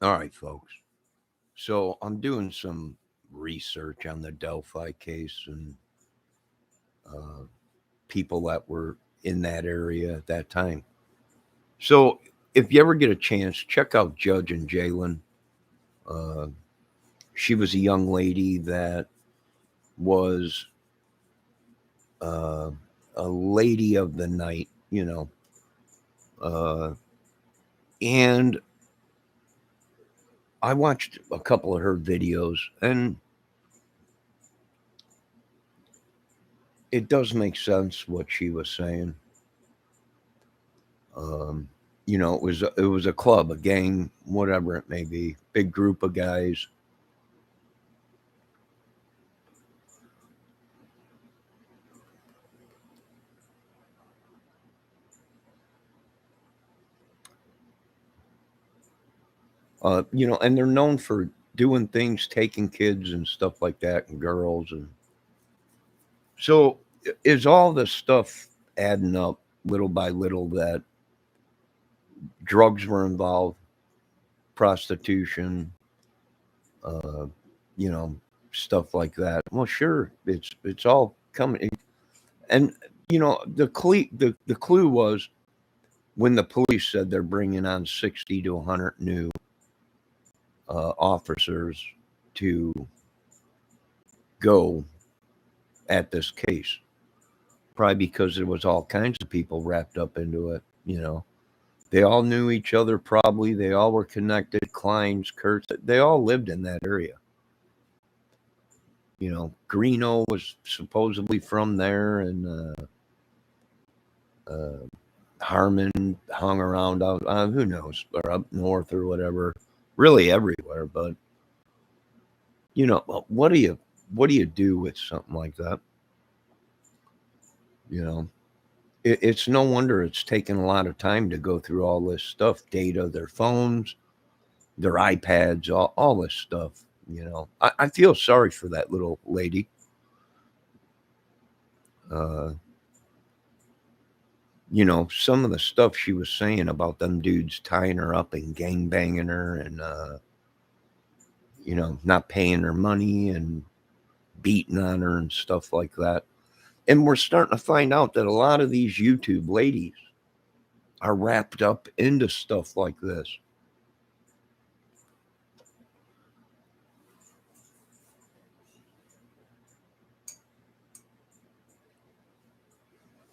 All right, folks. So I'm doing some research on the Delphi case and uh, people that were in that area at that time. So if you ever get a chance, check out Judge and Jalen. Uh, she was a young lady that was uh, a lady of the night. Uh, and I watched a couple of her videos, and it does make sense what she was saying. Um, it was a club, a gang, whatever it may be, big group of guys. And they're known for doing things, taking kids and stuff like that, and girls, and so is all this stuff adding up little by little that drugs were involved, prostitution, uh, you know, stuff like that. Well, sure, it's all coming, and the clue was when the police said they're bringing on 60 to 100 new officers to go at this case, probably because there was all kinds of people wrapped up into it. They all knew each other, probably. They all were connected. Kleins, Kurtz, they all lived in that area. Greeno was supposedly from there, and Harmon hung around out, who knows, or up north or whatever, really everywhere. But what do you do with something like that? You know, it's no wonder it's taken a lot of time to go through all this stuff, data, their phones, their iPads, all this stuff. I feel sorry for that little lady. Uh, some of the stuff she was saying about them dudes tying her up and gang banging her and, not paying her money and beating on her and stuff like that. And we're starting to find out that a lot of these YouTube ladies are wrapped up into stuff like this.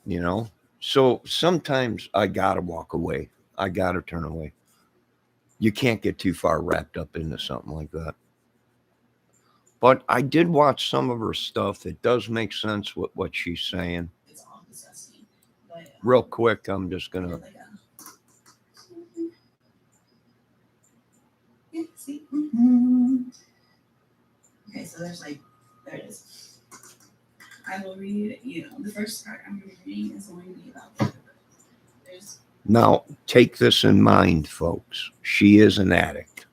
you know so sometimes I gotta walk away. I gotta turn away. You can't get too far wrapped up into something like that. But I did watch some of her stuff. It does make sense what she's saying. Real quick, I'm just gonna. Now take this in mind, folks. She is an addict.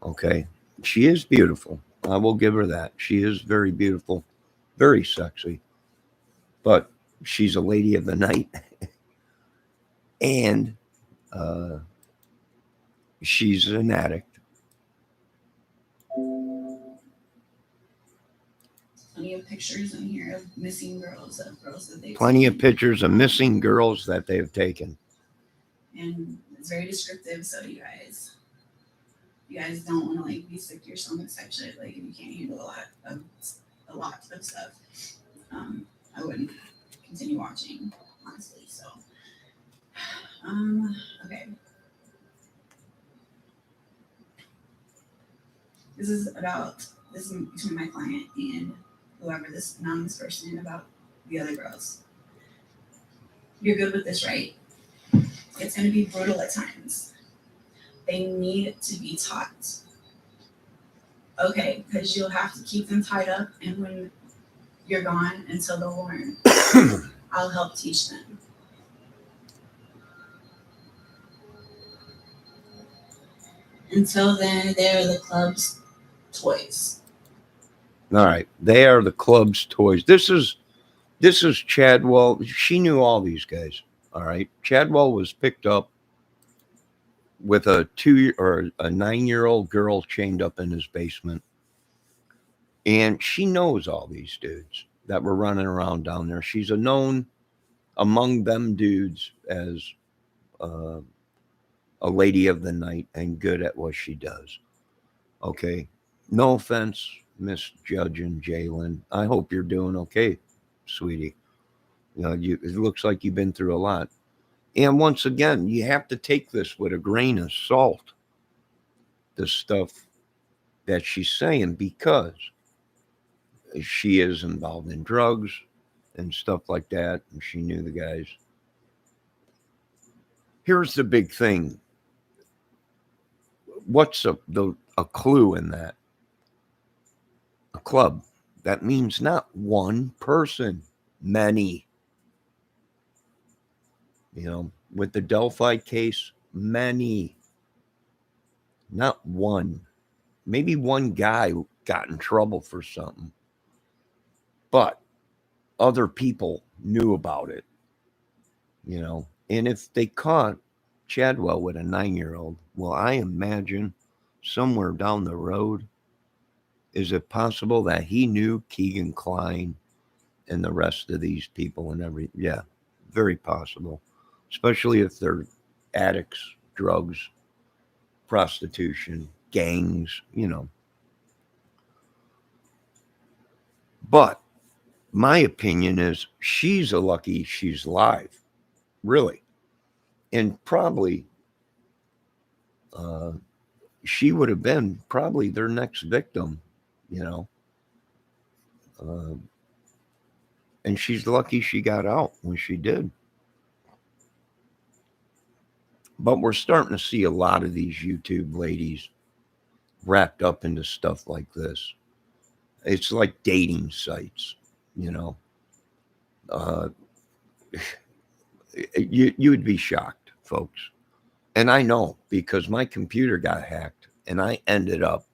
Okay, she is beautiful. I will give her that. She is very beautiful, very sexy. But she's a lady of the night, and uh, she's an addict. Plenty of pictures of missing girls that they've taken. All right, they are the club's toys. This is Chadwell. She knew all these guys. All right, Chadwell was picked up with a 9-year-old girl chained up in his basement. And she knows all these dudes that were running around down there. She's a known among them dudes as uh, a lady of the night and good at what she does. Okay. No offense, Miss Judge and Jalen. I hope you're doing okay, sweetie. It looks like you've been through a lot. And once again, you have to take this with a grain of salt, the stuff that she's saying, because she is involved in drugs and stuff like that. And she knew the guys. Here's the big thing. What's a clue in that? A club. That means not one person, many. With the Delphi case, many, not one. Maybe one guy got in trouble for something, but other people knew about it. And if they caught Chadwell with a 9-year-old, well, I imagine somewhere down the road, is it possible that he knew Keegan Klein and the rest of these people and yeah, very possible, especially if they're addicts, drugs, prostitution, gangs. But my opinion is she's a lucky she's alive, really. And probably uh, she would have been probably their next victim, you know. Uh, and she's lucky she got out when she did. But we're starting to see a lot of these YouTube ladies wrapped up into stuff like this. It's like dating sites, you know. Uh, you would be shocked, folks. And I know because my computer got hacked and I ended up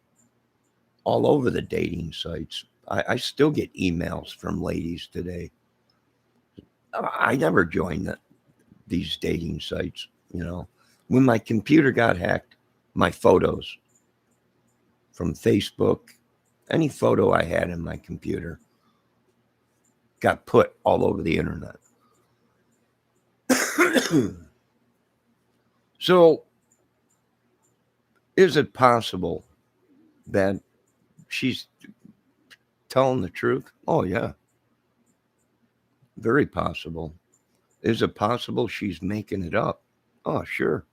all over the dating sites. I still get emails from ladies today. I never joined these dating sites. When my computer got hacked, my photos from Facebook, any photo I had in my computer got put all over the internet. So, is it possible that she's telling the truth? Oh, yeah, very possible. Is it possible she's making it up? Oh, sure.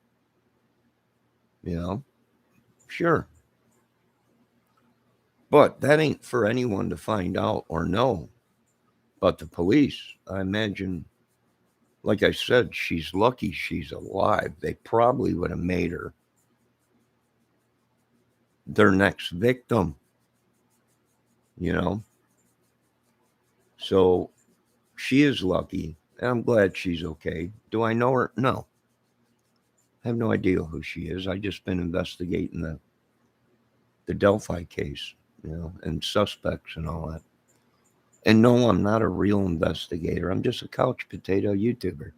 You know, sure. But that ain't for anyone to find out or know. But the police, I imagine, like I said, she's lucky she's alive. They probably would have made her their next victim. So she is lucky. And I'm glad she's okay. Do I know her? No. I have no idea who she is. I just been investigating the Delphi case, and suspects and all that. And no, I'm not a real investigator. I'm just a couch potato YouTuber.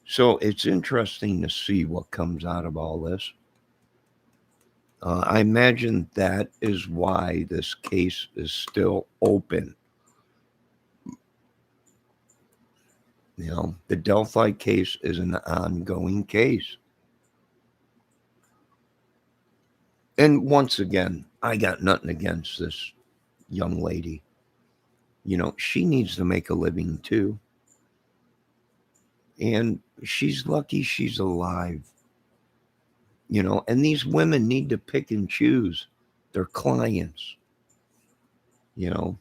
So it's interesting to see what comes out of all this. I imagine that is why this case is still open. The Delphi case is an ongoing case. And once again, I got nothing against this young lady. She needs to make a living too. And she's lucky she's alive. And these women need to pick and choose their clients. You know,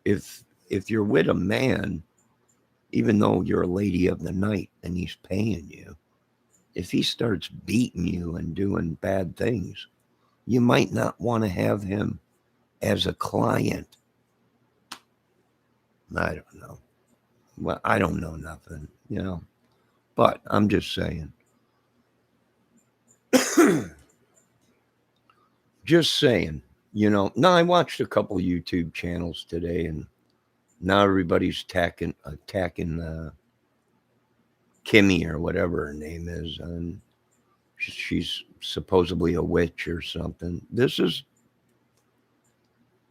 if you're with a man, even though you're a lady of the night and he's paying you, if he starts beating you and doing bad things, you might not want to have him as a client. I don't know. Well, I don't know nothing, but I'm just saying. Just saying, No, I watched a couple YouTube channels today, and now everybody's attacking Kimmy or whatever her name is, and she's supposedly a witch or something. This is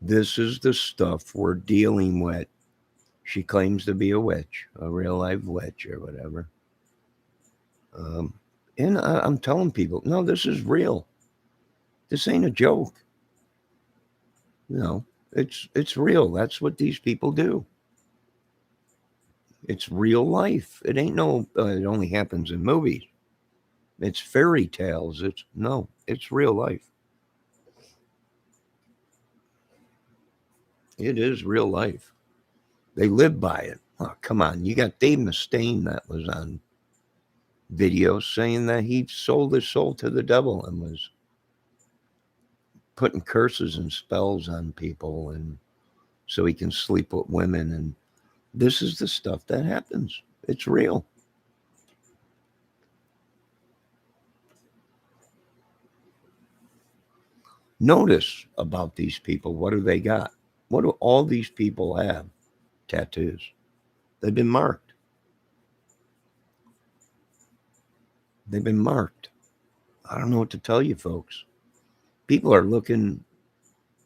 the stuff we're dealing with. She claims to be a witch, a real live witch or whatever. Um, and I'm telling people, no, this is real. This ain't a joke. It's real. That's what these people do. It's real life. It ain't no. It only happens in movies. It's fairy tales. It's real life. It is real life. They live by it. Oh, come on. You got Dave Mustaine that was on video saying that he sold his soul to the devil and was putting curses and spells on people, and so he can sleep with women. And this is the stuff that happens. It's real. Notice about these people. What do they got? What do all these people have? Tattoos. They've been marked. They've been marked. I don't know what to tell you, folks. People are looking,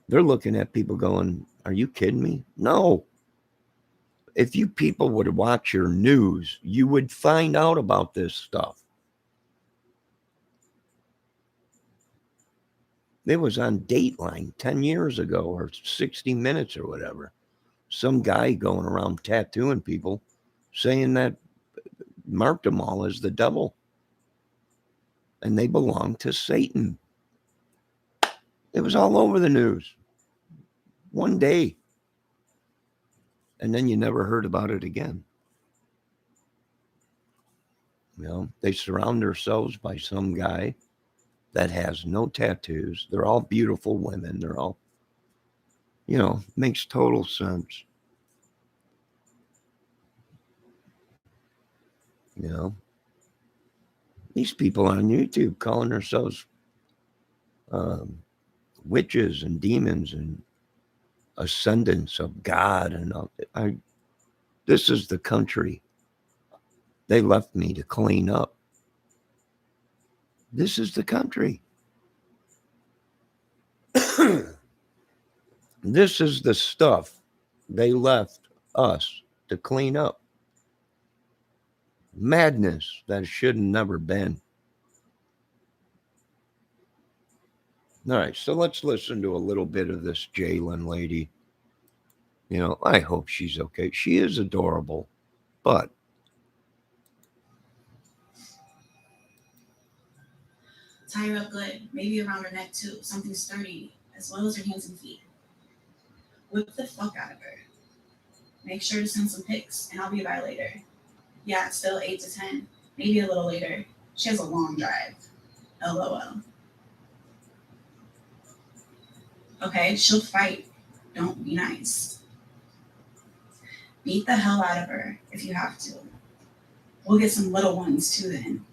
they're looking at people going, are you kidding me? No. If you people would watch your news, you would find out about this stuff. It was on Dateline 10 years ago or 60 Minutes or whatever. Some guy going around tattooing people saying that marked them all as the devil and they belong to Satan. It was all over the news one day. And then you never heard about it again. They surround themselves by some guy that has no tattoos. They're all beautiful women. They're all, makes total sense. You know, these people on YouTube calling themselves um, witches and demons and ascendants of God. And this is the country they left me to clean up. This is the country. This is the stuff they left us to clean up. Madness that should have never been. All right, so let's listen to a little bit of this Jalen lady. I hope she's okay. She is adorable, but tie her up good, maybe around her neck too, something sturdy, as well as her hands and feet. Whip the fuck out of her. Make sure to send some pics, and I'll be by later. Yeah, it's still 8 to 10, maybe a little later. She has a long drive. LOL. Okay, she'll fight. Don't be nice. Beat the hell out of her if you have to. We'll get some little ones too then.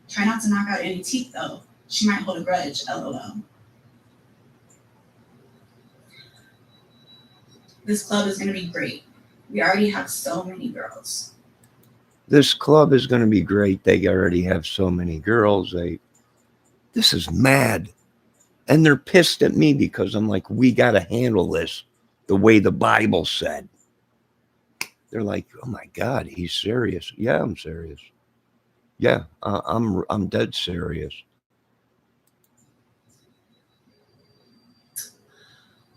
Try not to knock out any teeth though. She might hold a grudge, LOL. This club is going to be great. We already have so many girls. This club is going to be great. They already have so many girls. This is mad. And they're pissed at me because I'm like, we got to handle this the way the Bible said. They're like, oh my God, he's serious. Yeah, I'm serious. Yeah, I'm dead serious.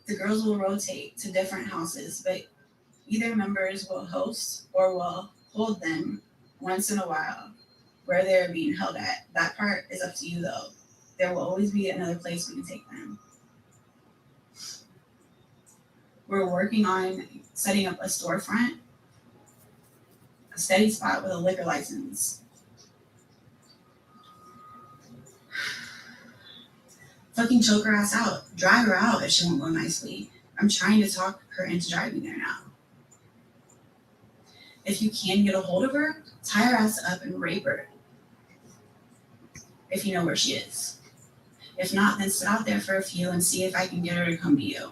The girls will rotate to different houses, but either members will host or will hold them once in a while where they're being held at. That part is up to you though. There will always be another place we can take them. We're working on setting up a storefront, a steady spot with a liquor license. Fucking choke her ass out. Drive her out if she won't go nicely. I'm trying to talk her into driving there now. If you can get a hold of her, tie her ass up and rape her. If you know where she is. If not, then sit out there for a few and see if I can get her to come to you.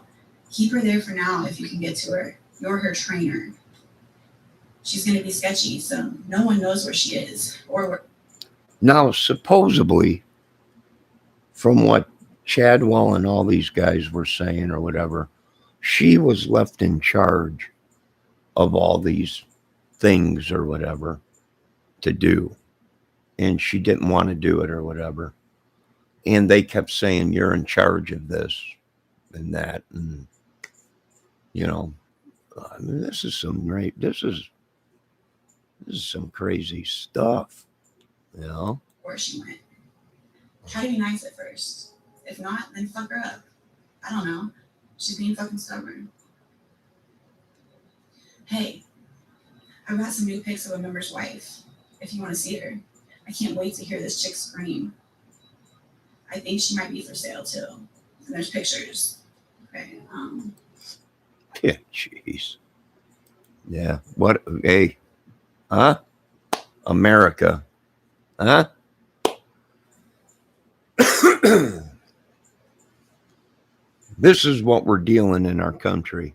Keep her there for now if you can get to her. You're her trainer. She's going to be sketchy, so no one knows where she is or where. Now, supposedly, from what Chadwell and all these guys were saying or whatever, she was left in charge of all these things or whatever to do. And she didn't want to do it or whatever. And they kept saying, you're in charge of this and that. And, you know, I mean, this is some crazy stuff, you know? Where she went. Try to be nice at first. If not, then fuck her up. I don't know. She's being fucking stubborn. Hey, I've got some new pics of a member's wife. If you want to see her. I can't wait to hear this chick scream. I think she might be for sale too. And there's pictures. Okay. Yeah, jeez. Yeah. What? Hey, huh? America, huh? This is what we're dealing in our country.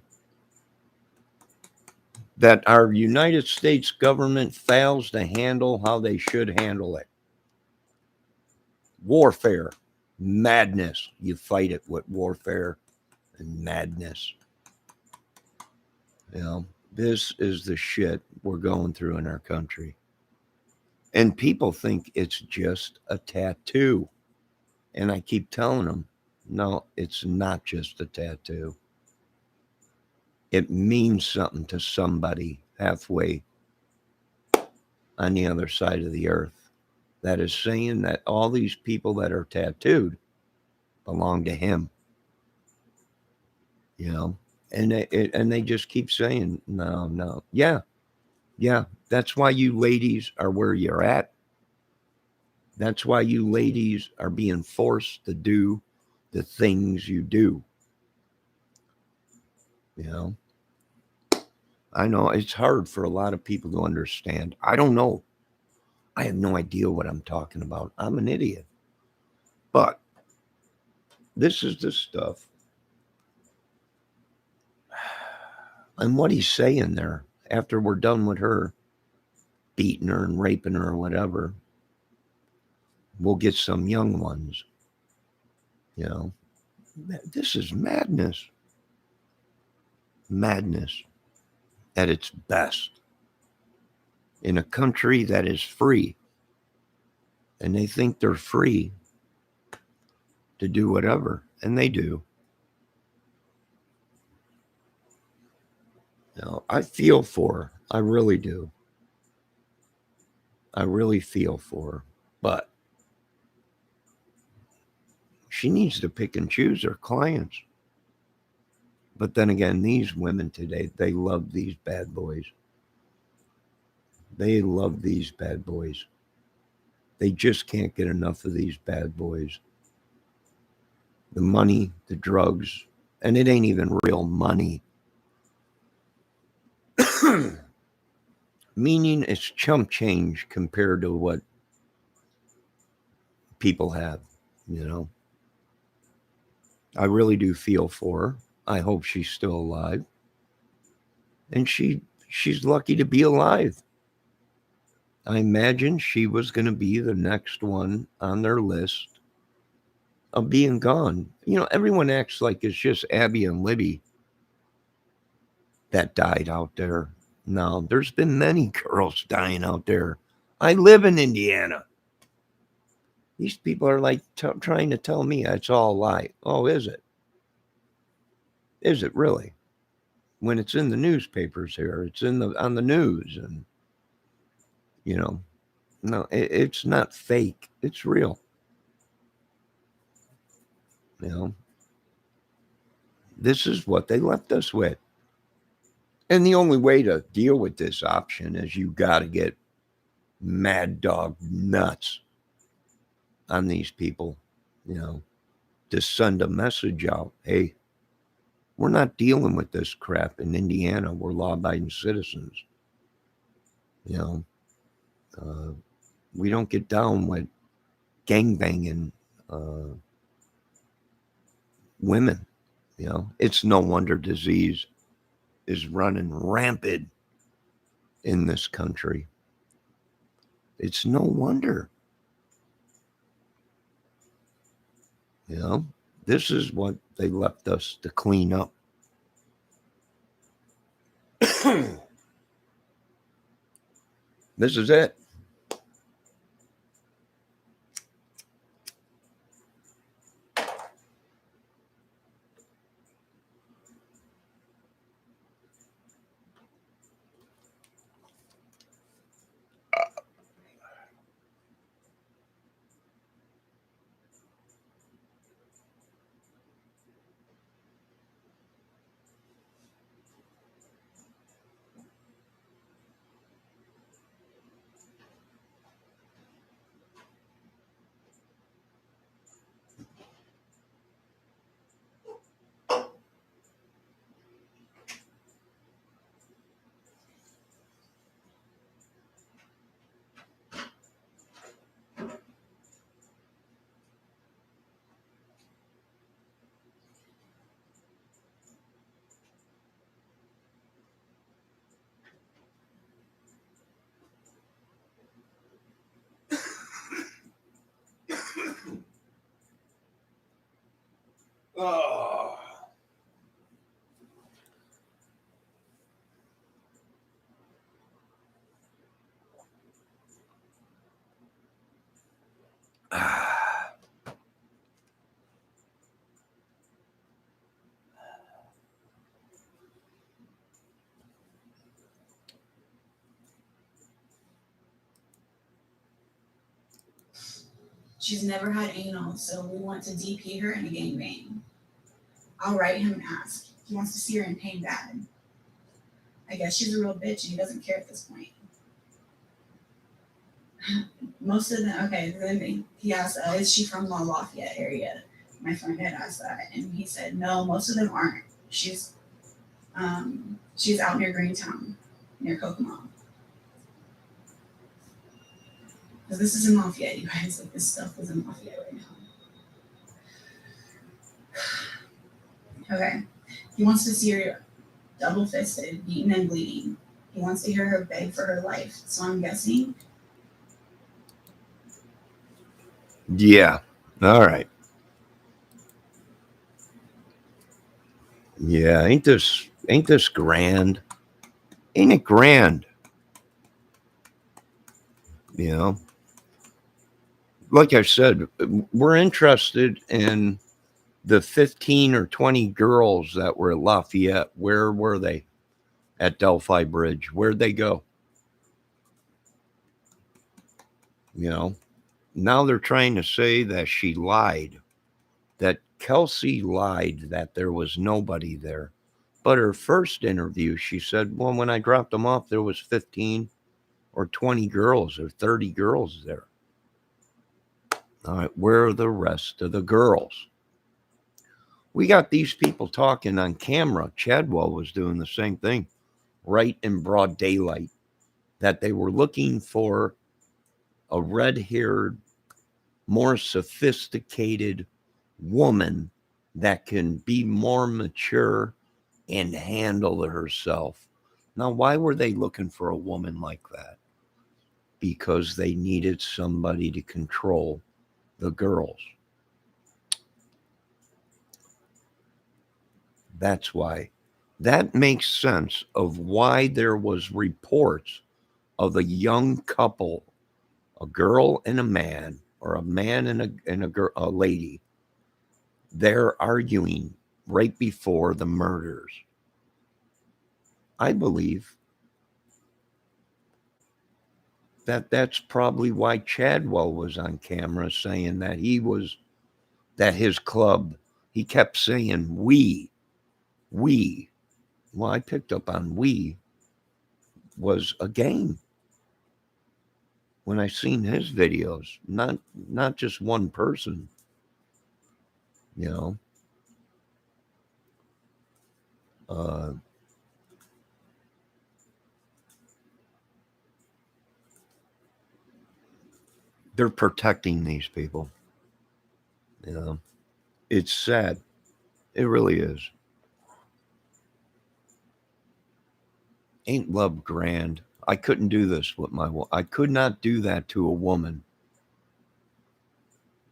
That our United States government fails to handle how they should handle it. Warfare, madness. You fight it with warfare and madness. You know, this is the shit we're going through in our country. And people think it's just a tattoo. And I keep telling them, no, it's not just a tattoo. It means something to somebody halfway on the other side of the earth. That is saying that all these people that are tattooed belong to him. You know, and they just keep saying, no, yeah. That's why you ladies are where you're at. That's why you ladies are being forced to do the things you do. You know, I know it's hard for a lot of people to understand. I don't know. I have no idea what I'm talking about. I'm an idiot. But this is the stuff. And what he's saying there, after we're done with her, beating her and raping her or whatever, we'll get some young ones. You know, this is madness. Madness at its best. In a country that is free. And they think they're free to do whatever. And they do. You know, I feel for her. I really do. I really feel for her. But she needs to pick and choose her clients. But then again, these women today, they love these bad boys. They love these bad boys. They just can't get enough of these bad boys. The money, the drugs, and it ain't even real money. Meaning it's chump change compared to what people have, you know. I really do feel for her. I hope she's still alive. And she's lucky to be alive. I imagine she was going to be the next one on their list of being gone. You know, everyone acts like it's just Abby and Libby that died out there. No, there's been many girls dying out there. I live in Indiana. These people are like trying to tell me it's all a lie. Oh, is it? Is it really? When it's in the newspapers here, it's on the news, and you know, no, it's not fake. It's real. You know, this is what they left us with. And the only way to deal with this option is you got to get mad dog nuts on these people, you know, to send a message out. Hey, we're not dealing with this crap in Indiana. We're law abiding citizens. You know, we don't get down with gangbanging, women. You know, it's no wonder disease is running rampant in this country. It's no wonder. You know, this is what they left us to clean up. This is it. Oh. She's never had anal, so we want to DP her in a gangbang. I'll write him and ask. He wants to see her in pain bad. I guess she's a real bitch and he doesn't care at this point. Most of them, okay, then he asked, is she from the Lafayette area? My friend had asked that, and he said, no, most of them aren't. She's out near Greentown, near Kokomo. Because this is in Lafayette, you guys. Like, this stuff is in Lafayette right now. Okay. He wants to see her double fisted, beaten and bleeding. He wants to hear her beg for her life. So I'm guessing. Yeah. All right. Yeah. Ain't this grand? Ain't it grand? You know, like I said, we're interested in the 15 or 20 girls that were at Lafayette. Where were they? At Delphi Bridge. Where'd they go? You know, now they're trying to say that she lied, that Kelsey lied, that there was nobody there. But her first interview, she said, well, when I dropped them off, there was 15 or 20 girls or 30 girls there. All right, where are the rest of the girls? We got these people talking on camera. Chadwell was doing the same thing, right in broad daylight, that they were looking for a red-haired, more sophisticated woman that can be more mature and handle herself. Now, why were they looking for a woman like that? Because they needed somebody to control the girls. That's why. That makes sense of why there was reports of a young couple, a girl and a man, or a man and a lady. They're arguing right before the murders. I believe that that's probably why Chadwell was on camera saying that that his club, he kept saying we. Well, I picked up on we was a game when I seen his videos, not just one person, you know. Uh, they're protecting these people, you know. It's sad. It really is. Ain't love grand? I couldn't do this with I could not do that to a woman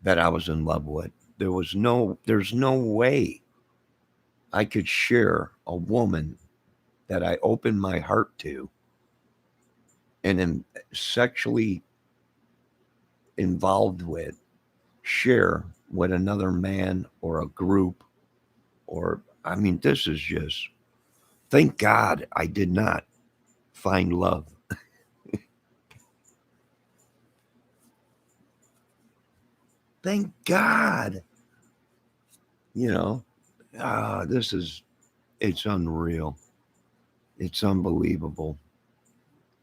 that I was in love with. There's no way I could share a woman that I opened my heart to and am sexually involved with, share with another man or a group. Or, I mean, this is just, thank God I did not find love. Thank God. You know, this is, it's unreal. It's unbelievable.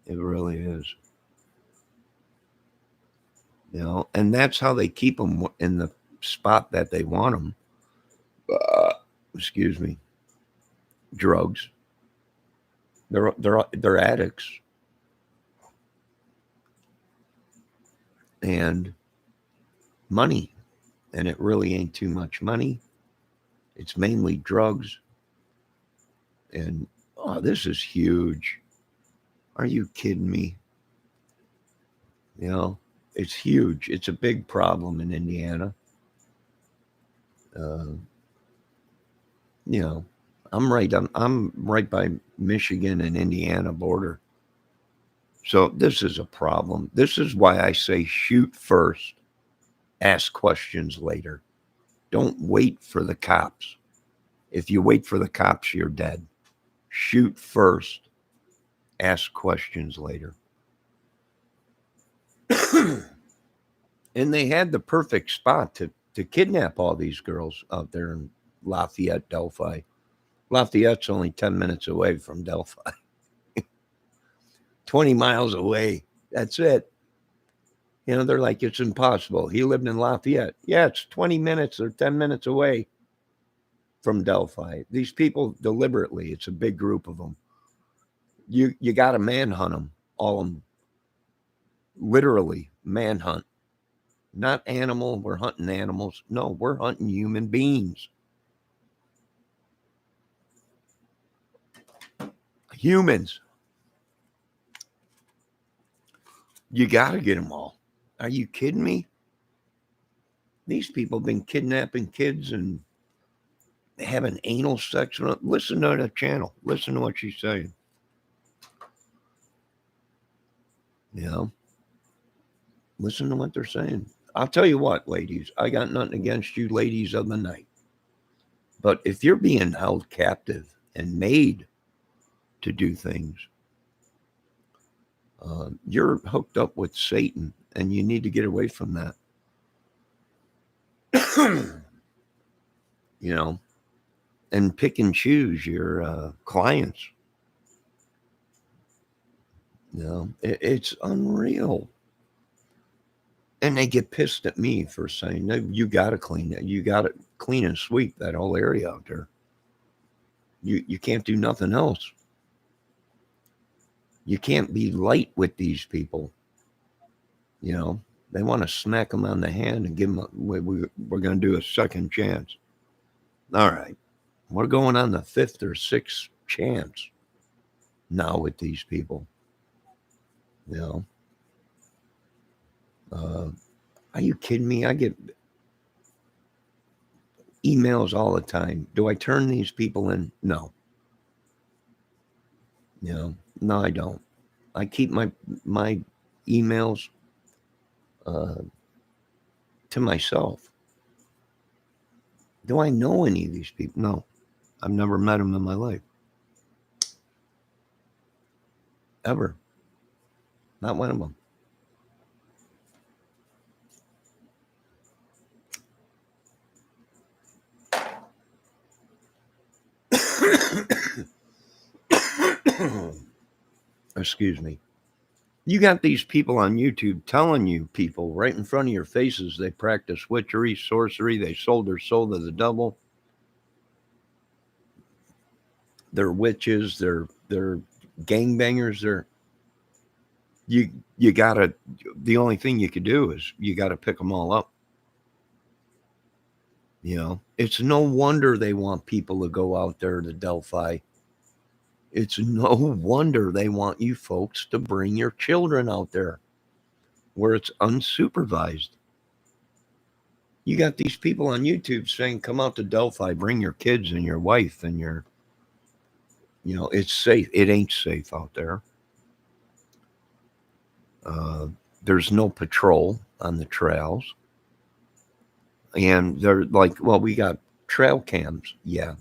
It really is. And that's how they keep them in the spot that they want them. Uh, excuse me. Drugs. They're addicts, and money. And it really ain't too much money. It's mainly drugs. And oh, this is huge. Are you kidding me? You know, it's huge. It's a big problem in Indiana. Uh, you know, I'm right by Michigan and Indiana border. So this is a problem. This is why I say shoot first, ask questions later. Don't wait for the cops. If you wait for the cops, you're dead. Shoot first, ask questions later. And they had the perfect spot to kidnap all these girls out there in Lafayette, Delphi. Lafayette's only 10 minutes away from Delphi, 20 miles away. That's it. They're like, it's impossible. He lived in Lafayette. Yeah, it's 20 minutes or 10 minutes away from Delphi. These people deliberately, it's a big group of them. You got to manhunt them, all of them. Literally manhunt. Not animal, we're hunting animals. No, we're hunting human beings. Humans. You got to get them all. Are you kidding me? These people have been kidnapping kids and having anal sex. Listen to the channel. Listen to what she's saying. You know, listen to what they're saying. I'll tell you what, ladies, I got nothing against you, ladies of the night. But if you're being held captive and made to do things, you're hooked up with Satan, and you need to get away from that. And pick and choose your clients. It's unreal. And they get pissed at me for saying, no, you got to clean it. You got to clean and sweep that whole area out there. You can't do nothing else. You can't be light with these people. They want to smack them on the hand and give them, we're going to do a second chance. All right. We're going on the fifth or sixth chance now with these people. Are you kidding me? I get emails all the time. Do I turn these people in? No. No, I don't. I keep my emails to myself. Do I know any of these people? No. I've never met them in my life. Ever. Not one of them. Excuse me. You got these people on YouTube telling you people right in front of your faces they practice witchery, sorcery, they sold their soul to the devil. They're witches, they're gangbangers, you gotta, the only thing you could do is you gotta pick them all up. It's no wonder they want people to go out there to Delphi. It's no wonder they want you folks to bring your children out there where it's unsupervised. You got these people on YouTube saying, come out to Delphi, bring your kids and your wife and it's safe. It ain't safe out there. Uh, there's no patrol on the trails. And they're like, well, we got trail cams. Yeah.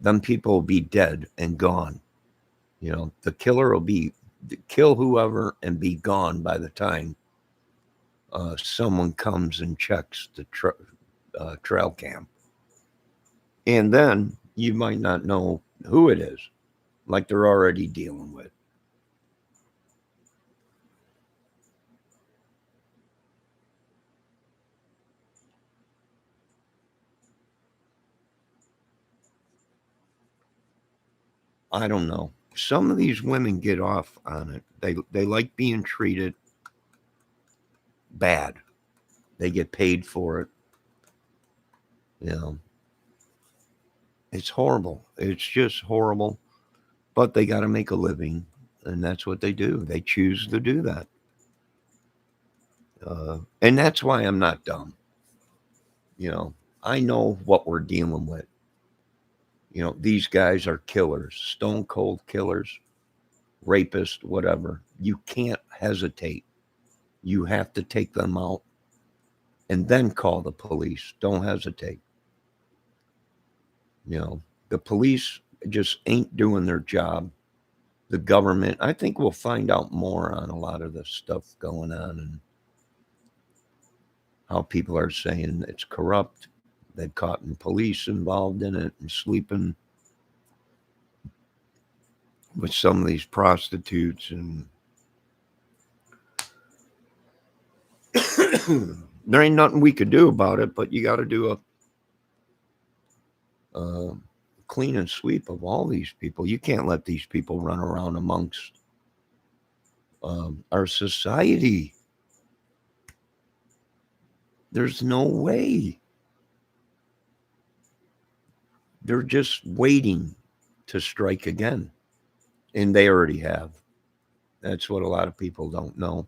Them people will be dead and gone. The killer will kill whoever and be gone by the time someone comes and checks the trail cam. And then you might not know who it is, like they're already dealing with. I don't know. Some of these women get off on it. They like being treated bad. They get paid for it. It's horrible. It's just horrible. But they got to make a living, and that's what they do. They choose to do that. And that's why I'm not dumb. I know what we're dealing with. These guys are killers, stone cold killers, rapists, whatever. You can't hesitate. You have to take them out and then call the police. Don't hesitate. The police just ain't doing their job. The government, I think we'll find out more on a lot of the stuff going on and how people are saying it's corrupt. They've caught police involved in it and sleeping with some of these prostitutes, and there ain't nothing we could do about it, but you got to do a clean and sweep of all these people. You can't let these people run around amongst our society. There's no way. They're just waiting to strike again. And they already have. That's what a lot of people don't know.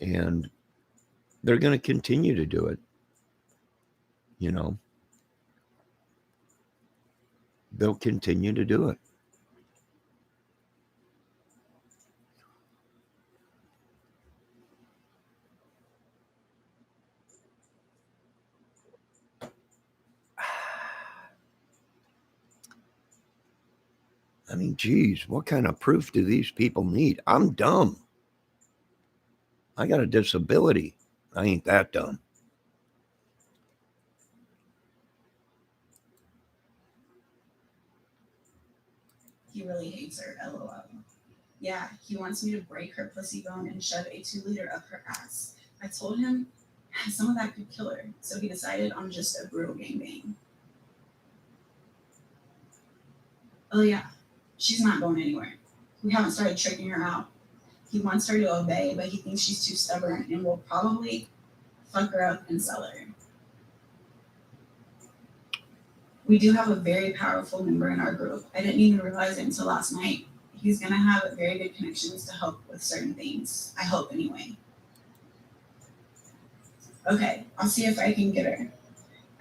And they're going to continue to do it. They'll continue to do it. I mean, geez, what kind of proof do these people need? I'm dumb. I got a disability. I ain't that dumb. He really hates her, lol. Yeah, he wants me to break her pussy bone and shove a 2-liter up her ass. I told him some of that could kill her, so he decided on just a brutal gangbang. Oh yeah, she's not going anywhere. We haven't started tricking her out. He wants her to obey, but he thinks she's too stubborn and will probably fuck her up and sell her. We do have a very powerful member in our group. I didn't even realize it until last night. He's going to have very good connections to help with certain things. I hope, anyway. Okay, I'll see if I can get her.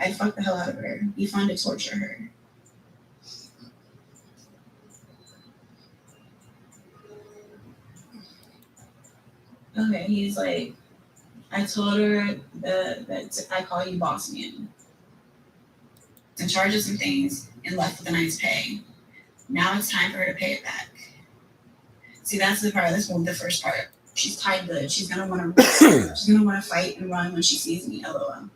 I'd fuck the hell out of her. Be fun to torture her. Okay, he's like, I told her that I call you boss man. And charged her some things and left with a nice pay. Now it's time for her to pay it back. See, that's the part. That's the first part. She's tied good. She's gonna want to fight and run when she sees me. LOL.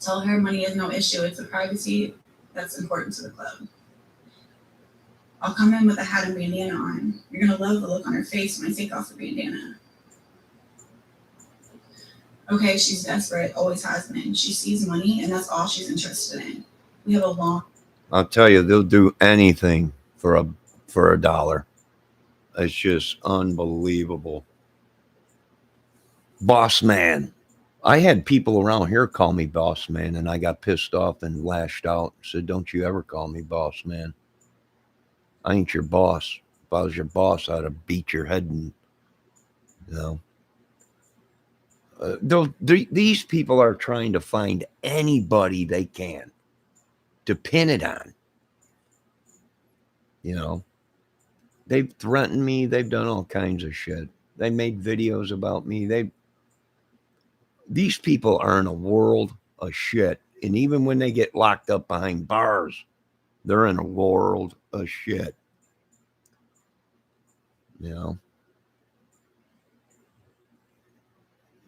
Tell her money is no issue. It's the privacy that's important to the club. I'll come in with a hat and bandana on. You're gonna love the look on her face when I take off the bandana. Okay, she's desperate. Always has been. She sees money, and that's all she's interested in. We have a long. I'll tell you, they'll do anything for a dollar. It's just unbelievable. Boss man. I had people around here call me boss man, and I got pissed off and lashed out and said, "Don't you ever call me boss man. I ain't your boss. If I was your boss, I'd have beat your head." And you know, these people are trying to find anybody they can to pin it on. You know, they've threatened me. They've done all kinds of shit. They made videos about me. These people are in a world of shit. And even when they get locked up behind bars, they're in a world of shit. You know,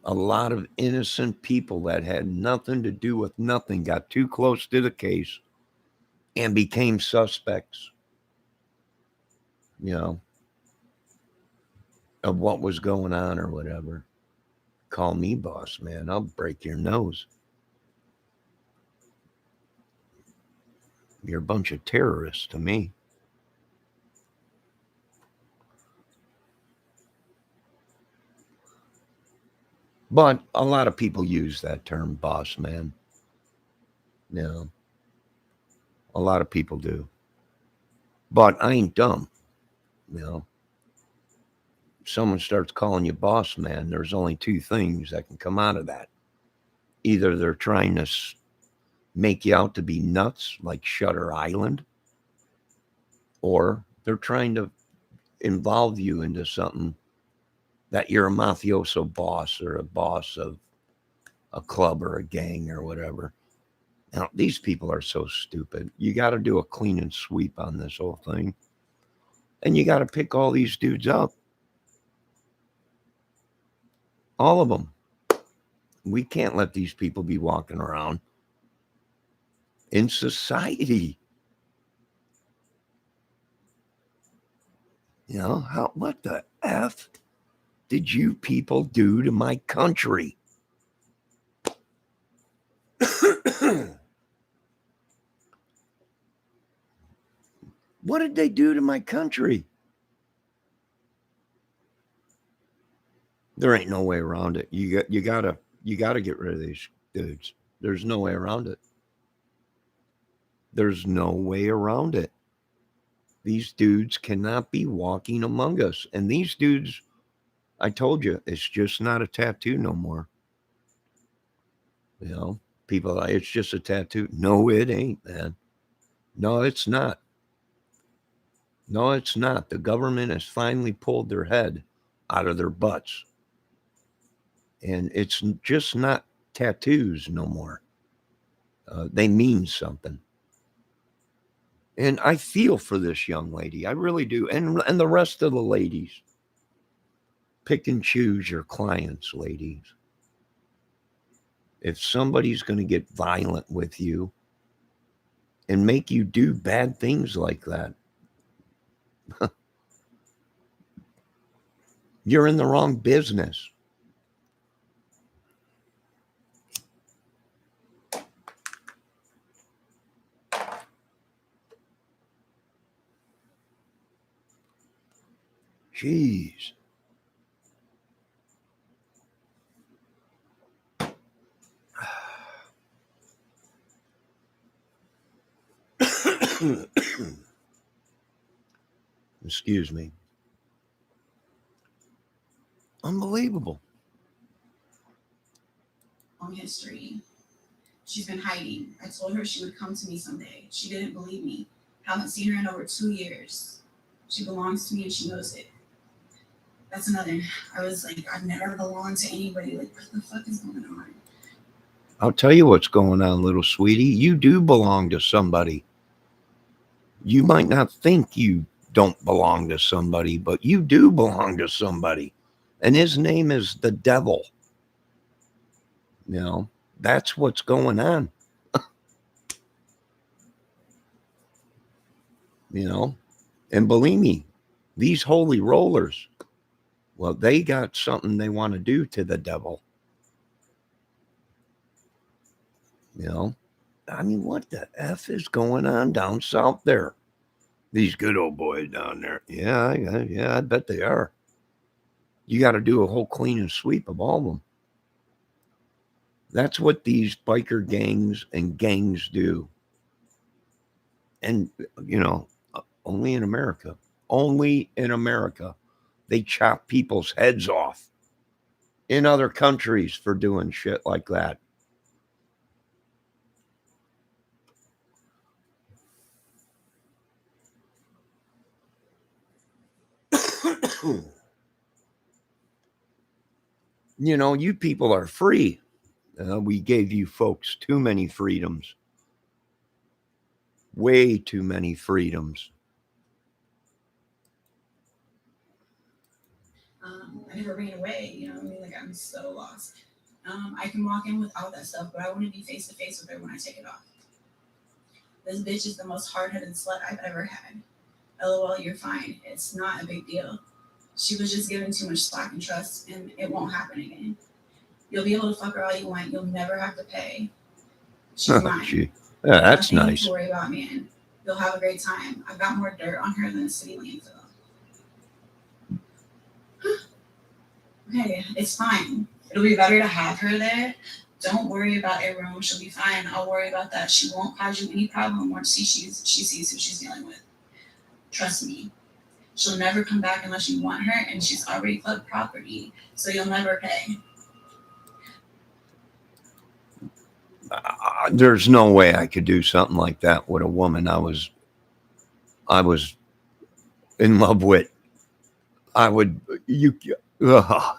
a lot of innocent people that had nothing to do with nothing got too close to the case and became suspects, you know, of what was going on or whatever. Call me boss, man. I'll break your nose. You're a bunch of terrorists to me. But a lot of people use that term, boss man. You know, a lot of people do. But I ain't dumb. You know, if someone starts calling you boss man, there's only two things that can come out of that. Either they're trying to make you out to be nuts like Shutter Island, or they're trying to involve you into something that you're a mafioso boss or a boss of a club or a gang or whatever. Now, these people are so stupid. You got to do a clean and sweep on this whole thing. And you got to pick all these dudes up. All of them. We can't let these people be walking around in society. You know, what the F did you people do to my country? What did they do to my country? There ain't no way around it. You gotta get rid of these dudes. There's no way around it. There's no way around it. These dudes cannot be walking among us. And these dudes, I told you, it's just not a tattoo no more. You know, people are like, it's just a tattoo. No, it ain't, man. No, it's not. No, it's not. The government has finally pulled their head out of their butts. And it's just not tattoos no more. They mean something. And I feel for this young lady. I really do. And the rest of the ladies. Pick and choose your clients, ladies. If somebody's going to get violent with you and make you do bad things like that, you're in the wrong business. Jeez. Excuse me. Unbelievable. Long history. She's been hiding. I told her she would come to me someday. She didn't believe me. Haven't seen her in over 2 years. She belongs to me and she knows it. That's another. I was like, I've never belonged to anybody. Like, what the fuck is going on? I'll tell you what's going on, little sweetie. You do belong to somebody. You might not think you don't belong to somebody, but you do belong to somebody. And his name is the devil. You know, that's what's going on. You know, and believe me, these holy rollers, well, they got something they want to do to the devil. You know, I mean, what the F is going on down south there? These good old boys down there. Yeah, I bet they are. You got to do a whole clean and sweep of all of them. That's what these biker gangs and gangs do. And, you know, only in America. Only in America. They chop people's heads off in other countries for doing shit like that. You know, you people are free. We gave you folks too many freedoms. Way too many freedoms. I never ran away, you know what I mean? Like, I'm so lost. I can walk in with all that stuff, but I want to be face to face with her when I take it off. This bitch is the most hard headed slut I've ever had. LOL, you're fine. It's not a big deal. She was just given too much slack and trust, and it won't happen again. You'll be able to fuck her all you want. You'll never have to pay. She's mine. Yeah, that's Nothing nice. to worry about, man. You'll have a great time. I've got more dirt on her than a city landfill. Okay, it's fine. It'll be better to have her there. Don't worry about a room. She'll be fine. I'll worry about that. She won't cause you any problem once she sees who she's dealing with. Trust me. She'll never come back unless you want her, and she's already club property, so you'll never pay. There's no way I could do something like that with a woman I was in love with. I would you. Ugh.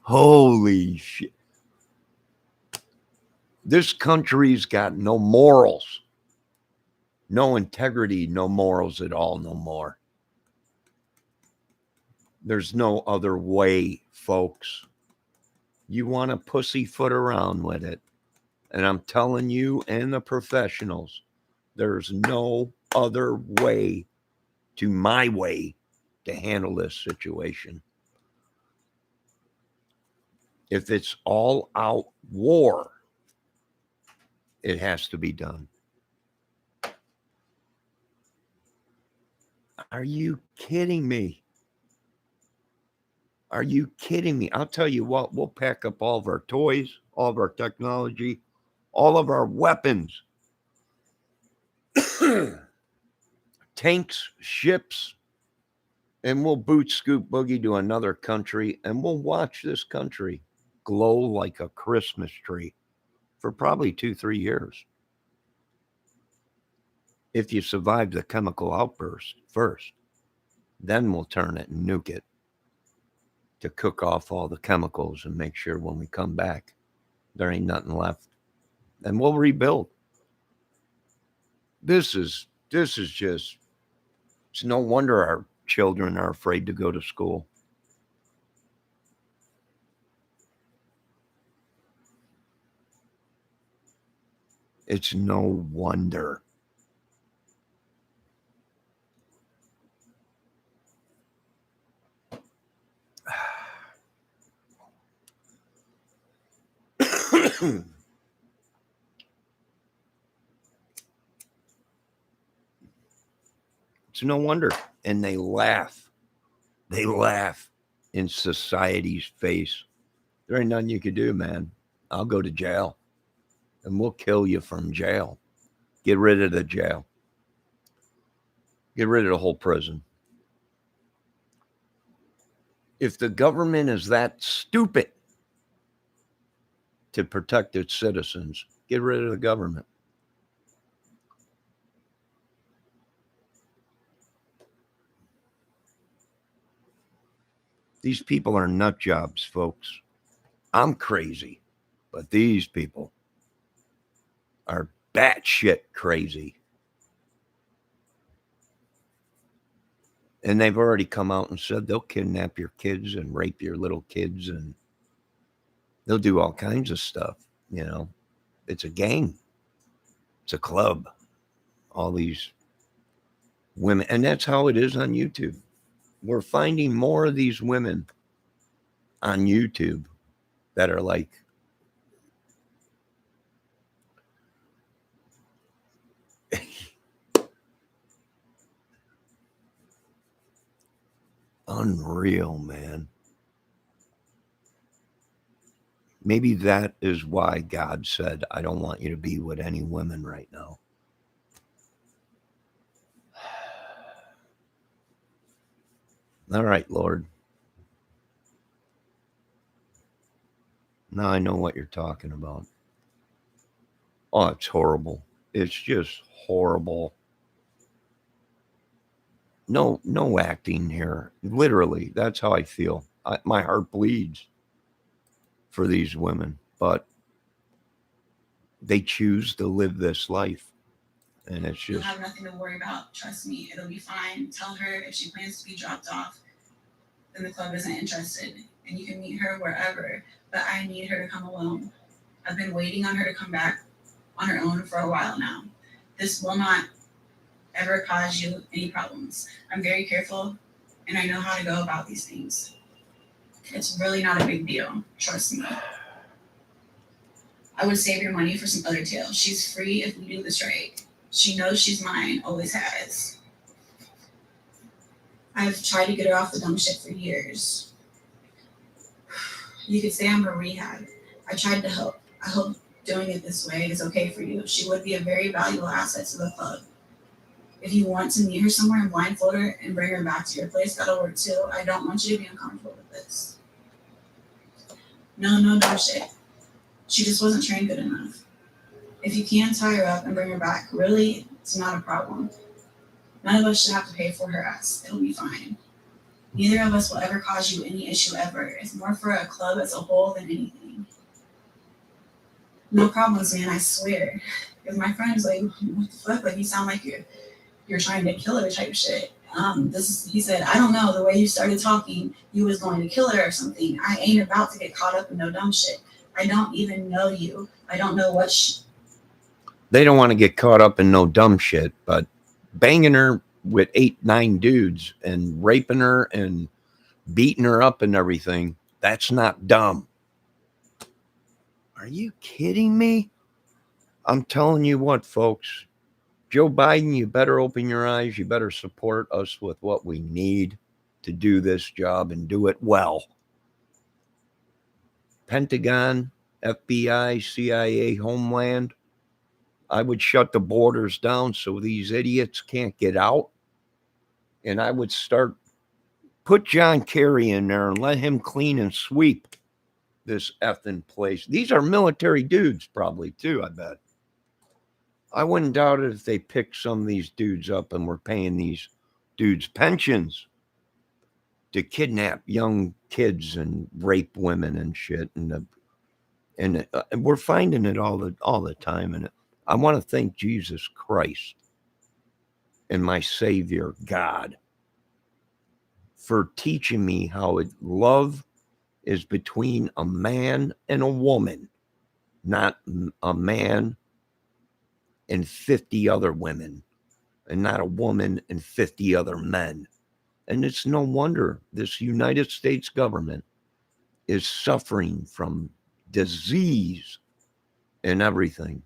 Holy shit! This country's got no morals, no integrity, no morals at all, no more. There's no other way, folks. You want to pussyfoot around with it. And I'm telling you and the professionals, there's no other way to my way to handle this situation. If it's all out war, it has to be done. Are you kidding me? Are you kidding me? I'll tell you what, we'll pack up all of our toys, all of our technology, all of our weapons, tanks, ships, and we'll boot scoop boogie to another country and we'll watch this country glow like a Christmas tree for probably 2-3 years. If you survive the chemical outburst first, then we'll turn it and nuke it to cook off all the chemicals and make sure when we come back, there ain't nothing left. And we'll rebuild. This is just, it's no wonder our children are afraid to go to school. It's no wonder. It's no wonder. And they laugh. They laugh in society's face. There ain't nothing you can do, man. I'll go to jail and we'll kill you from jail. Get rid of the jail. Get rid of the whole prison. If the government is that stupid to protect its citizens, get rid of the government. These people are nut jobs, folks. I'm crazy, but these people are batshit crazy. And they've already come out and said they'll kidnap your kids and rape your little kids and they'll do all kinds of stuff. You know, it's a gang, it's a club. All these women, and that's how it is on YouTube. We're finding more of these women on YouTube that are like, unreal, man. Maybe that is why God said, I don't want you to be with any women right now. All right, Lord. Now I know what you're talking about. Oh, it's horrible. It's just horrible. No acting here. Literally, that's how I feel. My heart bleeds for these women, but they choose to live this life. And it's You'll just, have nothing to worry about. Trust me, it'll be fine. Tell her if she plans to be dropped off, then the club isn't interested. And you can meet her wherever. But I need her to come alone. I've been waiting on her to come back on her own for a while now. This will not ever cause you any problems. I'm very careful and I know how to go about these things. It's really not a big deal. Trust me. I would save your money for some other tail. She's free if we do this right. She knows she's mine, always has. I've tried to get her off the dumb shit for years. You could say I'm a rehab. I tried to help. I hope doing it this way is okay for you. She would be a very valuable asset to the club. If you want to meet her somewhere and blindfold her and bring her back to your place, that'll work too. I don't want you to be uncomfortable with this. No dumb shit. She just wasn't trained good enough. If you can tie her up and bring her back, really, it's not a problem. None of us should have to pay for her ass. It'll be fine. Neither of us will ever cause you any issue ever. It's more for a club as a whole than anything. No problems, man, I swear. Because my friend's like, what the fuck? Like, you sound like you're trying to kill her type shit. He said, I don't know, the way you started talking, you was going to kill her or something. I ain't about to get caught up in no dumb shit. I don't even know you. I don't know what they don't want to get caught up in no dumb shit, but banging her with 8, 9 dudes and raping her and beating her up and everything, that's not dumb. Are you kidding me? I'm telling you what, folks. Joe Biden, you better open your eyes. You better support us with what we need to do this job and do it well. Pentagon, FBI, CIA, Homeland, I would shut the borders down so these idiots can't get out. And I would put John Kerry in there and let him clean and sweep this effing place. These are military dudes, probably, too, I bet. I wouldn't doubt it if they picked some of these dudes up and were paying these dudes pensions to kidnap young kids and rape women and shit. And we're finding it all the time. And I want to thank Jesus Christ and my Savior, God, for teaching me how love is between a man and a woman, not a man and 50 other women, and not a woman and 50 other men. And it's no wonder this United States government is suffering from disease and everything.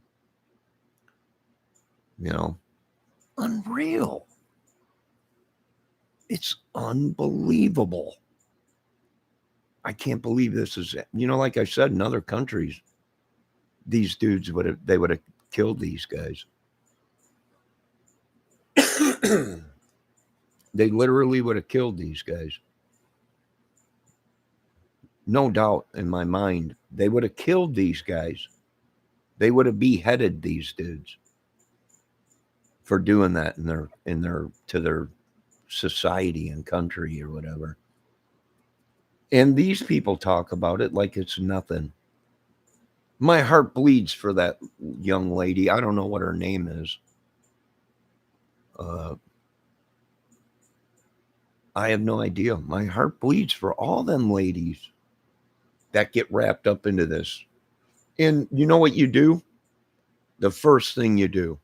Unreal. It's unbelievable. I can't believe this is, like I said, in other countries, these dudes would have killed these guys. They literally would have killed these guys. No doubt in my mind, they would have killed these guys. They would have beheaded these dudes for doing that to their society and country or whatever. And these people talk about it like it's nothing. My heart bleeds for that young lady. I don't know what her name is. I have no idea. My heart bleeds for all them ladies that get wrapped up into this. And you know what you do? The first thing you do,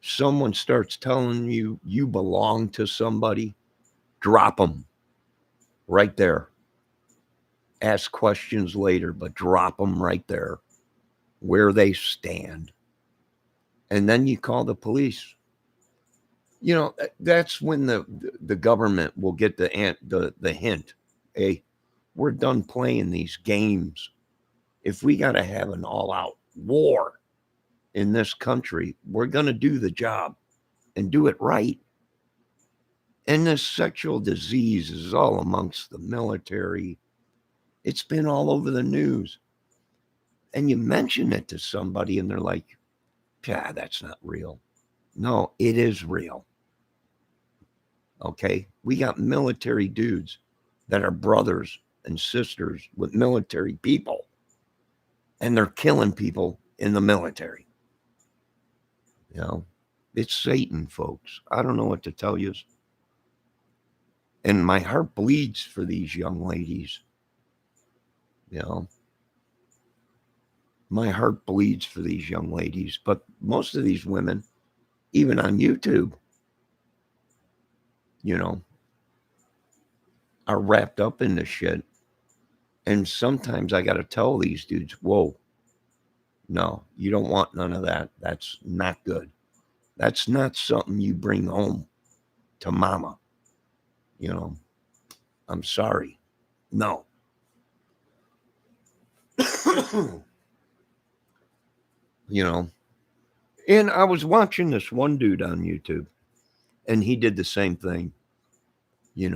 someone starts telling you you belong to somebody, drop them right there. Ask questions later, but drop them right there where they stand. And then you call the police. That's when the government will get the hint. Hey, we're done playing these games if we got to have an all-out war in this country, we're going to do the job and do it right. And this sexual disease is all amongst the military. It's been all over the news. And you mention it to somebody and they're like, yeah, that's not real. No, it is real. Okay? We got military dudes that are brothers and sisters with military people, and they're killing people in the military. You know, it's Satan, folks. I don't know what to tell you. And my heart bleeds for these young ladies. You know, my heart bleeds for these young ladies. But most of these women, even on YouTube, you know, are wrapped up in this shit. And sometimes I got to tell these dudes, whoa, no, you don't want none of that. That's not good. That's not something you bring home to mama. You know, I'm sorry. No. You know, and I was watching this one dude on YouTube, and he did the same thing. You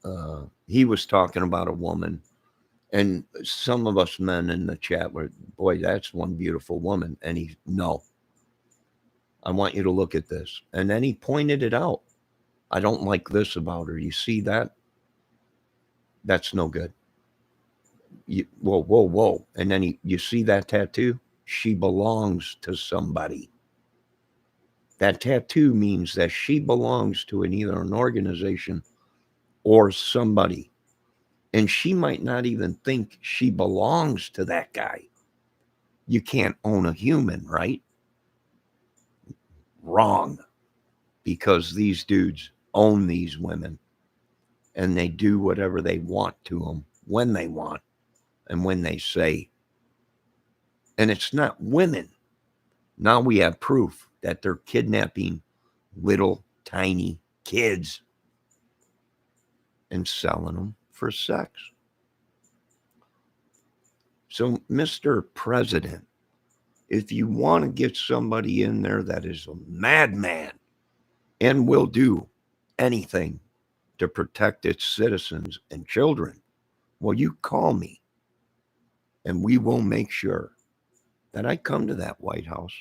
know, he was talking about a woman, and some of us men in the chat were, boy, that's one beautiful woman. And he, no, I want you to look at this. And then he pointed it out. I don't like this about her. You see that? That's no good. Whoa, whoa, whoa. And then you see that tattoo? She belongs to somebody. That tattoo means that she belongs to either an organization or somebody. And she might not even think she belongs to that guy. You can't own a human, right? Wrong. Because these dudes own these women and they do whatever they want to them when they want and when they say. And it's not women. Now we have proof that they're kidnapping little tiny kids and selling them for sex. So, Mr. President, if you want to get somebody in there that is a madman and will do anything to protect its citizens and children, well, you call me and we will make sure that I come to that White House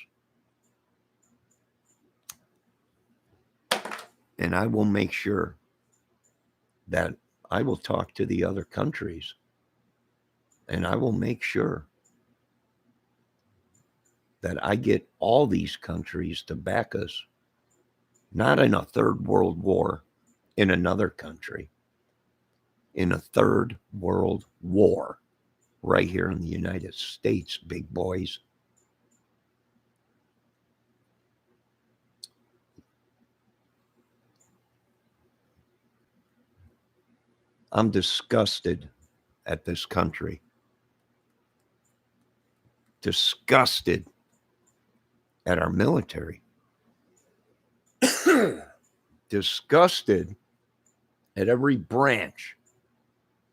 and I will make sure that I will talk to the other countries and I will make sure that I get all these countries to back us, not in a third world war in another country, in a third world war right here in the United States, big boys. I'm disgusted at this country. Disgusted at our military. Disgusted at every branch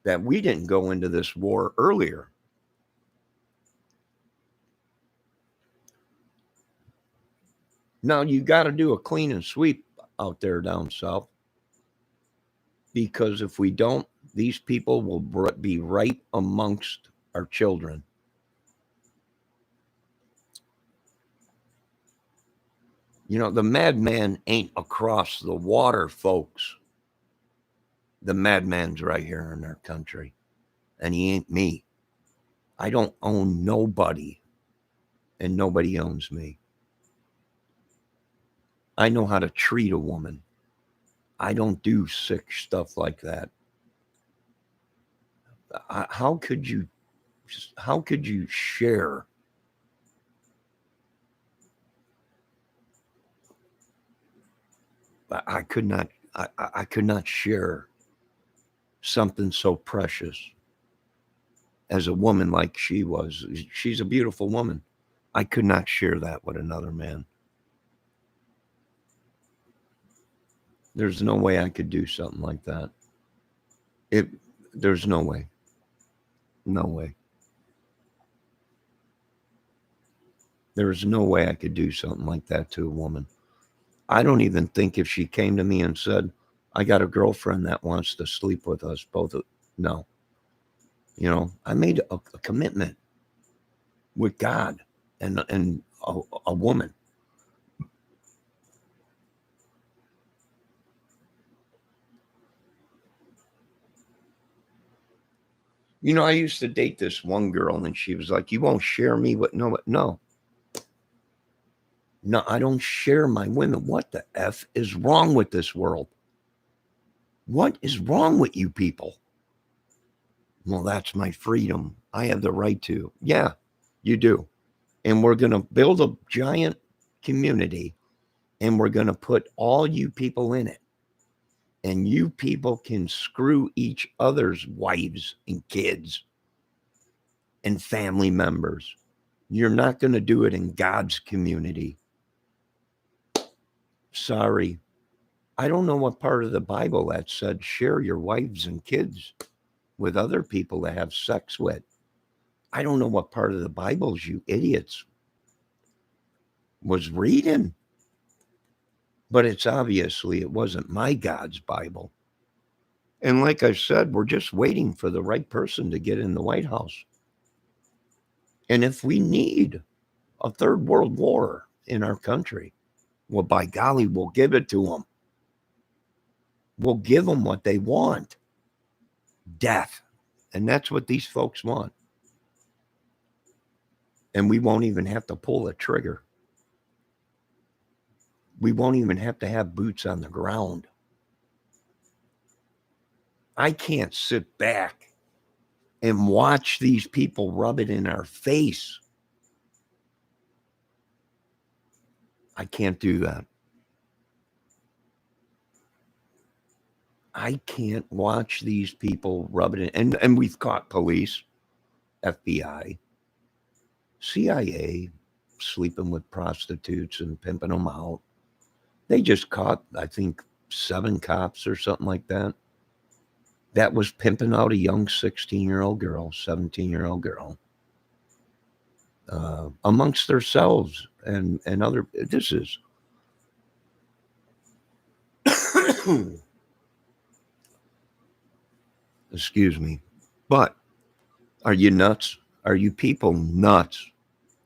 that we didn't go into this war earlier. Now you got to do a clean and sweep out there down south, because if we don't, these people will be right amongst our children. You know, the madman ain't across the water, folks. The madman's right here in our country, and he ain't me. I don't own nobody, and nobody owns me. I know how to treat a woman. I don't do sick stuff like that. How could you share I could not share something so precious as a woman like she was. She's a beautiful woman. I could not share that with another man. There's no way I could do something like that. There's no way. No way. There is no way I could do something like that to a woman. I don't even think if she came to me and said, I got a girlfriend that wants to sleep with us both. No. I made a commitment with God and a woman. I used to date this one girl, and she was like, "You won't share me with no, I don't share my women. What the f is wrong with this world? What is wrong with you people?" Well, that's my freedom. I have the right to. Yeah, you do. And we're going to build a giant community, and we're going to put all you people in it. And you people can screw each other's wives and kids and family members. You're not going to do it in God's community. Sorry. I don't know what part of the Bible that said share your wives and kids with other people to have sex with. I don't know what part of the Bibles you idiots was reading, but it wasn't my God's Bible. And like I said, we're just waiting for the right person to get in the White House. And if we need a third world war in our country, well, by golly, we'll give it to them. We'll give them what they want, death. And that's what these folks want. And we won't even have to pull a trigger. We won't even have to have boots on the ground. I can't sit back and watch these people rub it in our face. I can't do that. I can't watch these people rub it in. And we've caught police, FBI, CIA sleeping with prostitutes and pimping them out. They just caught, I think, 7 cops or something like that. That was pimping out a young 16-year-old girl, 17-year-old girl, amongst themselves and other. This is, excuse me, but are you nuts? Are you people nuts?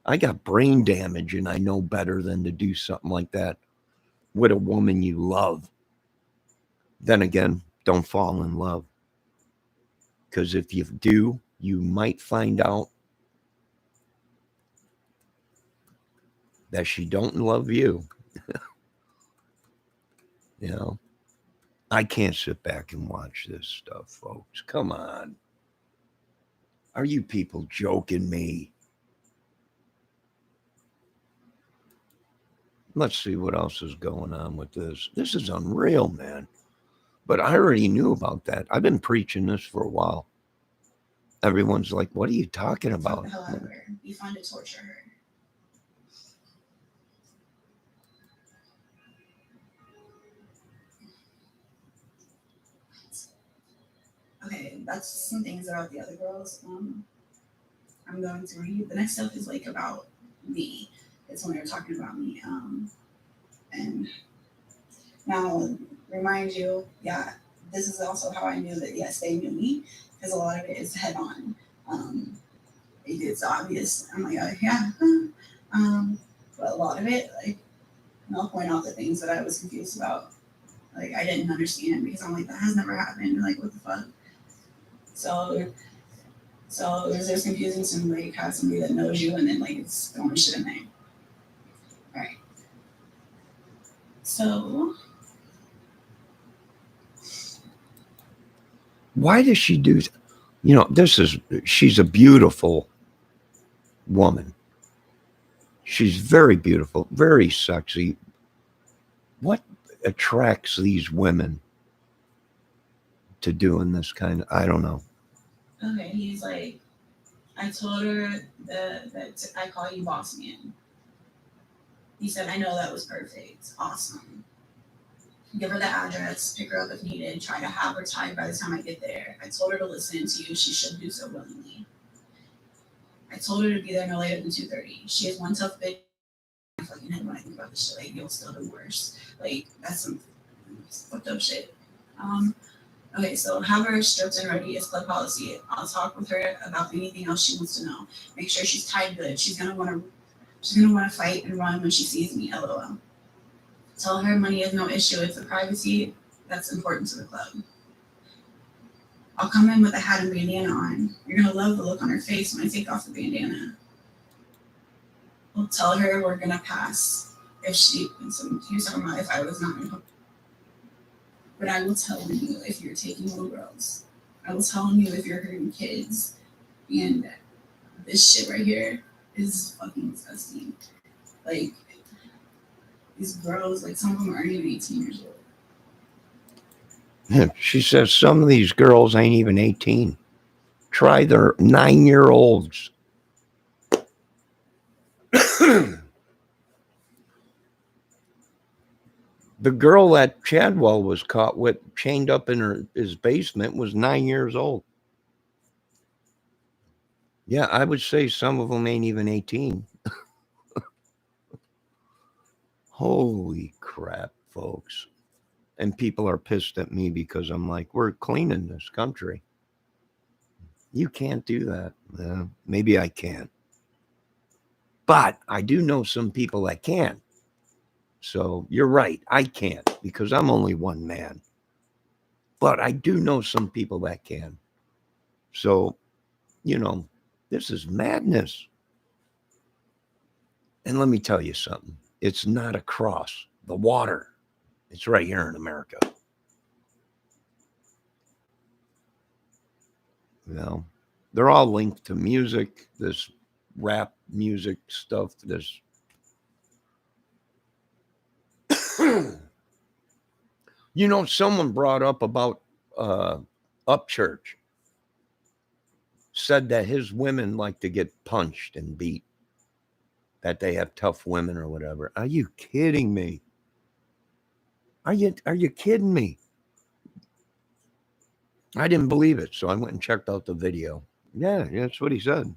I got brain damage, and I know better than to do something like that with a woman you love. Then again, don't fall in love. Because if you do, you might find out that she don't love you. You know, I can't sit back and watch this stuff, folks. Come on. Are you people joking me? Let's see what else is going on with this. This is unreal, man. But I already knew about that. I've been preaching this for a while. Everyone's like, what are you talking about? However, be fun to torture her. Okay, that's some things about the other girls. I'm going to read. The next stuff is like about me. It's when they were talking about me. And now, remind you, yeah, this is also how I knew that, yes, they knew me, because a lot of it is head on. Um, it's obvious. I'm like, yeah. But a lot of it, like, I'll point out the things that I was confused about. Like, I didn't understand because I'm like, that has never happened. Like, what the fuck? So, there's confusing some like have somebody that knows you and then like it's throwing shit in there. All right. So Why does she do? She's a beautiful woman. She's very beautiful, very sexy. What attracts these women to doing this kind of? I don't know. okay, he's like, I told her that I call you boss man. He said, I know that was perfect. Awesome. Give her the address, pick her up if needed, try to have her tied by the time I get there. I told her to listen to you. She should do so willingly. I told her to be there no later than 2:30. She is one tough bitch. I fucking head when I think about this shit. Like, you'll still do worse. Like, that's some fucked up shit. Okay, so have her stripped and ready as club policy. I'll talk with her about anything else she wants to know. Make sure she's tied good. She's gonna want to fight and run when she sees me. LOL. Tell her money is no issue. It's the privacy that's important to the club. I'll come in with a hat and bandana on. You're gonna love the look on her face when I take off the bandana. We'll tell her we're gonna pass. If she, so he was talking about if I was not gonna, but I will tell you if you're taking little girls. I will tell you if you're hurting kids. And this shit right here is fucking disgusting. Like, these girls, like, some of them aren't even 18 years old. She says some of these girls ain't even 18. Try their 9-year-olds. The girl that Chadwell was caught with, chained up in his basement, was 9 years old. Yeah, I would say some of them ain't even 18. Holy crap, folks. And people are pissed at me because I'm like, we're cleaning this country. You can't do that. Maybe I can. But I do know some people that can. So you're right. I can't because I'm only one man. But I do know some people that can. So, this is madness. And let me tell you something. It's not across the water. It's right here in America. They're all linked to music, this rap music stuff, this. Someone brought up about Upchurch. Said that his women like to get punched and beat. That they have tough women or whatever. Are you kidding me? Are you kidding me? I didn't believe it, so I went and checked out the video. Yeah, that's what he said.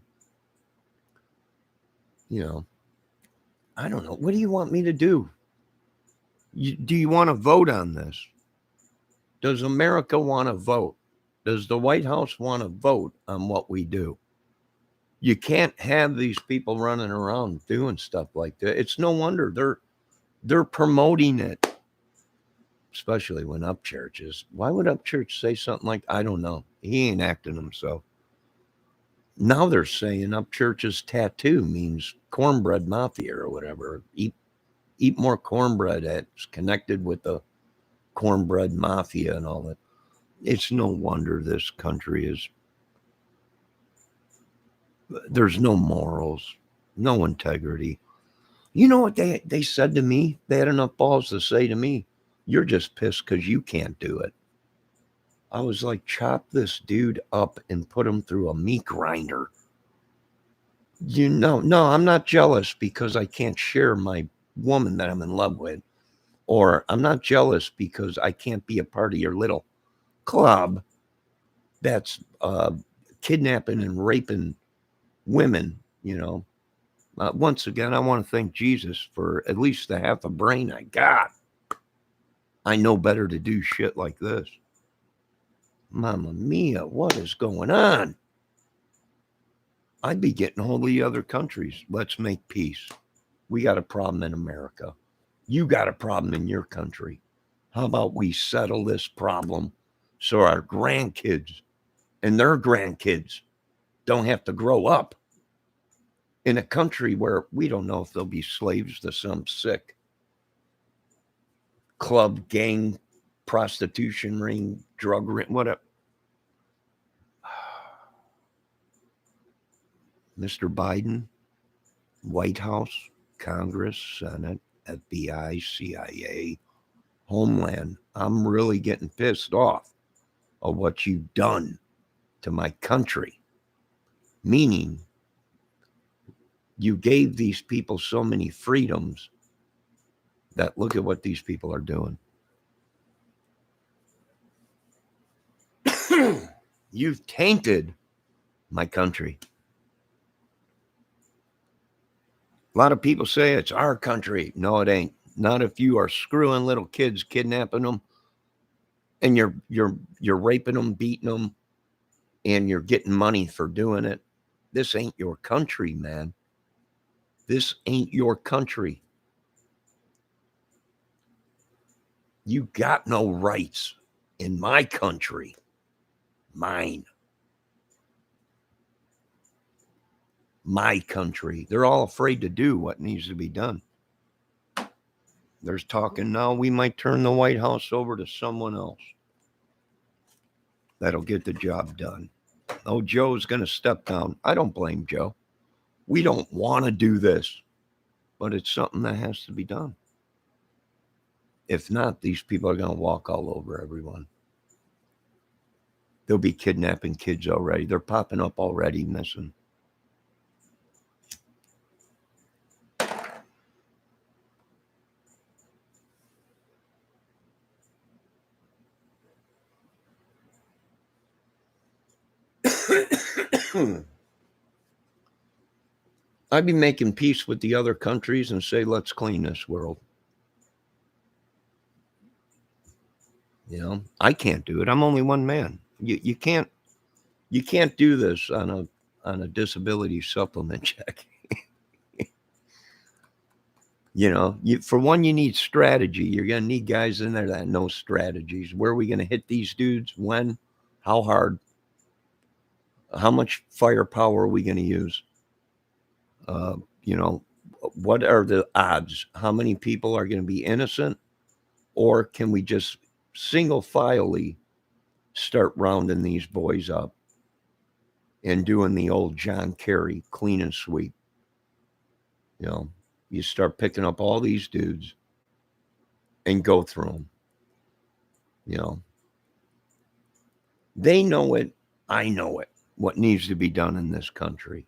I don't know. What do you want me to do? Do you want to vote on this? Does America want to vote? Does the White House want to vote on what we do? You can't have these people running around doing stuff like that. It's no wonder they're promoting it, especially when Upchurch is. Why would Upchurch say something like, I don't know. He ain't acting himself. Now they're saying Upchurch's tattoo means cornbread mafia or whatever. Eat more cornbread. That's connected with the cornbread mafia and all that. It's no wonder this country is. There's no morals, no integrity. You know what they said to me? They had enough balls to say to me, you're just pissed because you can't do it. I was like, chop this dude up and put him through a meat grinder. No, I'm not jealous because I can't share my woman that I'm in love with. Or I'm not jealous because I can't be a part of your little club that's kidnapping and raping women, once again, I want to thank Jesus for at least the half a brain I got. I know better to do shit like this. Mamma mia, what is going on? I'd be getting hold of the other countries. Let's make peace. We got a problem in America. You got a problem in your country. How about we settle this problem so our grandkids and their grandkids don't have to grow up in a country where we don't know if they'll be slaves to some sick club, gang, prostitution ring, drug ring, whatever. Mr. Biden, White House, Congress, Senate, FBI, CIA, Homeland, I'm really getting pissed off of what you've done to my country. Meaning, you gave these people so many freedoms that look at what these people are doing. You've tainted my country. lot of people say it's our country. No, it ain't. Not if you are screwing little kids, kidnapping them, and you're raping them, beating them, and you're getting money for doing it. This ain't your country, man. This ain't your country. You got no rights in my country. Mine. My country. They're all afraid to do what needs to be done. There's talking now we might turn the White House over to someone else that'll get the job done. Oh, Joe's going to step down. I don't blame Joe. We don't want to do this, but it's something that has to be done. If not, these people are going to walk all over everyone. They'll be kidnapping kids already. They're popping up already, missing. I'd be making peace with the other countries and say, let's clean this world. You know, I can't do it. I'm only one man. You can't do this on a disability supplement check. You know, for one, you need strategy. You're going to need guys in there that know strategies. Where are we going to hit these dudes? When? How hard? How much firepower are we going to use? You know, what are the odds? How many people are going to be innocent? Or can we just single filely start rounding these boys up and doing the old John Kerry clean and sweep? You know, you start picking up all these dudes and go through them. You know, they know it. I know it. What needs to be done in this country.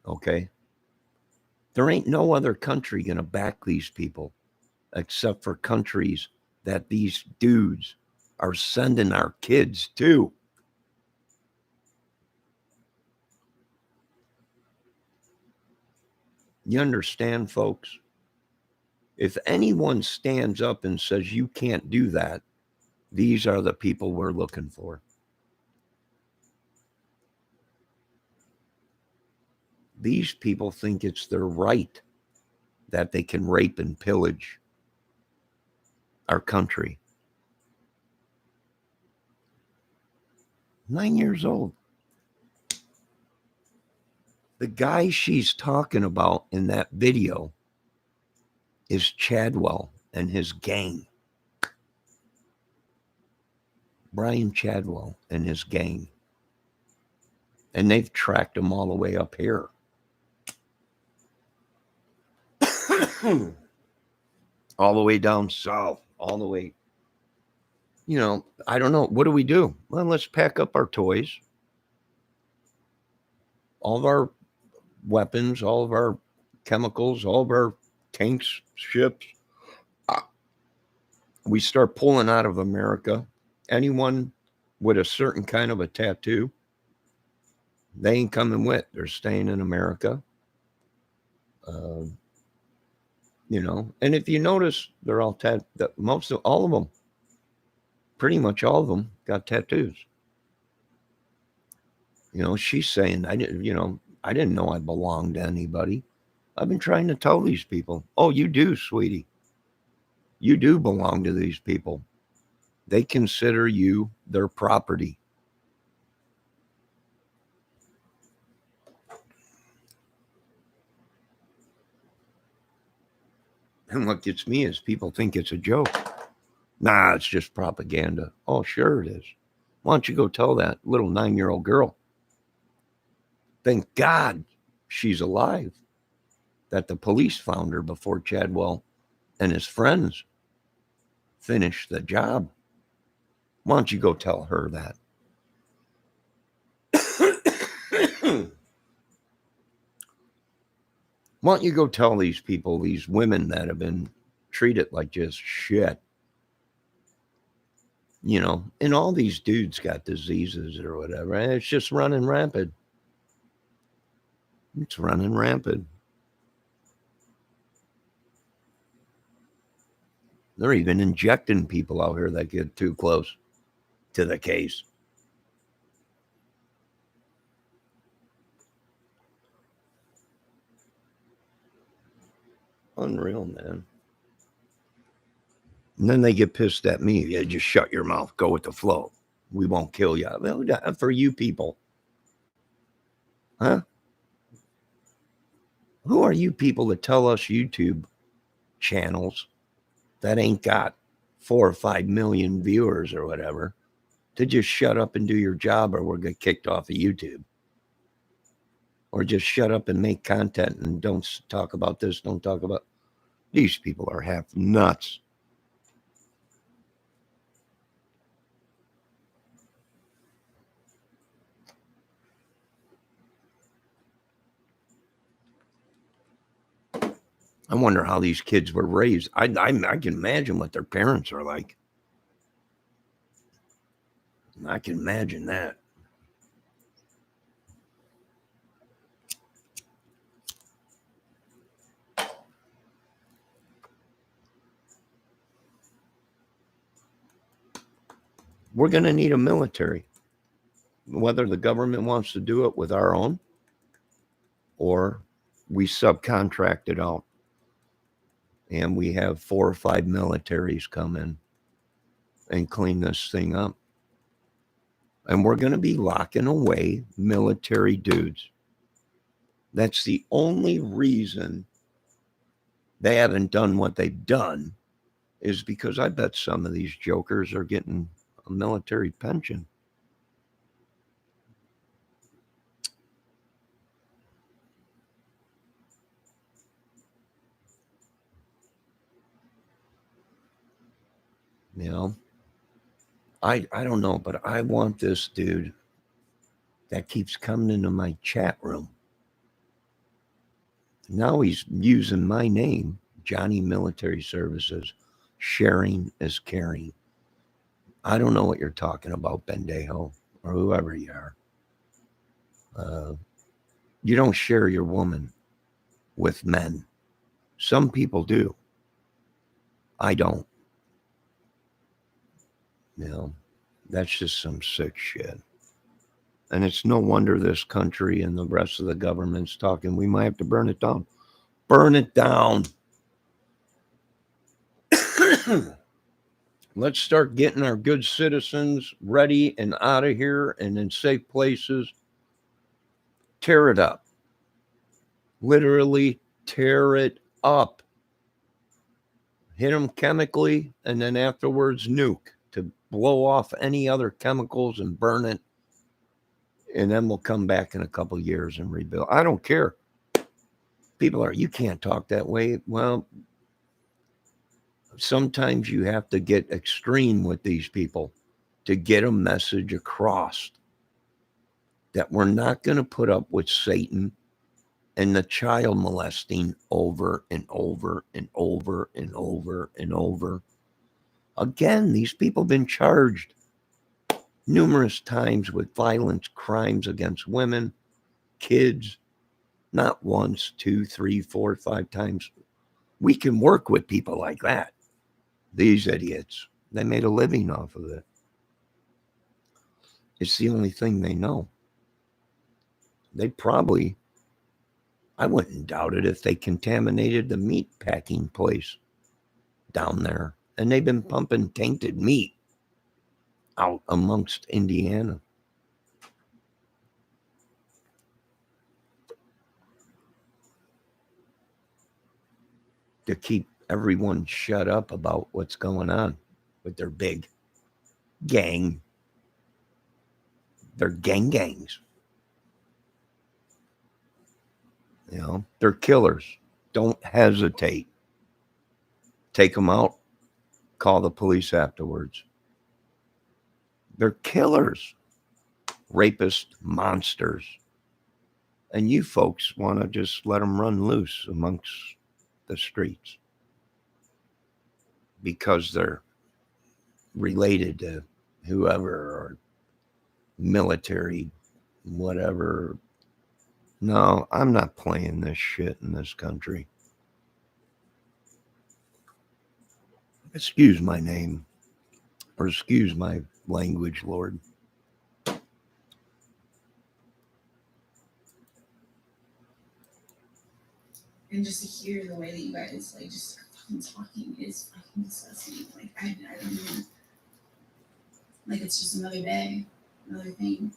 Okay. There ain't no other country going to back these people except for countries that these dudes are sending our kids to. You understand, folks? If anyone stands up and says you can't do that, these are the people we're looking for. These people think it's their right that they can rape and pillage our country. 9 years old. The guy she's talking about in that video is Chadwell and his gang. Brian Chadwell and his gang. And they've tracked him all the way up here. All the way down south, all the way. You know, I don't know. What do we do? Well, let's pack up our toys, all of our weapons, all of our chemicals, all of our tanks, ships. We start pulling out of America. Anyone with a certain kind of a tattoo, they ain't coming with. They're staying in America. You know, and if you notice, they're all all of them, pretty much all of them, got tattoos. You know, she's saying, I didn't know I belonged to anybody. I've been trying to tell these people, oh, you do, sweetie. You do belong to these people. They consider you their property. And what gets me is people think it's a joke. Nah, it's just propaganda. Oh, sure it is. Why don't you go tell that little 9-year-old girl? Thank God she's alive. That the police found her before Chadwell and his friends finished the job. Why don't you go tell her that? Why don't you go tell these people, these women that have been treated like just shit? You know, and all these dudes got diseases or whatever, and it's just running rampant. It's running rampant. They're even injecting people out here that get too close to the case. Unreal, man. And then they get pissed at me. Yeah, just shut your mouth. Go with the flow. We won't kill you. Well, for you people. Huh? Who are you people to tell us YouTube channels that ain't got 4 or 5 million viewers or whatever to just shut up and do your job, or we'll get kicked off of YouTube? Or just shut up and make content and don't talk about this, don't talk about... These people are half nuts. I wonder how these kids were raised. I can imagine what their parents are like. I can imagine that. We're going to need a military, whether the government wants to do it with our own or we subcontract it out and we have 4 or 5 militaries come in and clean this thing up. And we're going to be locking away military dudes. That's the only reason they haven't done what they've done, is because I bet some of these jokers are getting a military pension. You know, I don't know, but I want this dude that keeps coming into my chat room. Now he's using my name, Johnny Military Services. Sharing is caring. I don't know what you're talking about, Bendejo, or whoever you are. You don't share your woman with men. Some people do. I don't. You know, that's just some sick shit. And it's no wonder this country and the rest of the government's talking, we might have to burn it down. Burn it down. Let's start getting our good citizens ready and out of here and in safe places. Tear it up. Literally tear it up. Hit them chemically and then afterwards nuke to blow off any other chemicals and burn it. And then we'll come back in a couple of years and rebuild. I don't care. People are, you can't talk that way. Well, sometimes you have to get extreme with these people to get a message across that we're not going to put up with Satan and the child molesting over and over and over and over and over. Again, these people have been charged numerous times with violent crimes against women, kids, not once, 2, 3, 4, 5 times. We can work with people like that. These idiots, they made a living off of it. It's the only thing they know. They probably, I wouldn't doubt it if they contaminated the meat packing place down there. And they've been pumping tainted meat out amongst Indiana. To keep everyone shut up about what's going on with their big gang. They're gangs. You know, they're killers. Don't hesitate. Take them out. Call the police afterwards. They're killers. Rapist monsters. And you folks want to just let them run loose amongst the streets because they're related to whoever or military, whatever, No, I'm not playing this shit in this country. Excuse my name, or excuse my language, Lord. And just to hear the way that you guys like just are fucking talking is fucking disgusting. Like I don't even, like it's just another day, another thing.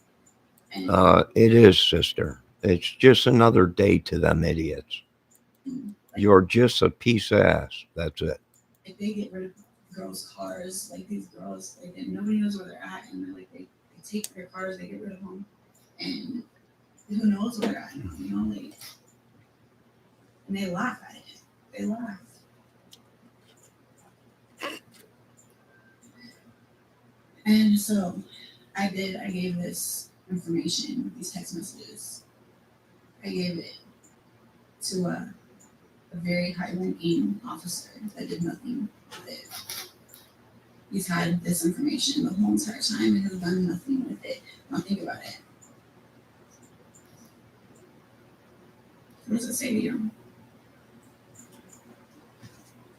And, It is, sister. It's just another day to them idiots. like, You're just a piece of ass. That's it. if they get rid of girls' cars, like these girls, like and nobody knows where they're at, and they're like they take their cars, they get rid of them, and who knows where they're at now, you know, like, and they laugh at it. They laugh. And so I gave this information, these text messages. I gave it to a very high ranking officer that did nothing with it. He's had this information the whole entire time and has done nothing with it. Now think about it. What does it say to you?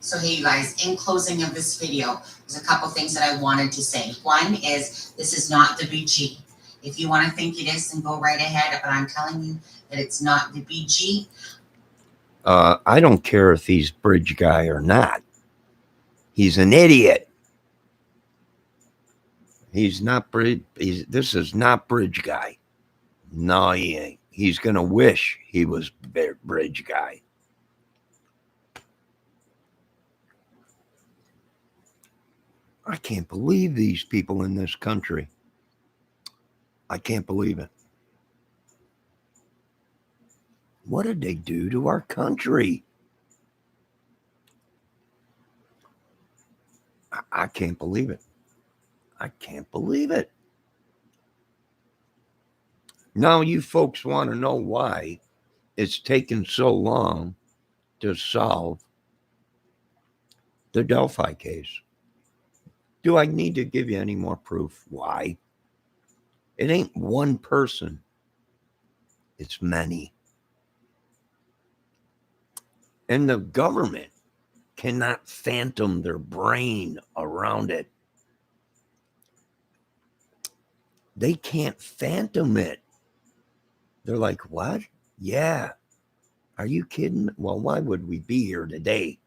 So hey, you guys, in closing of this video, there's a couple things that I wanted to say. One is, this is not the BG. If you want to think it is, then go right ahead, but I'm telling you that it's not the BG. I don't care if he's bridge guy or not. He's an idiot. He's not bridge. This is not bridge guy. No, he ain't. He's gonna wish he was bridge guy. I can't believe these people in this country. I can't believe it. What did they do to our country? I can't believe it. I can't believe it. Now you folks want to know why it's taken so long to solve the Delphi case. Do I need to give you any more proof? Why? It ain't one person. It's many. And the government cannot phantom their brain around it. They can't phantom it. They're like, what? Yeah. Are you kidding? Well, why would we be here today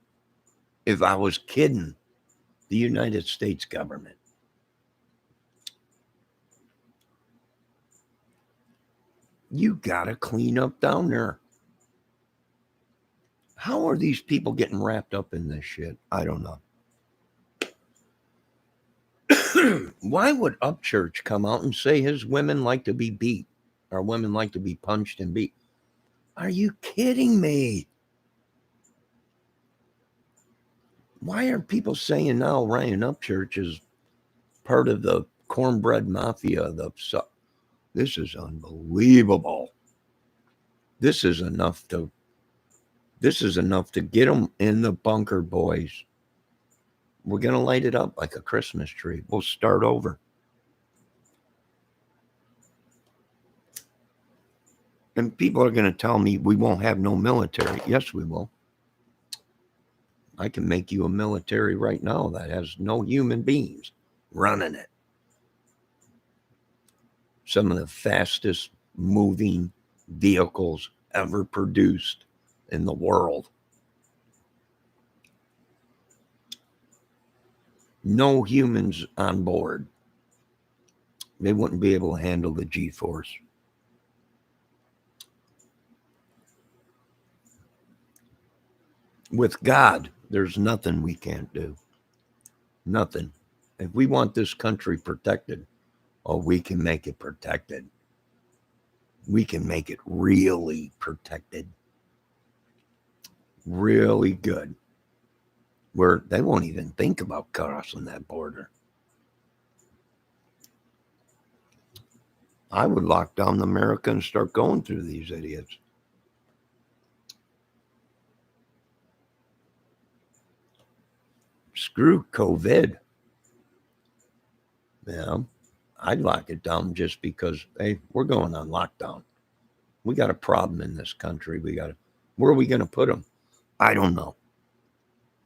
if I was kidding the United States government? You got to clean up down there. How are these people getting wrapped up in this shit? I don't know. Why would Upchurch come out and say his women like to be beat or women like to be punched and beat? Are you kidding me? Why are people saying now Ryan Upchurch is part of the cornbread mafia? This is unbelievable. This is enough to get them in the bunker, boys. We're going to light it up like a Christmas tree. We'll start over. And people are going to tell me we won't have no military. Yes, we will. I can make you a military right now that has no human beings running it. Some of the fastest moving vehicles ever produced in the world. No humans on board. They wouldn't be able to handle the G-force. With God, there's nothing we can't do. Nothing. If we want this country protected, oh, we can make it protected. We can make it really protected. Really good. Where they won't even think about crossing that border. I would lock down America and start going through these idiots. Screw COVID. Yeah, I'd lock it down just because, hey, we're going on lockdown. We got a problem in this country. Where are we going to put them? I don't know.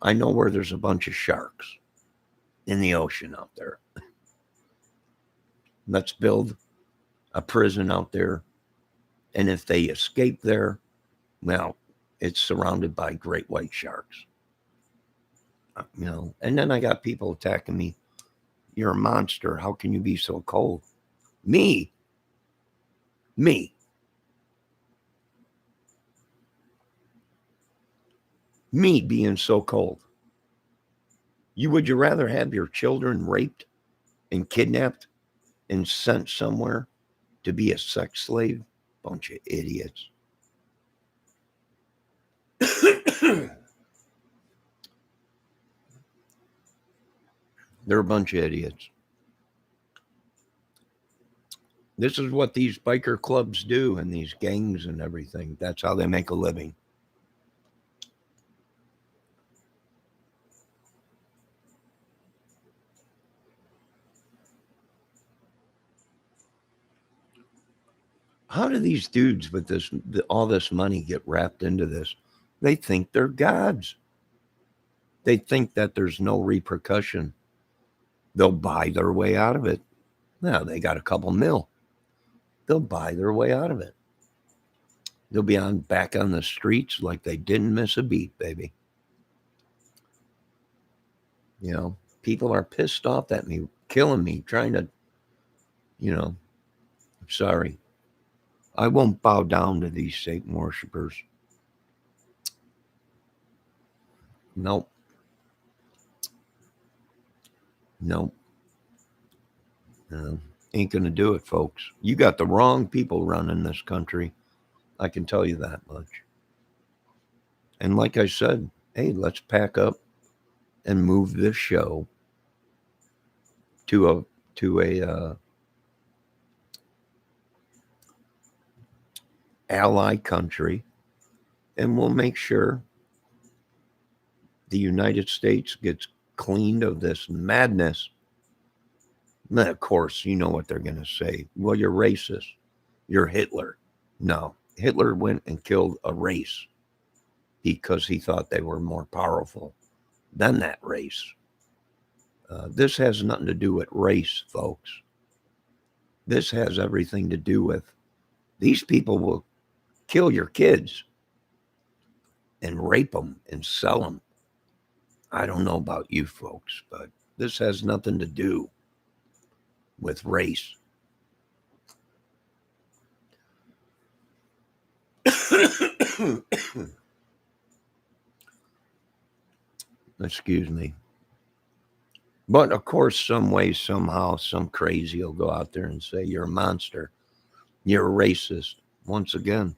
I know where there's a bunch of sharks in the ocean out there. Let's build a prison out there. And if they escape there, well, it's surrounded by great white sharks. And then I got people attacking me. You're a monster. How can you be so cold? Me being so cold. Would you rather have your children raped and kidnapped and sent somewhere to be a sex slave? Bunch of idiots. They're a bunch of idiots. This is what these biker clubs do and these gangs and everything. That's how they make a living. How do these dudes with all this money get wrapped into this? They think they're gods. They think that there's no repercussion. They'll buy their way out of it. Now they got a couple mil. They'll buy their way out of it. They'll be back on the streets like they didn't miss a beat, baby. People are pissed off at me, killing me, trying to, sorry. I won't bow down to these Satan worshipers. Nope. Ain't going to do it, folks. You got the wrong people running this country. I can tell you that much. And like I said, hey, let's pack up and move this show to a ally country, and we'll make sure the United States gets cleaned of this madness. And of course, you know what they're going to say. Well, you're racist. You're Hitler. No, Hitler went and killed a race because he thought they were more powerful than that race. This has nothing to do with race, folks. This has everything to do with these people will kill your kids and rape them and sell them. I don't know about you folks, but this has nothing to do with race. Excuse me. But of course, some way, somehow, some crazy will go out there and say, you're a monster. You're a racist. Once again,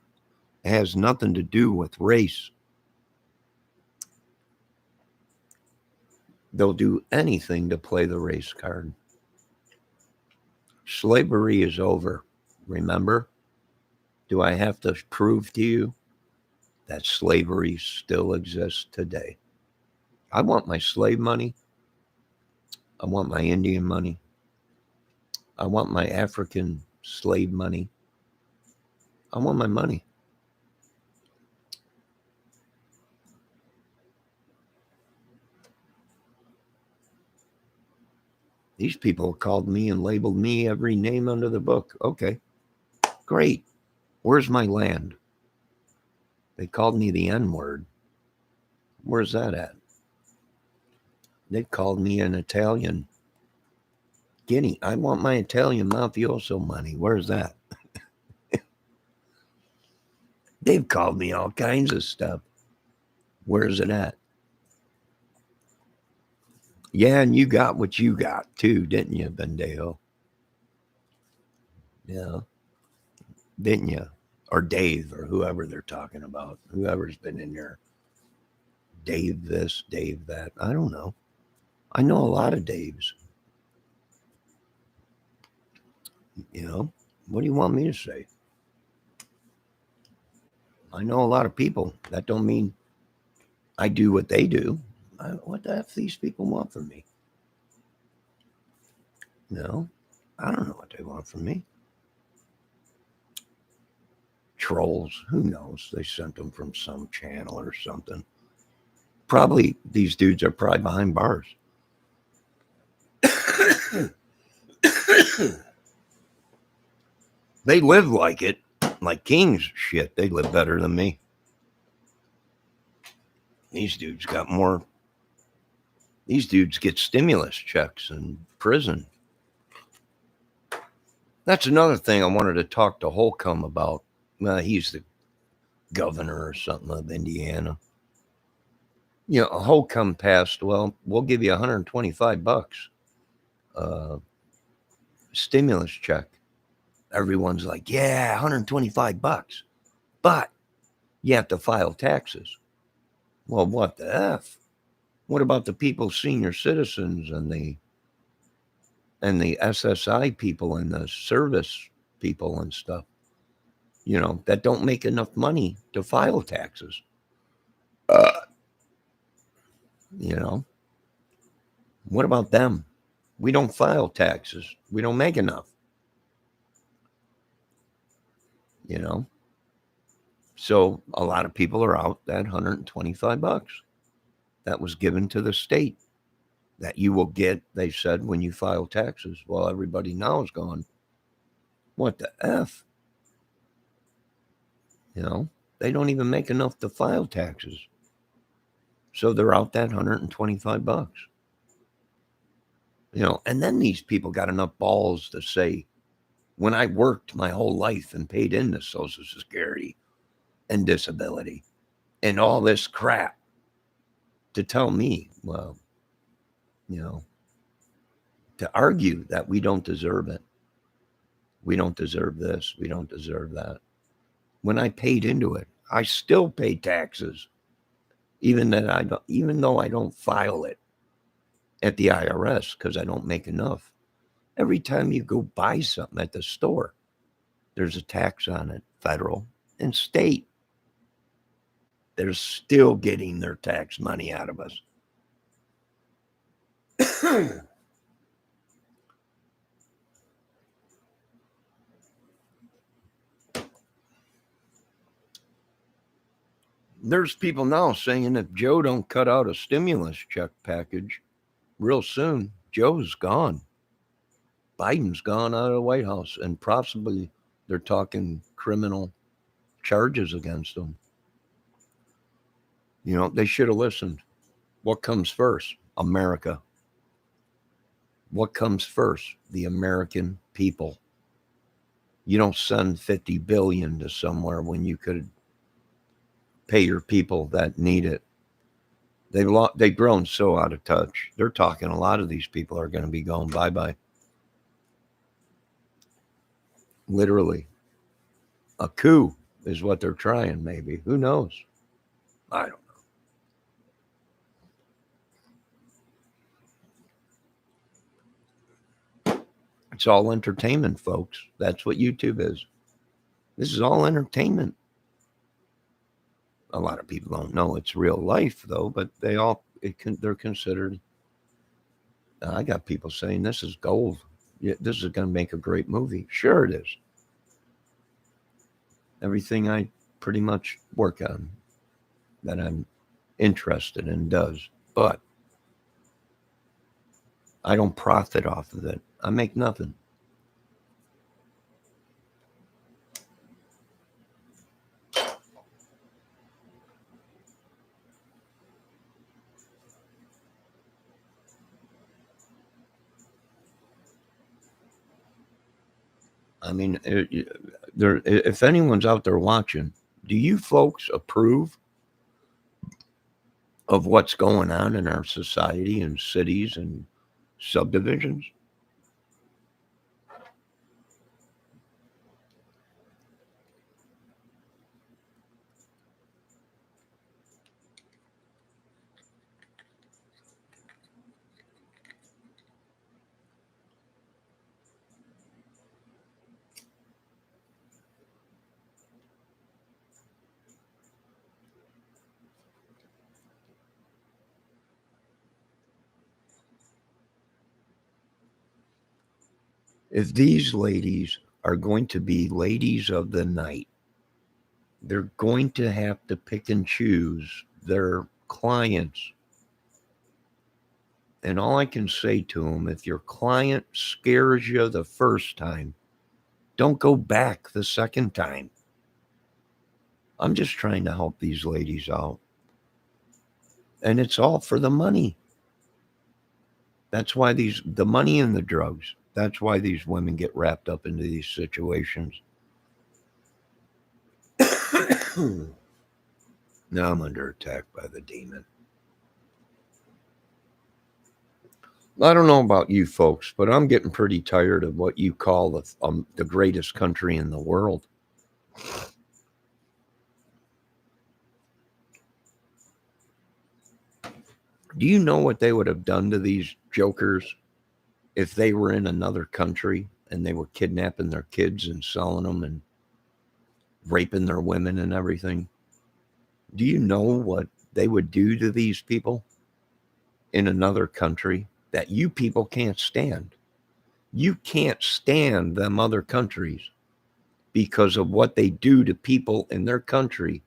it has nothing to do with race. They'll do anything to play the race card. Slavery is over. Remember? Do I have to prove to you that slavery still exists today? I want my slave money. I want my Indian money. I want my African slave money. I want my money. These people called me and labeled me every name under the book. Okay, great. Where's my land? They called me the N-word. Where's that at? They called me an Italian guinea. I want my Italian mafioso money. Where's that? They've called me all kinds of stuff. Where's it at? Yeah, and you got what you got too, didn't you, Bendejo? Yeah. Didn't you? Or Dave, or whoever they're talking about. Whoever's been in there. Dave this, Dave that. I don't know. I know a lot of Daves. What do you want me to say? I know a lot of people. That don't mean I do what they do. What the F these people want from me? No, I don't know what they want from me. trolls. Who knows? They sent them from some channel or something. Probably these dudes are probably behind bars. They live like it, like kings. Shit, they live better than me. These dudes got more. These dudes get stimulus checks in prison. That's another thing I wanted to talk to Holcomb about. He's the governor or something of Indiana. You know, Holcomb passed. Well, we'll give you $125 stimulus check. Everyone's like, yeah, $125, but you have to file taxes. Well, what the F? What about the people, senior citizens and the SSI people and the service people and stuff, you know, that don't make enough money to file taxes? You know, what about them? We don't file taxes. We don't make enough. You know, so a lot of people are out that $125 that was given to the state that you will get, they said, when you file taxes. Well, everybody now is going, what the F? You know, they don't even make enough to file taxes. So they're out that $125. You know, and then these people got enough balls to say, when I worked my whole life and paid into Social Security and disability and all this crap, to tell me, well, you know, to argue that we don't deserve it. We don't deserve this. We don't deserve that. When I paid into it, I still pay taxes, even though I don't file it at the IRS because I don't make enough. Every time you go buy something at the store, there's a tax on it, federal and state. They're still getting their tax money out of us. There's people now saying if Joe don't cut out a stimulus check package real soon, Joe's gone. Biden's gone out of the White House, and possibly they're talking criminal charges against him. You know, they should have listened. What comes first? America. What comes first? The American people. You don't send 50 billion to somewhere when you could pay your people that need it. They've grown so out of touch. They're talking, a lot of these people are going to be going bye-bye. Literally. A coup is what they're trying, maybe. Who knows? I don't know. It's all entertainment, folks. That's what YouTube is. This is all entertainment. A lot of people don't know it's real life, though, but they're considered. I got people saying this is gold. Yeah, this is going to make a great movie. Sure it is. Everything I pretty much work on that I'm interested in does, but I don't profit off of it. I make nothing. I mean, if anyone's out there watching, do you folks approve of what's going on in our society and cities and subdivisions? If these ladies are going to be ladies of the night, they're going to have to pick and choose their clients. And all I can say to them, if your client scares you the first time, don't go back the second time. I'm just trying to help these ladies out. And it's all for the money. That's why the money and the drugs, that's why these women get wrapped up into these situations. Now I'm under attack by the demon. I don't know about you folks, but I'm getting pretty tired of what you call the greatest country in the world. Do you know what they would have done to these jokers if they were in another country and they were kidnapping their kids and selling them and raping their women and everything? Do you know what they would do to these people in another country that you people can't stand? You can't stand them other countries because of what they do to people in their country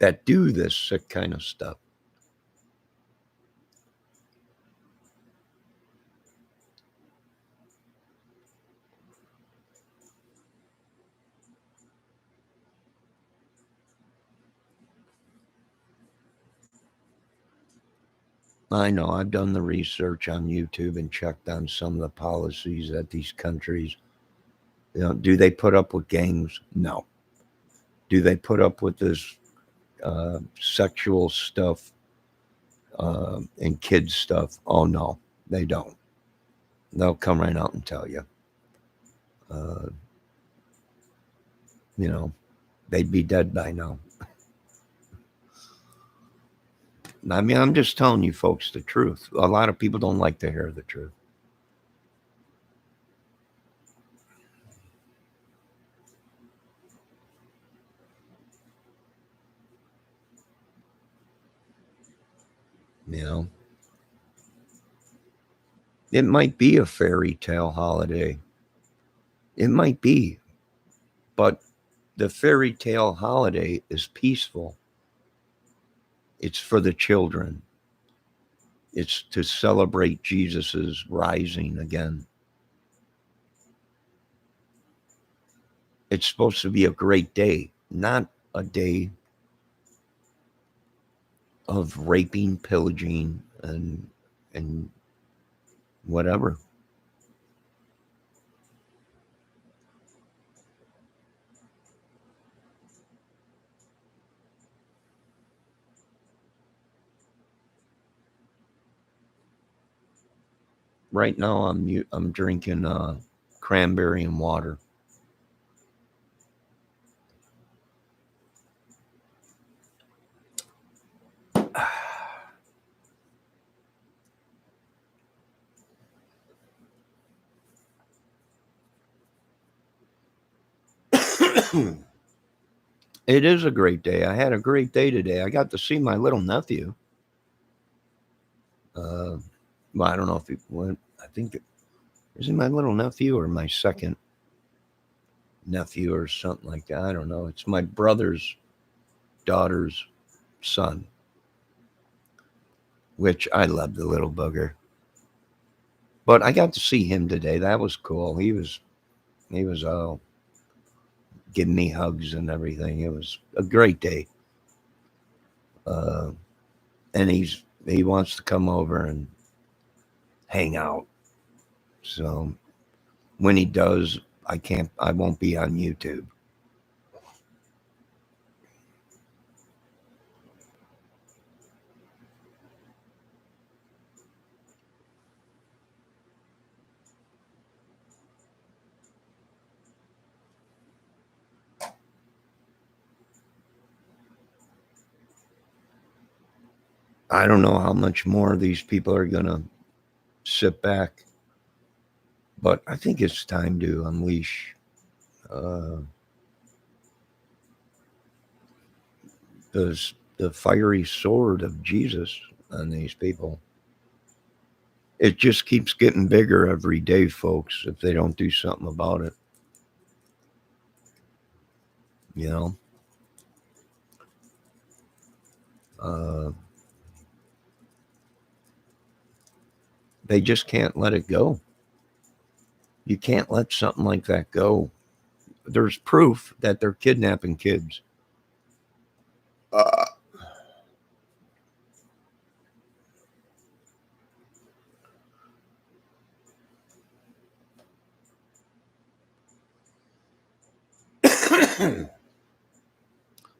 that do this sick kind of stuff. I know I've done the research on YouTube and checked on some of the policies at these countries. You know, do they put up with gangs? No. Do they put up with this sexual stuff and kids stuff? Oh no, they don't. They'll come right out and tell you. You know, they'd be dead by now. I mean, I'm just telling you folks the truth. A lot of people don't like to hear the truth. You know, it might be a fairy tale holiday. It might be, but the fairy tale holiday is peaceful. It's for the children. It's to celebrate Jesus's rising again. It's supposed to be a great day, not a day of raping, pillaging, and whatever. Right now, I'm drinking cranberry and water. It is a great day. I had a great day today. I got to see my little nephew. Well, I don't know if he went. I think is he my little nephew or my second nephew or something like that. I don't know. It's my brother's daughter's son, which I love the little bugger. But I got to see him today. That was cool. He was giving me hugs and everything. It was a great day. Uh, and he wants to come over and hang out. So when he does, I won't be on YouTube. I don't know how much more these people are going to sit back, but I think it's time to unleash the fiery sword of Jesus on these people. It just keeps getting bigger every day, folks, if they don't do something about it. You know, they just can't let it go. You can't let something like that go. There's proof that they're kidnapping kids. Uh,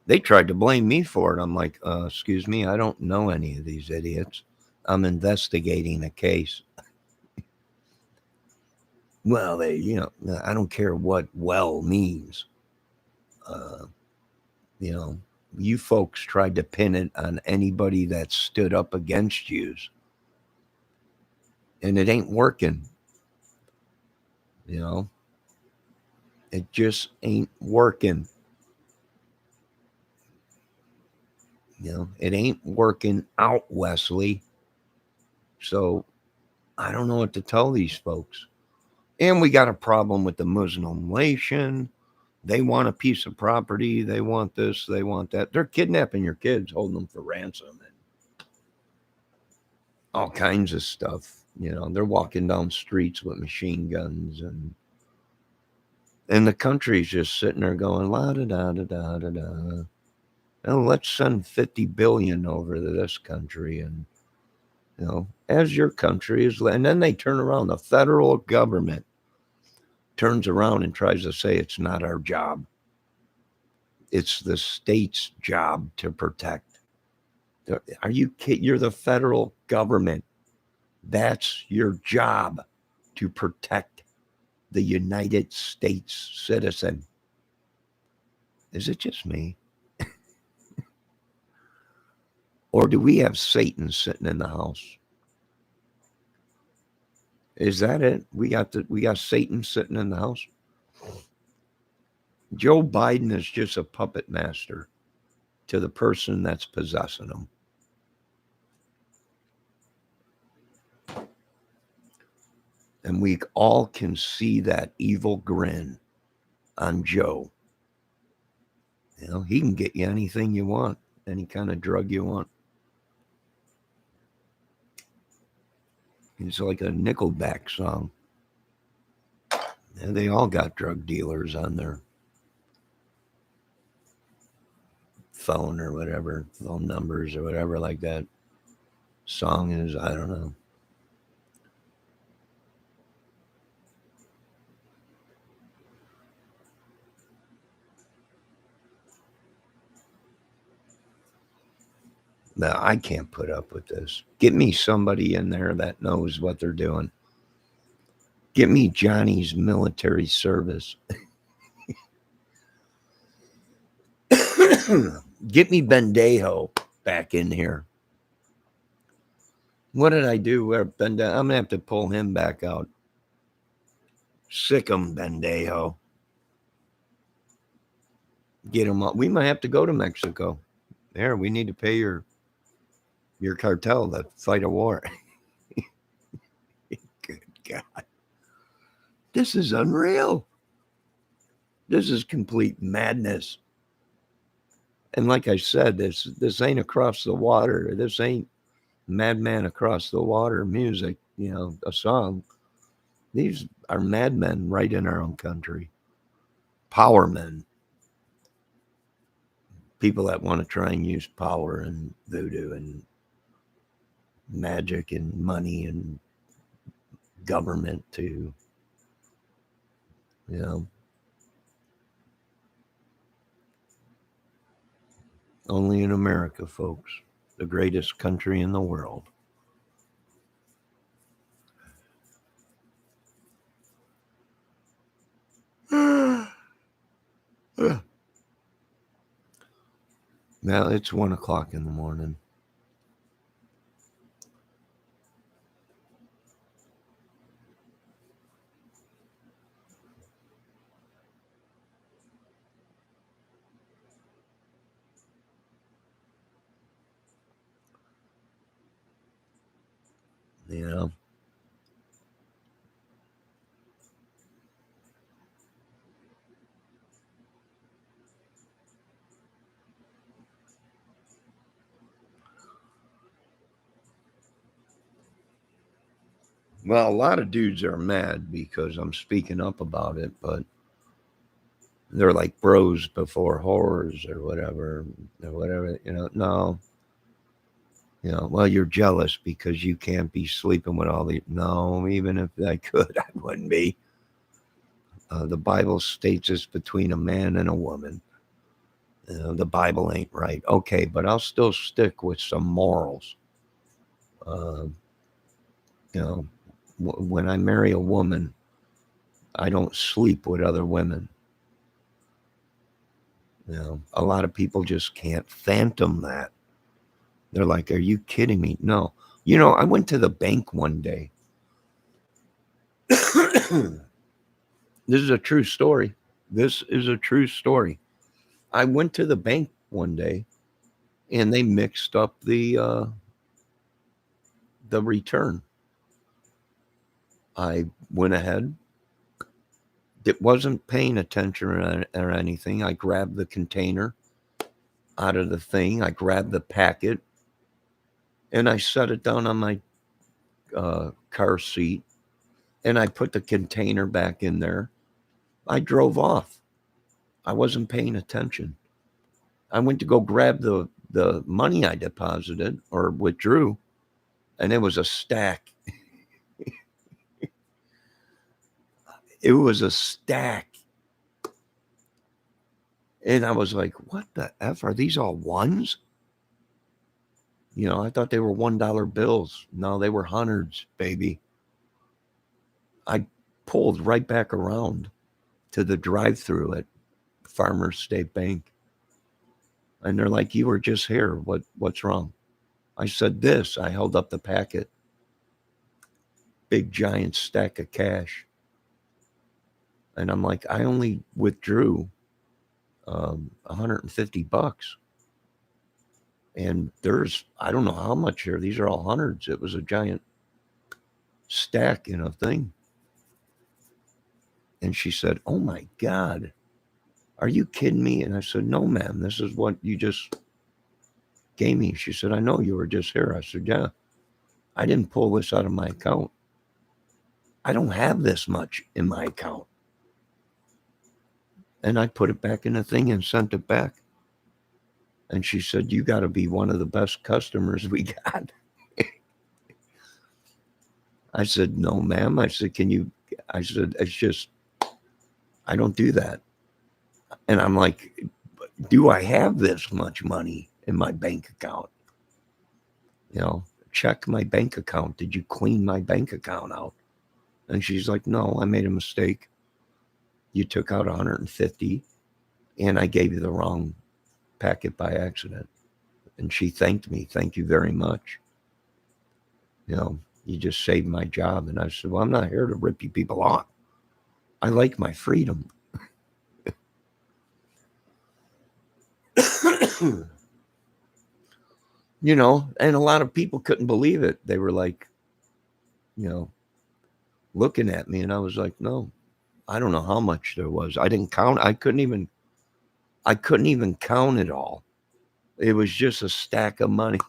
they tried to blame me for it. I'm like, excuse me, I don't know any of these idiots. I'm investigating a case. Well, I don't care what well means. Uh, you know, you folks tried to pin it on anybody that stood up against yous, and it ain't working. You know, it just ain't working. It ain't working out, Wesley. So I don't know what to tell these folks. And we got a problem with the Muslim nation. They want a piece of property. They want this. They want that. They're kidnapping your kids, holding them for ransom, and all kinds of stuff. They're walking down streets with machine guns, and the country's just sitting there going la da da da da da da. Oh, let's send 50 billion over to this country, and as your country is, and then they turn around. The federal government turns around and tries to say it's not our job. It's the state's job to protect. Are you kidding? You're the federal government. That's your job, to protect the United States citizen. Is it just me? Or do we have Satan sitting in the house? Is that it? We got Satan sitting in the house. Joe Biden is just a puppet master to the person that's possessing him. And we all can see that evil grin on Joe. He can get you anything you want, any kind of drug you want. It's like a Nickelback song. And they all got drug dealers on their phone or whatever, phone numbers or whatever, like that song is. I don't know. No, I can't put up with this. Get me somebody in there that knows what they're doing. Get me Johnny's military service. Get me Bendejo back in here. What did I do? I'm going to have to pull him back out. Sick him, Bendejo. Get him up. We might have to go to Mexico. There, we need to pay your cartel to fight a war. Good God. This is unreal. This is complete madness. And like I said, this ain't across the water. This ain't Madman Across the Water music, a song. These are madmen right in our own country. Power men. People that want to try and use power and voodoo and magic and money and government to, only in America, folks, the greatest country in the world. Now it's 1:00 in the morning. You know, Well, a lot of dudes are mad because I'm speaking up about it, but they're like bros before whores or whatever, No, well, you're jealous because you can't be sleeping with all the. No, even if I could, I wouldn't be. The Bible states it's between a man and a woman. The Bible ain't right. Okay, but I'll still stick with some morals. Uh, you know, when I marry a woman, I don't sleep with other women. A lot of people just can't phantom that. They're like, "Are you kidding me?" No. I went to the bank one day. This is a true story. This is a true story. I went to the bank one day and they mixed up the return. I went ahead. It wasn't paying attention or anything. I grabbed the container out of the thing. I grabbed the packet and I set it down on my car seat and I put the container back in there. I drove off. I wasn't paying attention. I went to go grab the money I deposited or withdrew, and it was a stack. It was a stack. And I was like, what the F? Are these all ones? I thought they were $1 bills. No, they were hundreds, baby. I pulled right back around to the drive-through at Farmers State Bank. And they're like, you were just here. What's wrong? I said this. I held up the packet. Big giant stack of cash. And I'm like, I only withdrew $150. And there's, I don't know how much here. These are all hundreds. It was a giant stack in a thing. And she said, oh my God, are you kidding me? And I said, no, ma'am, this is what you just gave me. She said, I know you were just here. I said, yeah, I didn't pull this out of my account. I don't have this much in my account. And I put it back in the thing and sent it back. And she said, you got to be one of the best customers we got. I said, no, ma'am. I said, it's just, I don't do that. And I'm like, do I have this much money in my bank account? Check my bank account. Did you clean my bank account out? And she's like, no, I made a mistake. You took out 150 and I gave you the wrong packet by accident. And she thanked me. Thank you very much. You just saved my job. And I said, well, I'm not here to rip you people off. I like my freedom. And a lot of people couldn't believe it. They were like, looking at me, and I was like, no, I don't know how much there was. I didn't count. I couldn't even count it all. It was just a stack of money.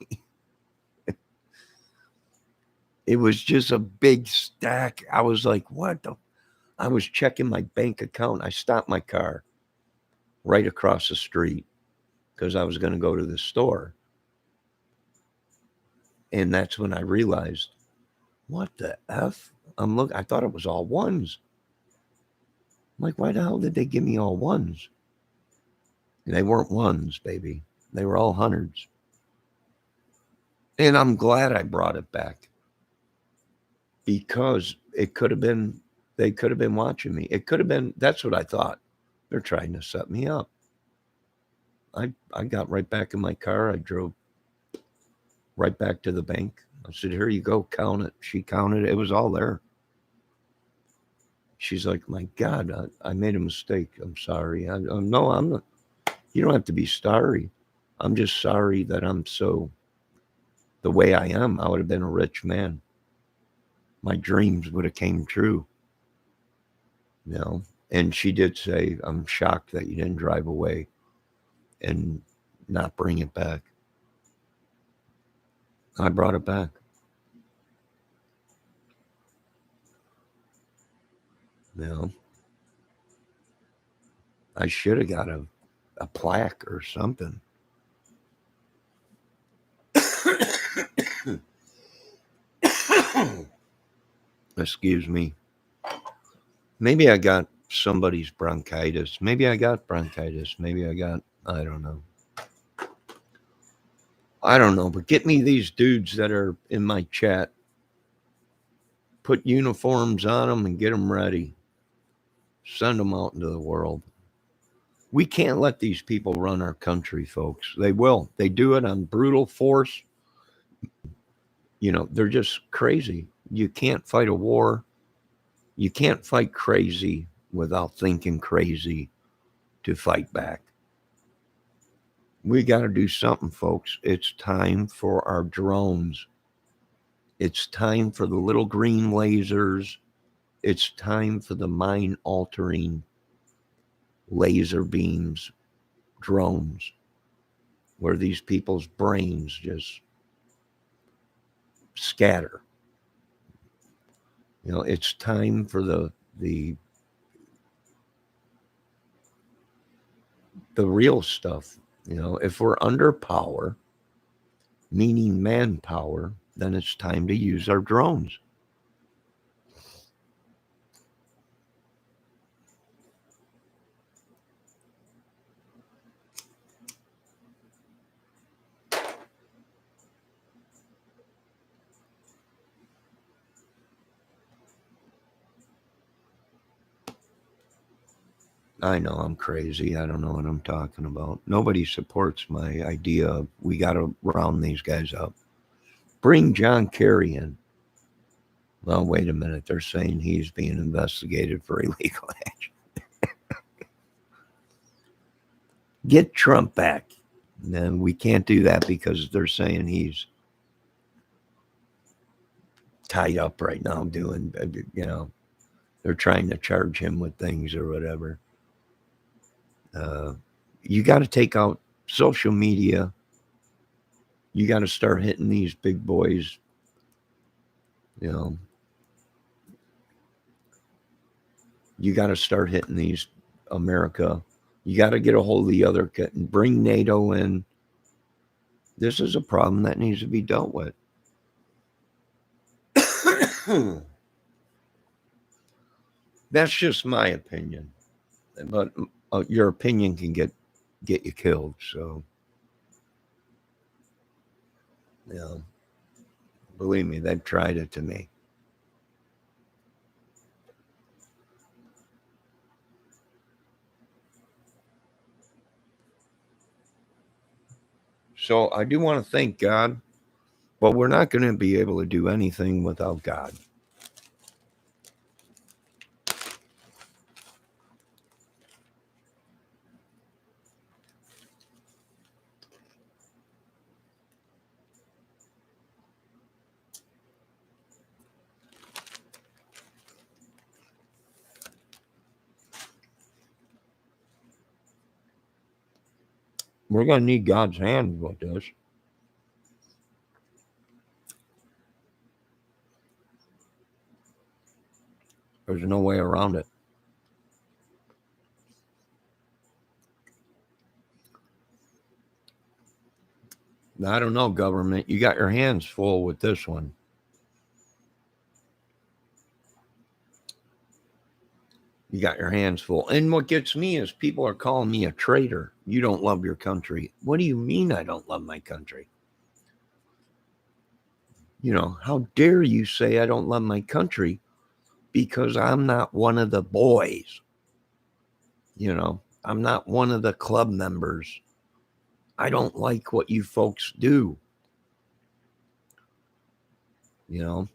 It was just a big stack. I was like, what the? I was checking my bank account. I stopped my car right across the street because I was going to go to the store. And that's when I realized, what the F? I thought it was all ones. I'm like, why the hell did they give me all ones? And they weren't ones, baby. They were all hundreds. And I'm glad I brought it back because they could have been watching me. It could have been, that's what I thought. They're trying to set me up. I got right back in my car. I drove right back to the bank. I said, here you go, count it. She counted it. It was all there. She's like, my God, I made a mistake. I'm sorry. No, I'm not. You don't have to be sorry. I'm just sorry that I'm so the way I am. I would have been a rich man. My dreams would have came true. And she did say, I'm shocked that you didn't drive away and not bring it back. I brought it back. You know, I should have got a plaque or something. Excuse me. Maybe I got somebody's bronchitis. Maybe I got bronchitis. Maybe I got, I don't know. I don't know, but get me these dudes that are in my chat. Put uniforms on them and get them ready. Send them out into the world. We can't let these people run our country, folks. They will. They do it on brutal force. You know, they're just crazy. You can't fight a war. You can't fight crazy without thinking crazy to fight back. We got to do something, folks. It's time for our drones. It's time for the little green lasers. It's time for the mind altering laser beams, drones, where these people's brains just scatter. You know, it's time for the real stuff. You know, if we're under power, meaning manpower, then it's time to use our drones. I know I'm crazy. I don't know what I'm talking about. Nobody supports my idea of we got to round these guys up. Bring John Kerry in. Well, wait a minute. They're saying he's being investigated for illegal action. Get Trump back. And we can't do that because they're saying he's tied up right now doing, you know, they're trying to charge him with things or whatever. You got to take out social media. You got to start hitting these big boys. You know, you got to start hitting these America. You got to get a hold of the other, bring NATO in. This is a problem that needs to be dealt with. That's just my opinion, but your opinion can get you killed. So, you know, believe me, they've tried it to me. So I do want to thank God, but we're not going to be able to do anything without God. We're going to need God's hand with this. There's no way around it. I don't know, government. You got your hands full with this one. You got your hands full. And what gets me is people are calling me a traitor. You don't love your country. What do you mean I don't love my country? You know, how dare you say I don't love my country because I'm not one of the boys. You know, I'm not one of the club members. I don't like what you folks do. You know,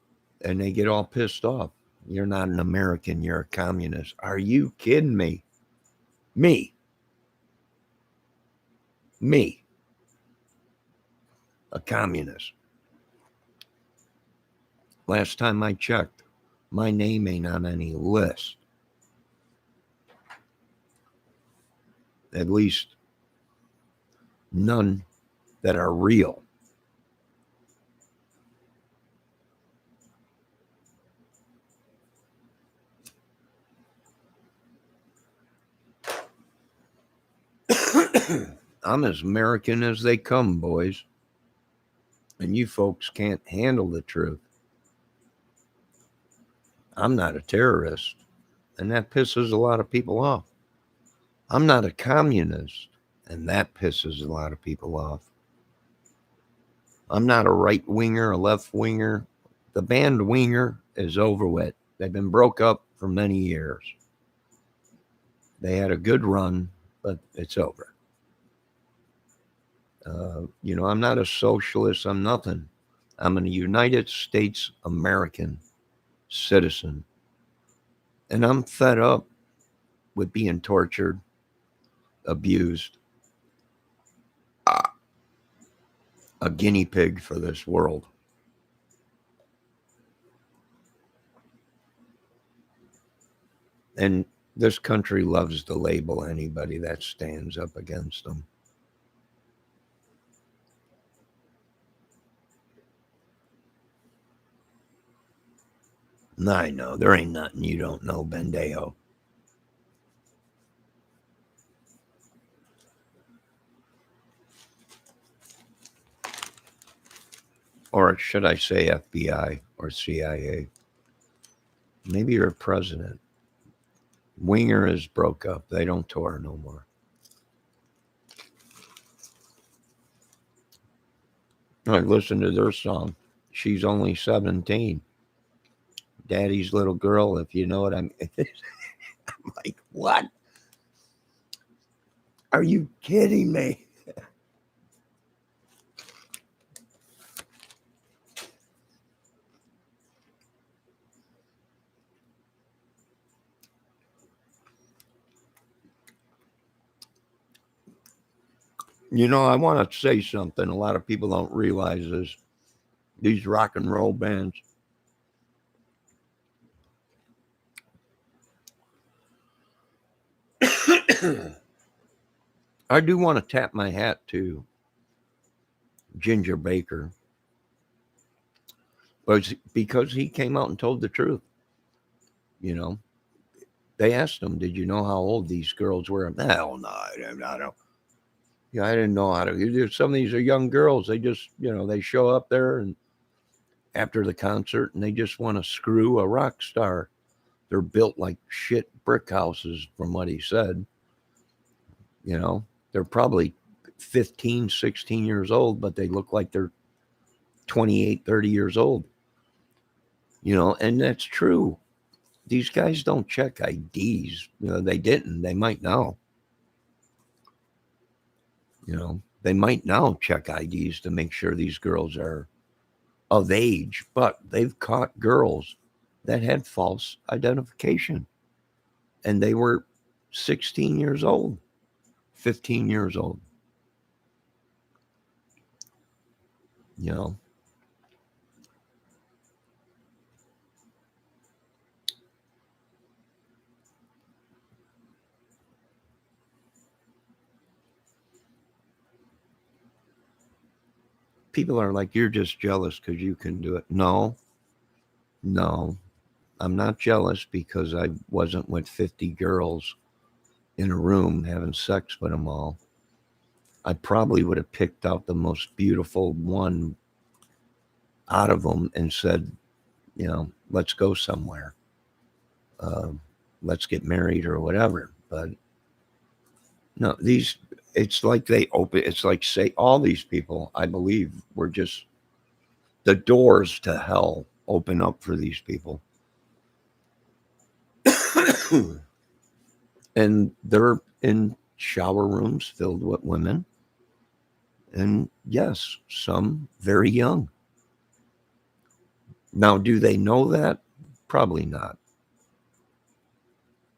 and they get all pissed off. You're not an American. You're a communist. Are you kidding me? Me. A communist. Last time I checked, my name ain't on any list. At least none that are real. I'm as American as they come, boys. And you folks can't handle the truth. I'm not a terrorist, and that pisses a lot of people off. I'm not a communist, and that pisses a lot of people off. I'm not a right winger, a left winger. The band winger is over with. They've been broke up for many years. They had a good run, but it's over. I'm not a socialist. I'm nothing. I'm a United States American citizen. And I'm fed up with being tortured, abused, a guinea pig for this world. And this country loves to label anybody that stands up against them. I know, there ain't nothing you don't know, Bendejo. Or should I say FBI or CIA? Maybe you're a president. Winger is broke up. They don't tour no more. I listened to their song. She's only 17. Daddy's little girl, if you know what I mean. I'm like, what? Are you kidding me? I want to say something a lot of people don't realize is these rock and roll bands. I do want to tap my hat to Ginger Baker, but because he came out and told the truth. They asked him, "Did you know how old these girls were?" Hell no, I don't. Yeah, I didn't know how to. Some of these are young girls. They just, they show up there and after the concert and they just want to screw a rock star. They're built like shit brick houses, from what he said. They're probably 15, 16 years old, but they look like they're 28, 30 years old. And that's true. These guys don't check IDs. They didn't. They might now. They might now check IDs to make sure these girls are of age, but they've caught girls that had false identification and they were 16 years old, 15 years old. People are like, you're just jealous because you can do it. No, I'm not jealous because I wasn't with 50 girls in a room having sex with them all. I probably would have picked out the most beautiful one out of them and said, let's go somewhere. Let's get married or whatever. But no, it's like it's like, say, all these people, I believe, were just the doors to hell open up for these people. And they're in shower rooms filled with women. And yes, some very young. Now, do they know that? Probably not.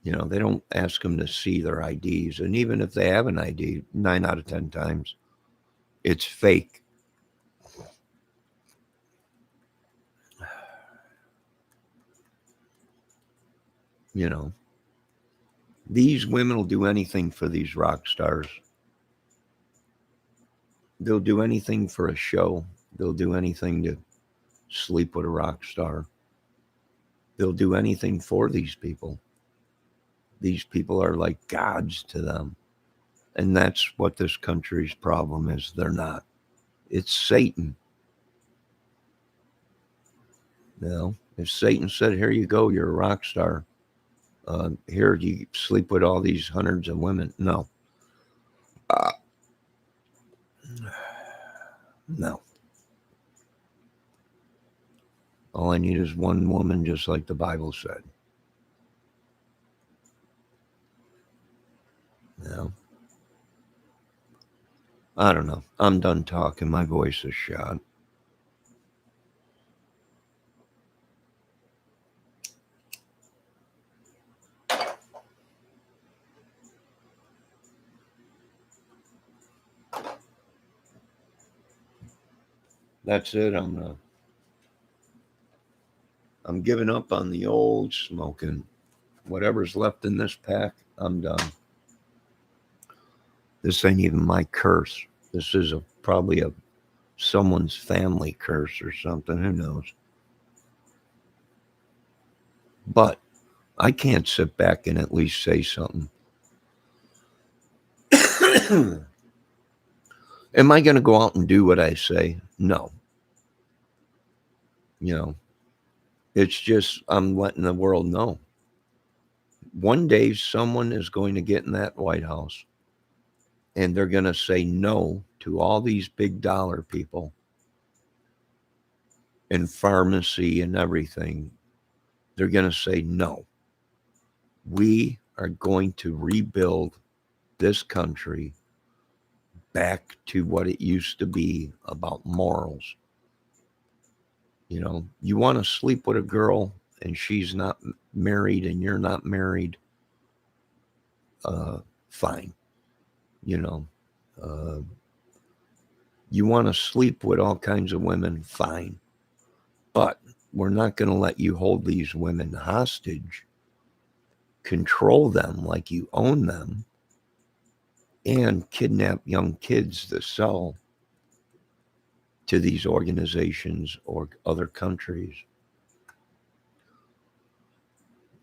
They don't ask them to see their IDs. And even if they have an ID, 9 out of 10 times, it's fake. These women will do anything for these rock stars. They'll do anything for a show. They'll do anything to sleep with a rock star. They'll do anything for these people. These people are like gods to them. And that's what this country's problem is. They're not. It's Satan. You know, if Satan said, "Here you go, you're a rock star. Here you sleep with all these hundreds of women," no, uh, no. All I need is one woman, just like the Bible said. You know, I don't know. I'm done talking. My voice is shot. That's it. I'm giving up on the old smoking. Whatever's left in this pack, I'm done. This ain't even my curse. This is probably someone's family curse or something. Who knows? But I can't sit back and at least say something. Am I going to go out and do what I say? No. You know, it's just I'm letting the world know. One day someone is going to get in that White House and they're going to say no to all these big dollar people in pharmacy and everything. They're going to say no. We are going to rebuild this country back to what it used to be about morals. You know, you want to sleep with a girl and she's not married and you're not married, fine. You know, uh, you want to sleep with all kinds of women, fine. But we're not going to let you hold these women hostage, control them like you own them, and kidnap young kids to sell to these organizations or other countries.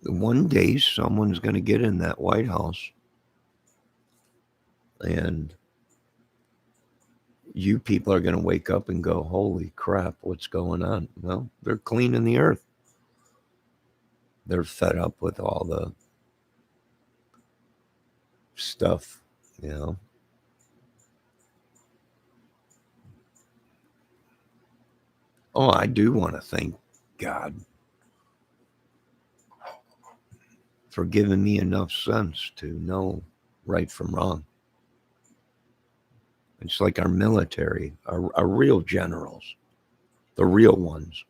One day someone's going to get in that White House and you people are going to wake up and go, holy crap, what's going on? Well, they're cleaning the earth. They're fed up with all the stuff, you know. Oh, I do want to thank God for giving me enough sense to know right from wrong. It's like our military, our real generals, the real ones,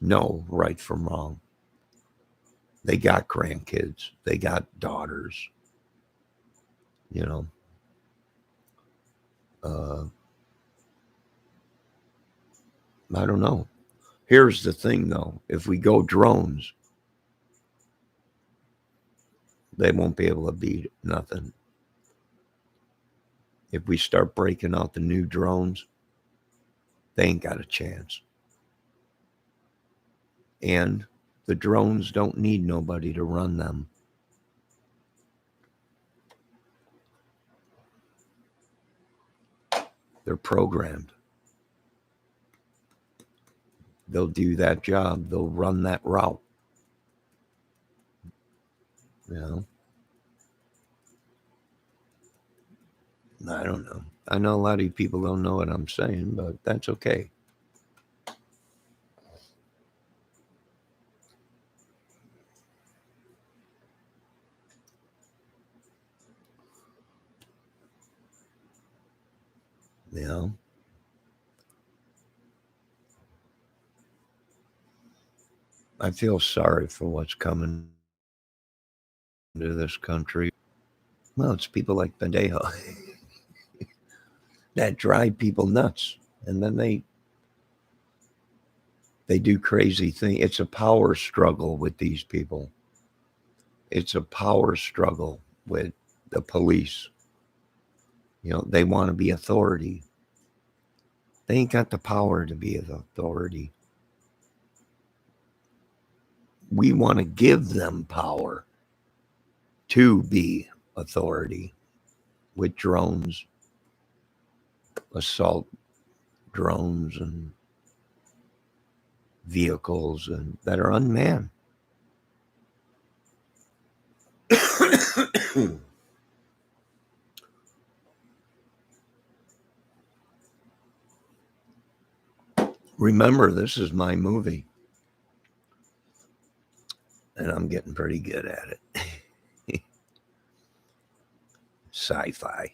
know right from wrong. They got grandkids, they got daughters, you know. I don't know. Here's the thing, though. If we go drones, they won't be able to beat nothing. If we start breaking out the new drones, they ain't got a chance. And the drones don't need nobody to run them. They're programmed. They'll do that job. They'll run that route. You know? I don't know. I know a lot of you people don't know what I'm saying, but that's okay. You know? I feel sorry for what's coming to this country. Well, it's people like Pendejo that drive people nuts. And then they do crazy things. It's a power struggle with these people. It's a power struggle with the police. You know, they want to be authority. They ain't got the power to be the authority. We want to give them power to be authority. with drones, assault drones and vehicles and that are unmanned. Remember, this is my movie, and I'm getting pretty good at it. Sci-fi.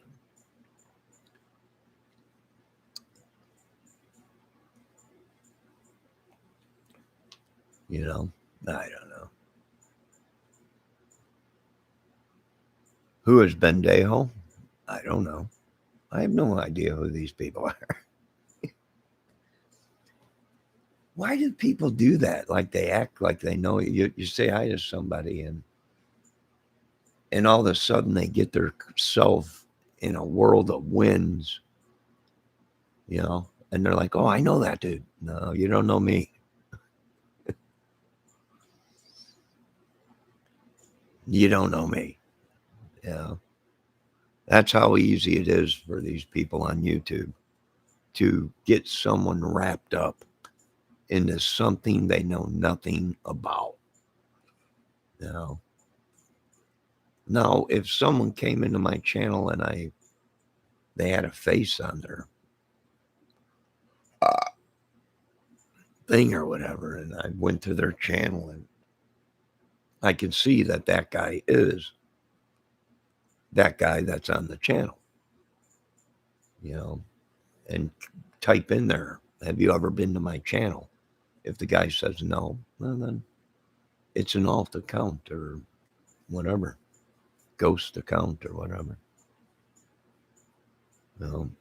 You know, I don't know. Who is Bendejo? I don't know. I have no idea who these people are. Why do people do that? Like they act like they know you. You say hi to somebody and all of a sudden they get their self in a world of winds, you know, and they're like, oh, I know that dude. No, you don't know me. You don't know me. You know, that's how easy it is for these people on YouTube to get someone wrapped up into something they know nothing about. You know, now if someone came into my channel and they had a face on their thing or whatever, and I went to their channel and I can see that that guy is that guy that's on the channel, you know, and type in there, have you ever been to my channel? If the guy says no, well, then it's an alt account or whatever, ghost account or whatever. You know,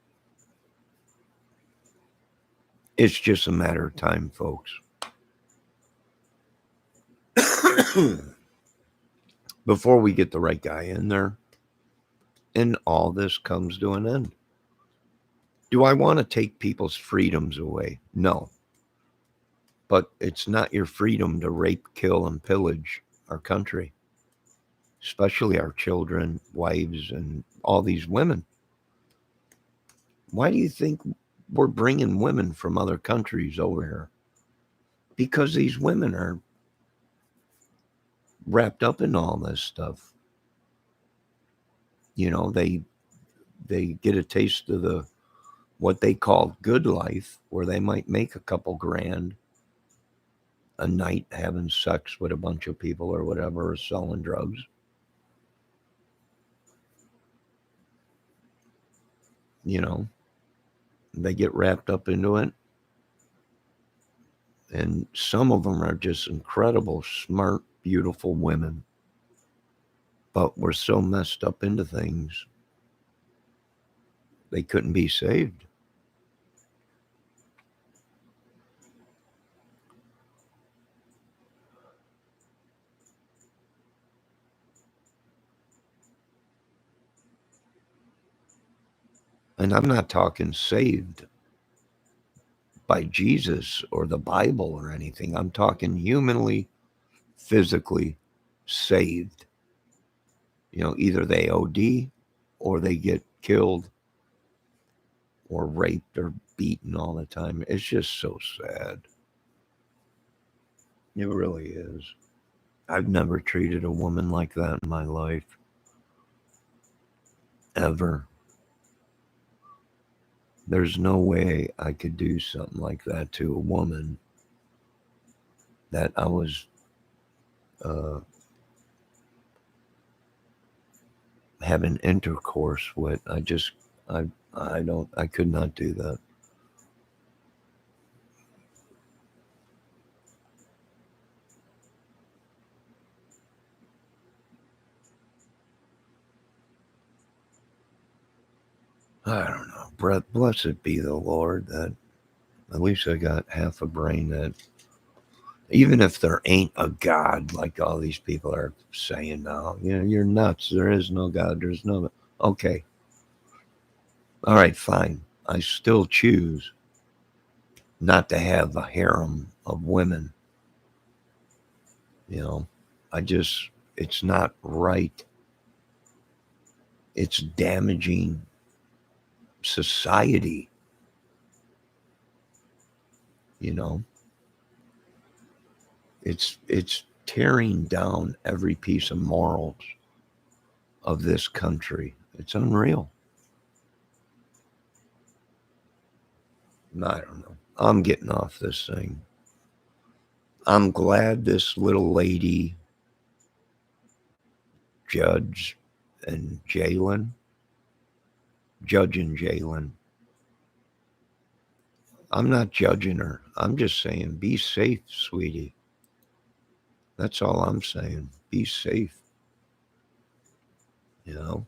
it's just a matter of time, folks. Before we get the right guy in there and all this comes to an end. Do I want to take people's freedoms away? No. But it's not your freedom to rape, kill, and pillage our country, especially our children, wives, and all these women. Why do you think we're bringing women from other countries over here? Because these women are wrapped up in all this stuff. You know, they get a taste of the what they call good life, where they might make a couple grand a night having sex with a bunch of people or whatever, or selling drugs. You know, they get wrapped up into it. And some of them are just incredible, smart, beautiful women. But we're so messed up into things, they couldn't be saved. And I'm not talking saved by Jesus or the Bible or anything. I'm talking humanly, physically saved. You know, either they OD or they get killed or raped or beaten all the time. It's just so sad. It really is. I've never treated a woman like that in my life. Ever. There's no way I could do something like that to a woman that I was having intercourse with. I could not do that. I don't know. Blessed be the Lord that at least I got half a brain that even if there ain't a God like all these people are saying now, you know, you're nuts. There is no God. There's no. Okay. All right, fine. I still choose not to have a harem of women. You know, it's not right. It's damaging society, you know. It's tearing down every piece of morals of this country. It's unreal. I don't know. I'm getting off this thing. I'm glad this little lady, Judge and Jalen, Judge and Jalen. I'm not judging her. I'm just saying, be safe, sweetie. That's all I'm saying. Be safe. You know,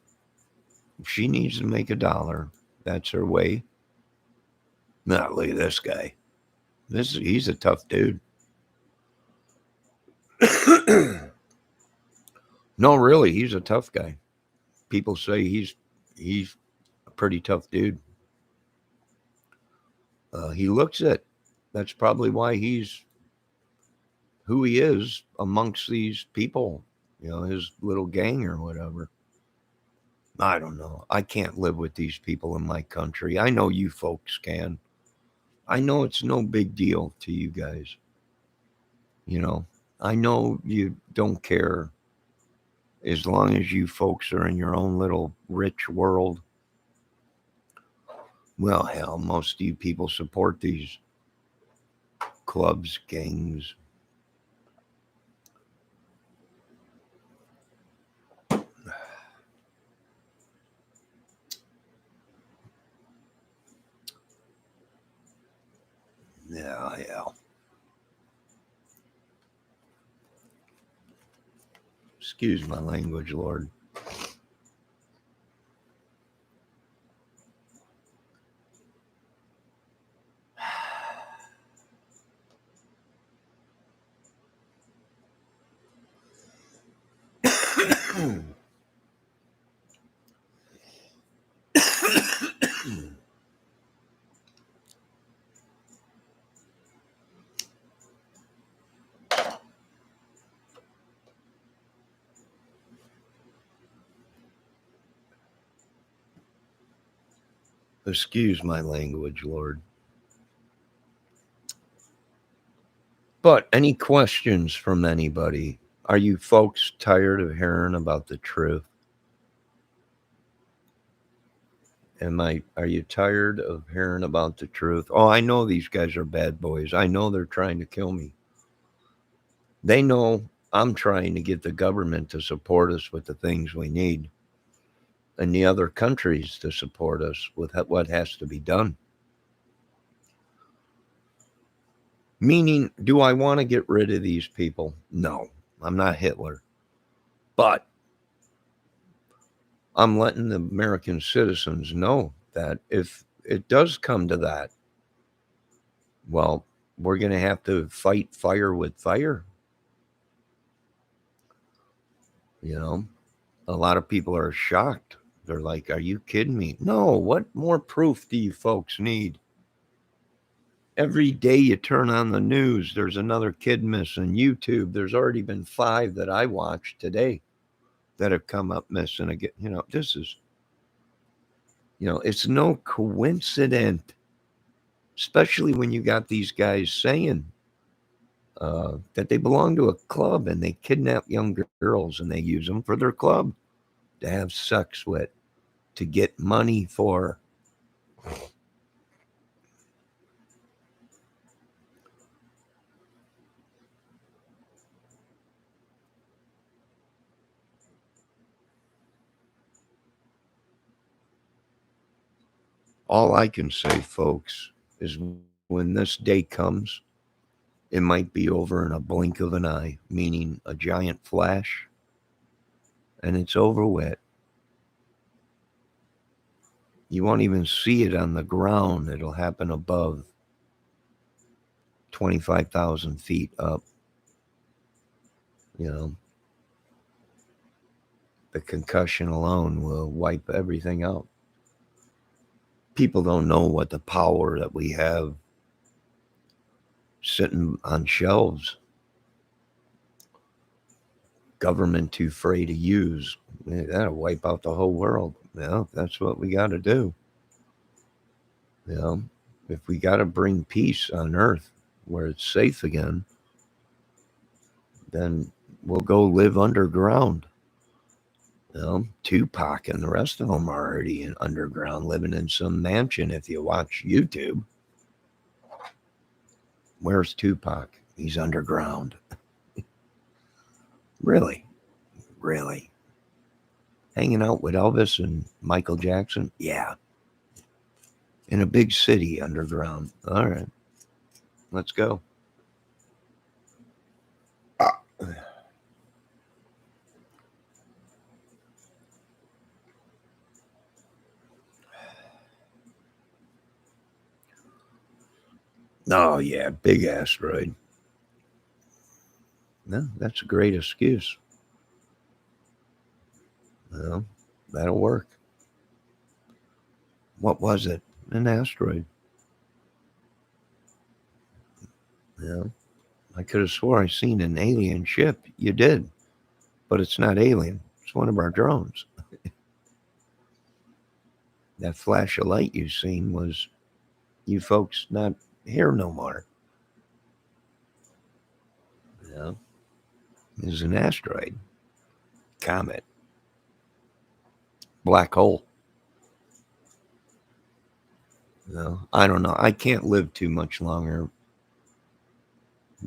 if she needs to make $1, that's her way. Now, look at this guy. He's a tough dude. No, really, he's a tough guy. People say he's a pretty tough dude. He looks it. That's probably why he's who he is amongst these people. You know, his little gang or whatever. I don't know. I can't live with these people in my country. I know you folks can. I know it's no big deal to you guys. You know, I know you don't care as long as you folks are in your own little rich world. Well, hell, most of you people support these clubs, gangs. Yeah. Excuse my language, Lord. Excuse my language, Lord. But any questions from anybody? Are you folks tired of hearing about the truth? Are you tired of hearing about the truth? Oh, I know these guys are bad boys. I know they're trying to kill me. They know I'm trying to get the government to support us with the things we need and the other countries to support us with what has to be done. Meaning, do I want to get rid of these people? No, I'm not Hitler. But I'm letting the American citizens know that if it does come to that, well, we're going to have to fight fire with fire. You know, a lot of people are shocked. They're like, are you kidding me? No, what more proof do you folks need? Every day you turn on the news, there's another kid missing. YouTube, there's already been 5 that I watched today that have come up missing again. You know, it's no coincidence, especially when you got these guys saying that they belong to a club and they kidnap young girls and they use them for their club to have sex with, to get money for. All I can say, folks, is when this day comes, it might be over in a blink of an eye, meaning a giant flash, and it's over with. You won't even see it on the ground. It'll happen above 25,000 feet up. You know, the concussion alone will wipe everything out. People don't know what the power that we have sitting on shelves. government too afraid to use. That'll wipe out the whole world. That's what we got to do. You know, if we got to bring peace on Earth where it's safe again, then we'll go live underground. Tupac and the rest of them are already in underground, living in some mansion. If you watch YouTube, where's Tupac? He's underground. Really, really. Hanging out with Elvis and Michael Jackson? Yeah. In a big city underground. All right. Let's go. Oh, yeah. Big asteroid. No, that's a great excuse. Well, that'll work. What was it? An asteroid. Yeah. I could have swore I seen an alien ship. You did. But it's not alien. It's one of our drones. That flash of light you seen was you folks not here no more. Yeah. It was an asteroid. Comet. Black hole. I don't know. I can't live too much longer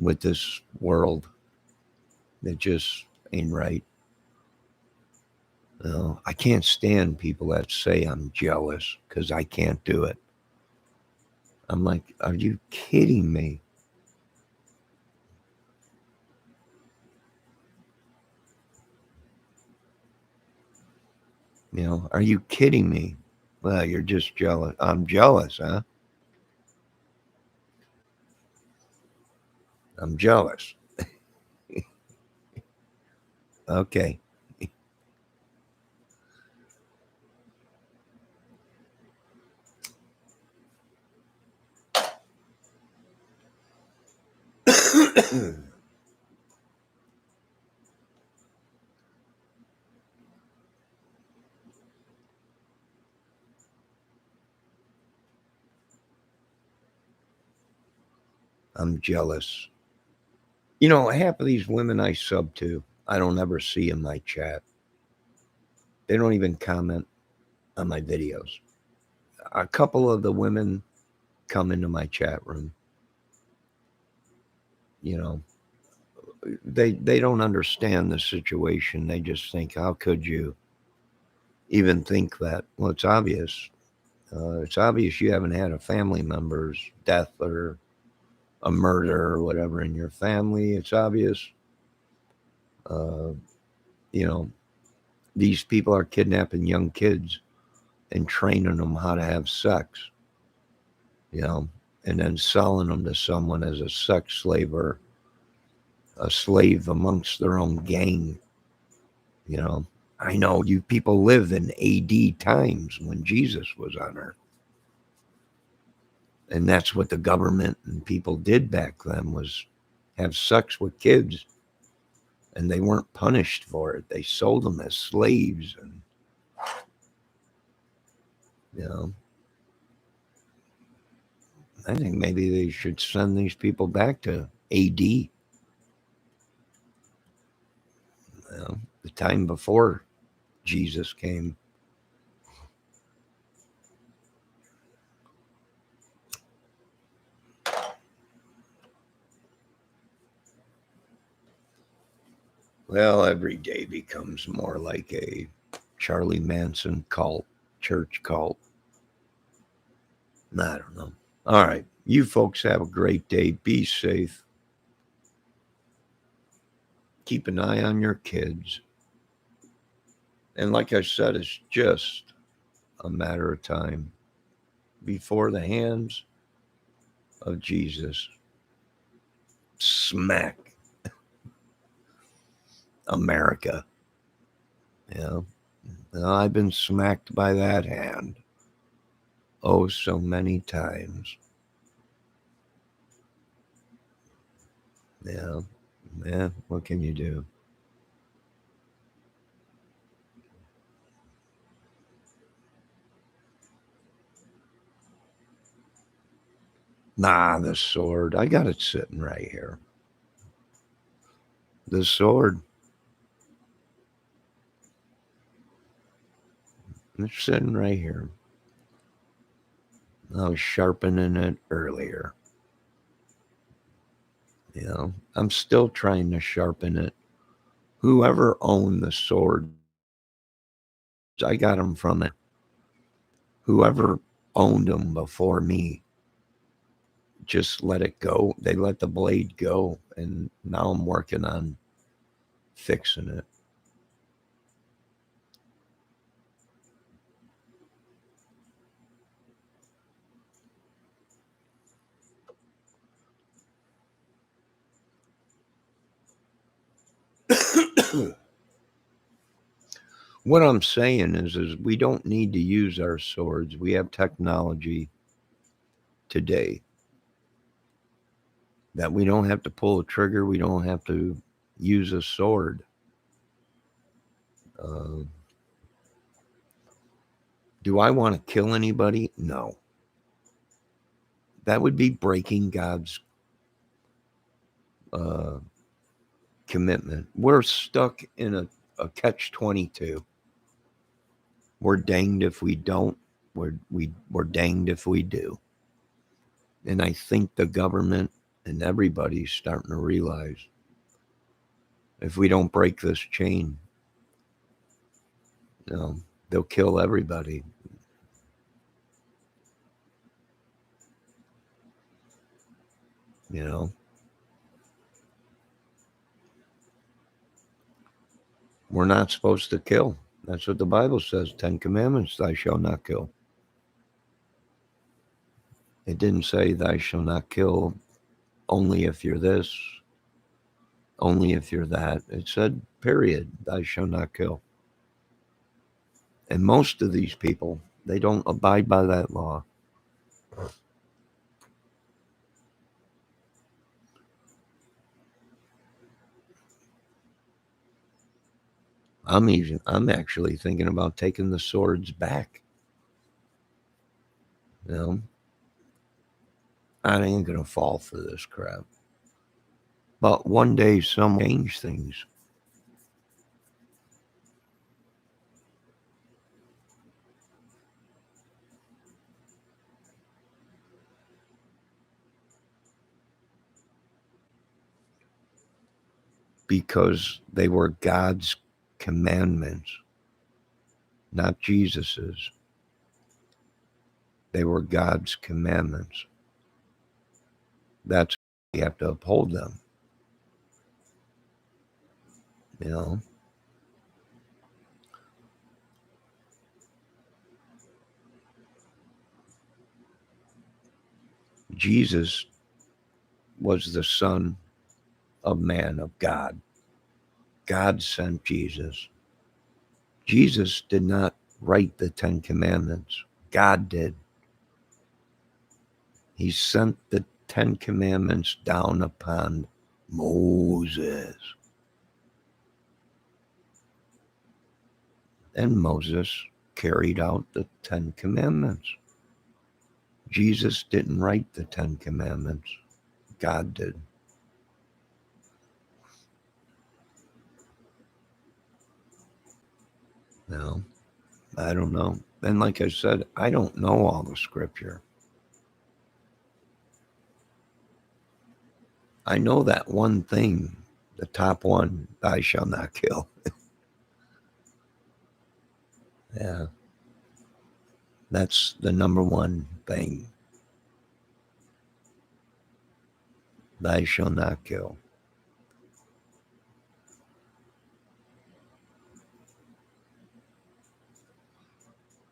with this world. It just ain't right. I can't stand people that say I'm jealous because I can't do it. I'm like, are you kidding me? Are you kidding me? Well, you're just jealous. I'm jealous, huh? I'm jealous. Okay. I'm jealous. Half of these women I sub to, I don't ever see in my chat. They don't even comment on my videos. A couple of the women come into my chat room. They don't understand the situation. They just think, how could you even think that? Well, it's obvious. It's obvious you haven't had a family member's death or a murder or whatever in your family. It's obvious. Uh, you know, these people are kidnapping young kids and training them how to have sex, and then selling them to someone as a sex slave or a slave amongst their own gang. I know you people live in AD times when Jesus was on earth. And that's what the government and people did back then was have sex with kids. And they weren't punished for it. They sold them as slaves. And, I think maybe they should send these people back to AD, the time before Jesus came. Well, every day becomes more like a Charlie Manson cult, church cult. I don't know. All right. You folks have a great day. Be safe. Keep an eye on your kids. And like I said, it's just a matter of time before the hands of Jesus smack America. I've been smacked by that hand. Oh, so many times. Yeah. What can you do? Nah, the sword. I got it sitting right here. The sword. It's sitting right here. I was sharpening it earlier. You know, I'm still trying to sharpen it. Whoever owned the swords, I got them from it. Whoever owned them before me just let it go. They let the blade go, and now I'm working on fixing it. What I'm saying is we don't need to use our swords. We have technology today that we don't have to pull a trigger. We don't have to use a sword. Uh, do I want to kill anybody? No. That would be breaking God's uh, commitment. We're stuck in a catch-22. We're danged if we don't. We're danged if we do. And I think the government and everybody's starting to realize if we don't break this chain, you know, they'll kill everybody. You know, we're not supposed to kill. That's what the Bible says. 10 Commandments, thou shalt not kill. It didn't say thou shalt not kill only if you're this, only if you're that. It said, period, thou shalt not kill. And most of these people, they don't abide by that law. I'm actually thinking about taking the swords back. You know, I ain't gonna fall for this crap. But one day someone will change things. Because they were God's commandments, not Jesus's. They were God's commandments. That's why you have to uphold them. You know, Jesus was the Son of Man, of God. God sent Jesus. Jesus did not write the 10 Commandments. God did. He sent the 10 Commandments down upon Moses. And Moses carried out the 10 Commandments. Jesus didn't write the 10 Commandments. God did. No, I don't know. And like I said, I don't know all the scripture. I know that one thing, the top one, thou shalt not kill. Yeah, that's the number one thing. Thou shalt not kill.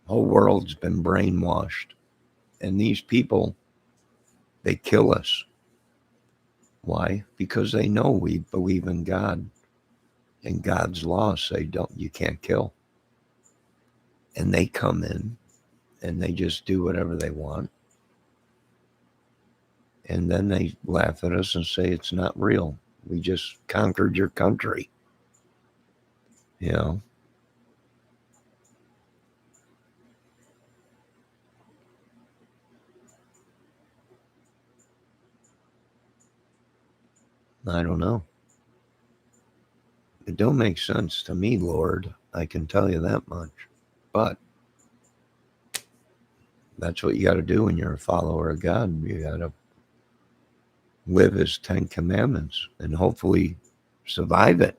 Whole world's been brainwashed. And these people, they kill us. Why? Because they know we believe in God. And God's laws say you can't kill. And they come in and they just do whatever they want. And then they laugh at us and say it's not real. We just conquered your country. You know? I don't know. It don't make sense to me, Lord. I can tell you that much. But that's what you got to do when you're a follower of God. You got to live his 10 commandments and hopefully survive it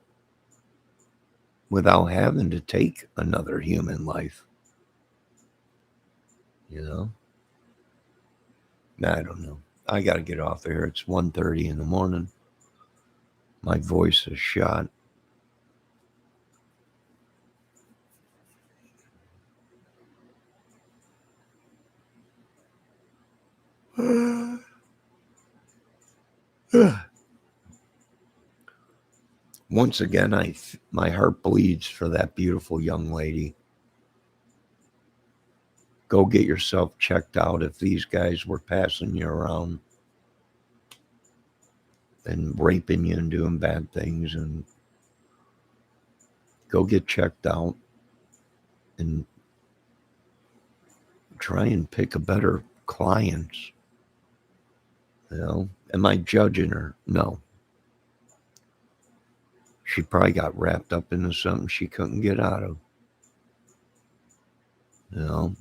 without having to take another human life. You know? I don't know. I got to get off of here. It's 1:30 in the morning. My voice is shot. Once again, my heart bleeds for that beautiful young lady. Go get yourself checked out if these guys were passing you around and raping you and doing bad things, and go get checked out and try and pick a better client. You know, am I judging her? No. She probably got wrapped up into something she couldn't get out of. You know,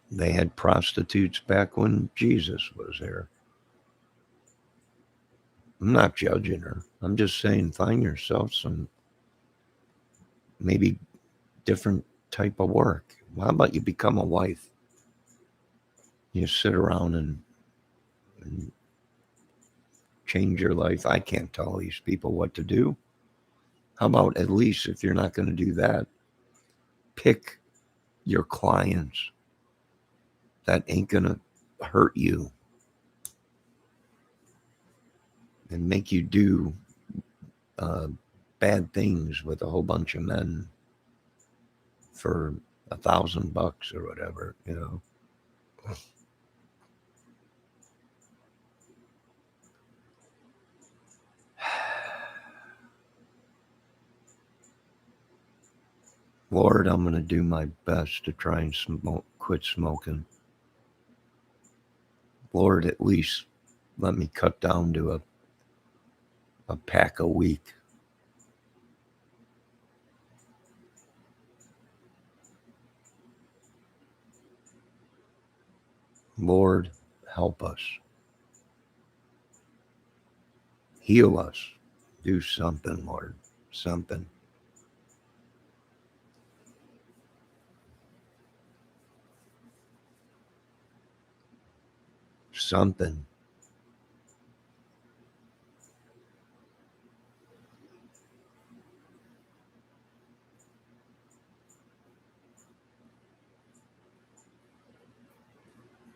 they had prostitutes back when Jesus was there. I'm not judging her. I'm just saying find yourself some maybe different type of work. How about you become a wife? You sit around and change your life. I can't tell these people what to do. How about at least if you're not going to do that, pick your clients that ain't going to hurt you and make you do uh, bad things with a whole bunch of men for $1,000 or whatever, you know. Lord, I'm going to do my best to try and quit smoking. Lord, at least let me cut down to a pack a week. Lord, help us. Heal us. Do something, Lord. Something. Something.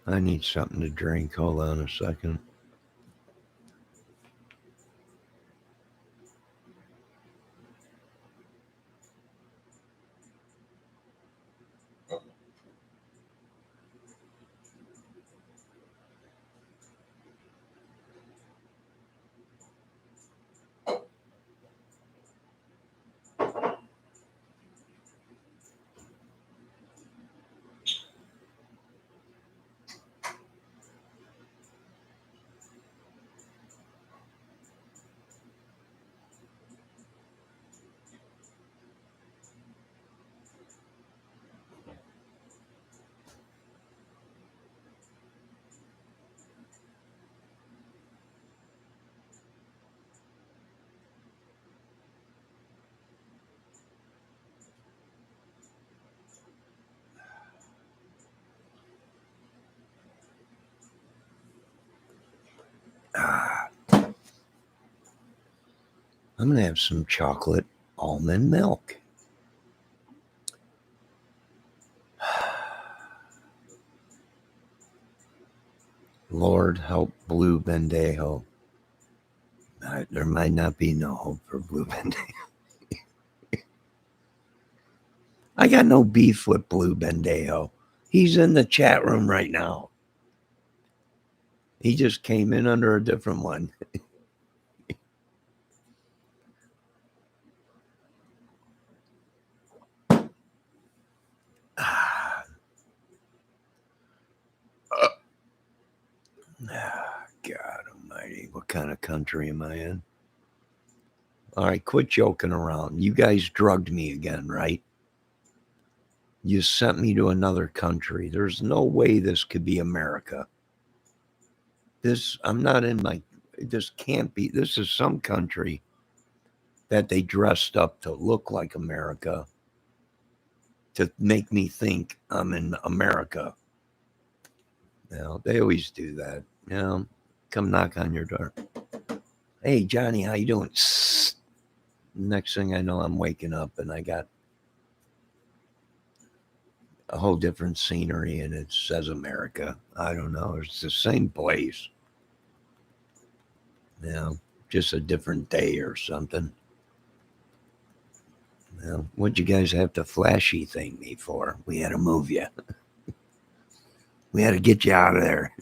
I need something to drink. Hold on a second. I'm going to have some chocolate almond milk. Lord, help Blue Bendejo. There might not be no hope for Blue Bendejo. I got no beef with Blue Bendejo. He's in the chat room right now. He just came in under a different one. Almighty, what kind of country am I in? All right, quit joking around. You guys drugged me again, right? You sent me to another country. There's no way this could be America. I'm not in my, this can't be, this is some country that they dressed up to look like America to make me think I'm in America. They always do that. Come knock on your door. Hey, Johnny, how you doing? Next thing I know, I'm waking up and I got a whole different scenery and it says America. I don't know. It's the same place. Just a different day or something. What'd you guys have to flashy thing me for? We had to move you. We had to get you out of there.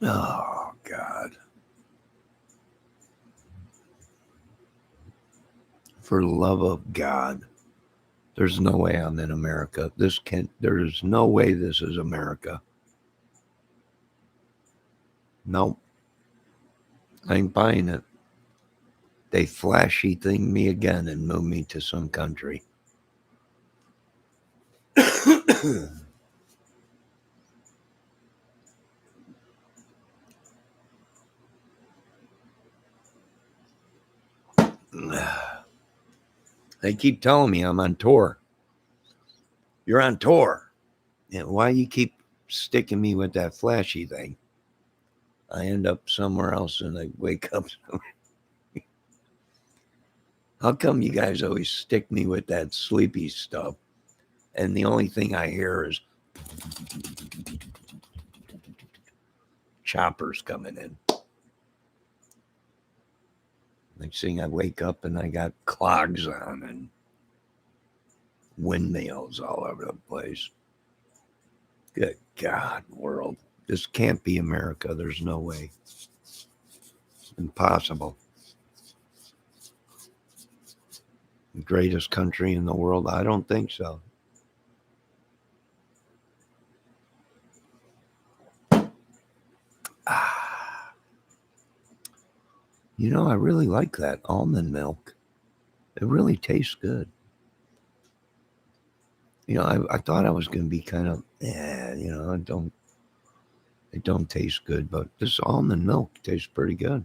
Oh, God. For the love of God. There's no way I'm in America. There's no way this is America. Nope. I ain't buying it. They flashy thing me again and move me to some country. They keep telling me I'm on tour. You're on tour. Why you keep sticking me with that flashy thing? I end up somewhere else and I wake up. How come you guys always stick me with that sleepy stuff? And the only thing I hear is choppers coming in. Next thing I wake up and I got clogs on and windmills all over the place. Good God, world. This can't be America. There's no way. Impossible. The greatest country in the world? I don't think so. I really like that almond milk. It really tastes good. I thought I was going to be kind of, it don't taste good, but this almond milk tastes pretty good.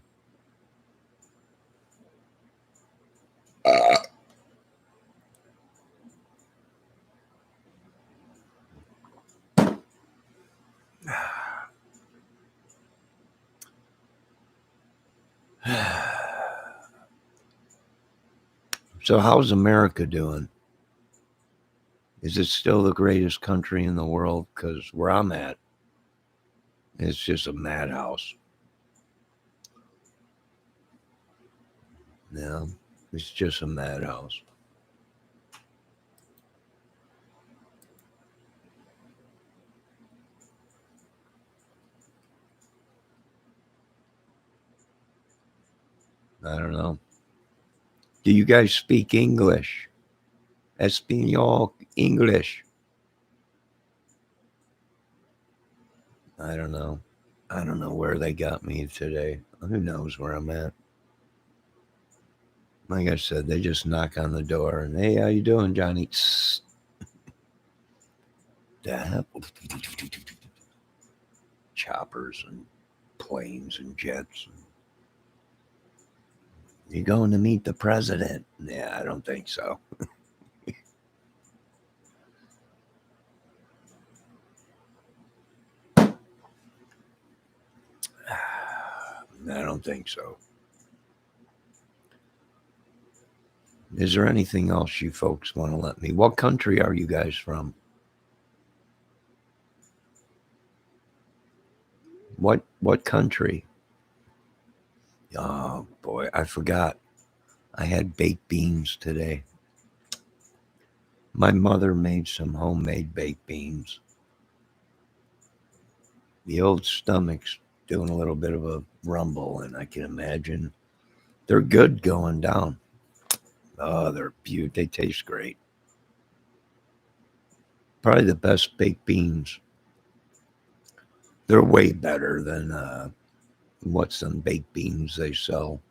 So how's America doing? Is it still the greatest country in the world? Because where I'm at, it's just a madhouse. Yeah, it's just a madhouse. I don't know. Do you guys speak English? Espanol English? I don't know. I don't know where they got me today. Who knows where I'm at? Like I said, they just knock on the door and, hey, how you doing, Johnny? Choppers and planes and jets. You going to meet the president? Yeah, I don't think so. I don't think so. Is there anything else you folks want to let me? What country are you guys from? What country? Oh boy, I forgot. I had baked beans today. My mother made some homemade baked beans. The old stomach's doing a little bit of a rumble, and I can imagine they're good going down. Oh, they're beautiful. They taste great. Probably the best baked beans. They're way better than what's some baked beans they sell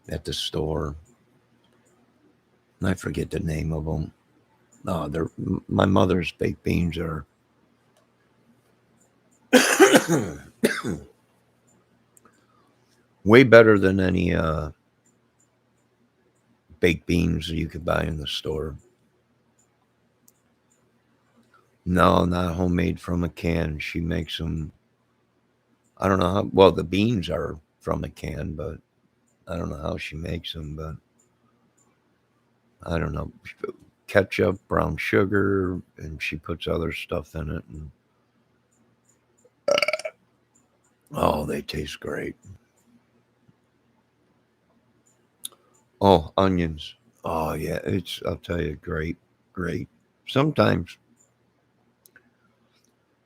at the store. I forget the name of them. No, they're my mother's baked beans are way better than any baked beans you could buy in the store. No, not homemade from a can. She makes them. I don't know how. Well, the beans are from a can, but I don't know how she makes them. But I don't know. Ketchup, brown sugar, and she puts other stuff in it. And oh, they taste great. Oh, onions. Oh yeah, it's. I'll tell you, great, great. Sometimes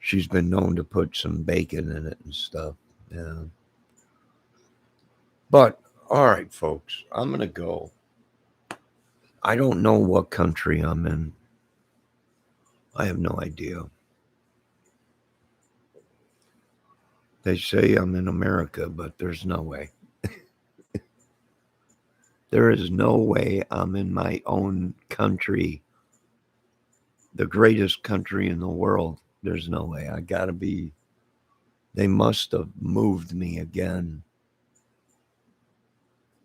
she's been known to put some bacon in it and stuff. Yeah. But all right, folks, I'm gonna go. I don't know what country I'm in. I have no idea. They say I'm in America, but there's no way. There is no way I'm in my own country, the greatest country in the world. There's no way. I gotta be. They must have moved me again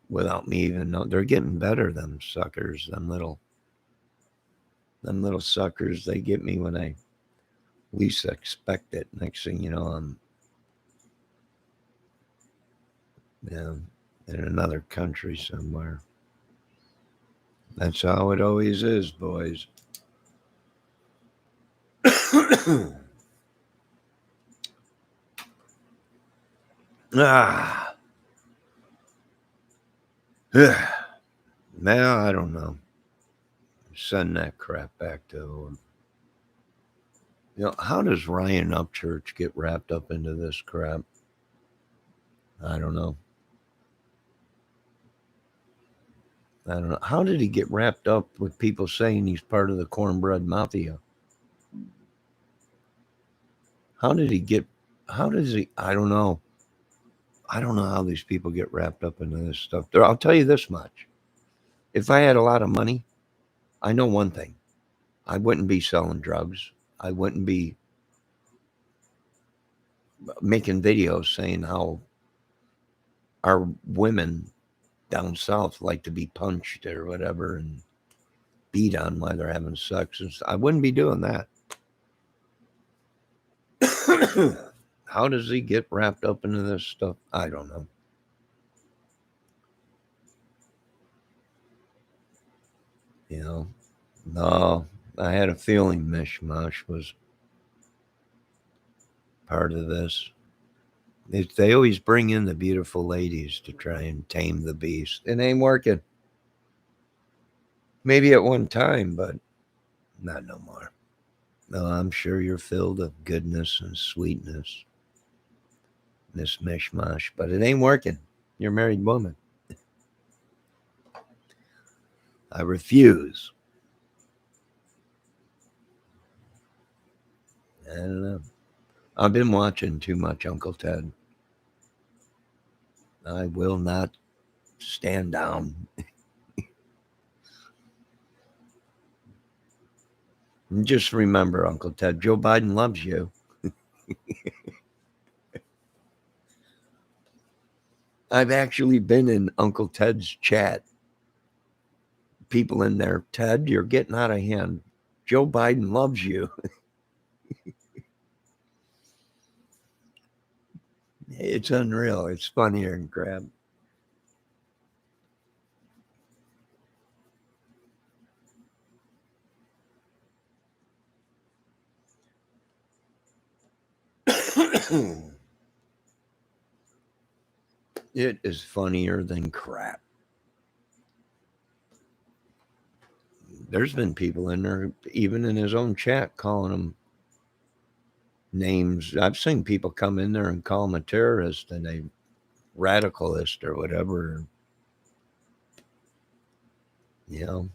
without me even know. They're getting better, them suckers, them little suckers. They get me when I least expect it. Next thing you know, I'm yeah, in another country somewhere. That's how it always is, boys. ah, now I don't know. Send that crap back to them. How does Ryan Upchurch get wrapped up into this crap? I don't know. I don't know. How did he get wrapped up with people saying he's part of the cornbread mafia? How did he get? How does he? I don't know. I don't know how these people get wrapped up into this stuff. I'll tell you this much. If I had a lot of money, I know one thing. I wouldn't be selling drugs. I wouldn't be making videos saying how our women down south like to be punched or whatever and beat on while they're having sex. I wouldn't be doing that. How does he get wrapped up into this stuff? I don't know. You know, no, I had a feeling Mishmash was part of this. They always bring in the beautiful ladies to try and tame the beast. It ain't working. Maybe at one time, but not no more. No, I'm sure you're filled of goodness and sweetness, Miss Mishmash, but it ain't working. You're a married woman. I refuse. I don't know. I've been watching too much Uncle Ted. I will not stand down. And just remember, Uncle Ted, Joe Biden loves you. I've actually been in Uncle Ted's chat. People in there, Ted, you're getting out of hand. Joe Biden loves you. It's unreal. It's funnier than crap. It is funnier than crap. There's been people in there, even in his own chat, calling him names. I've seen people come in there and call him a terrorist and a radicalist or whatever. You know,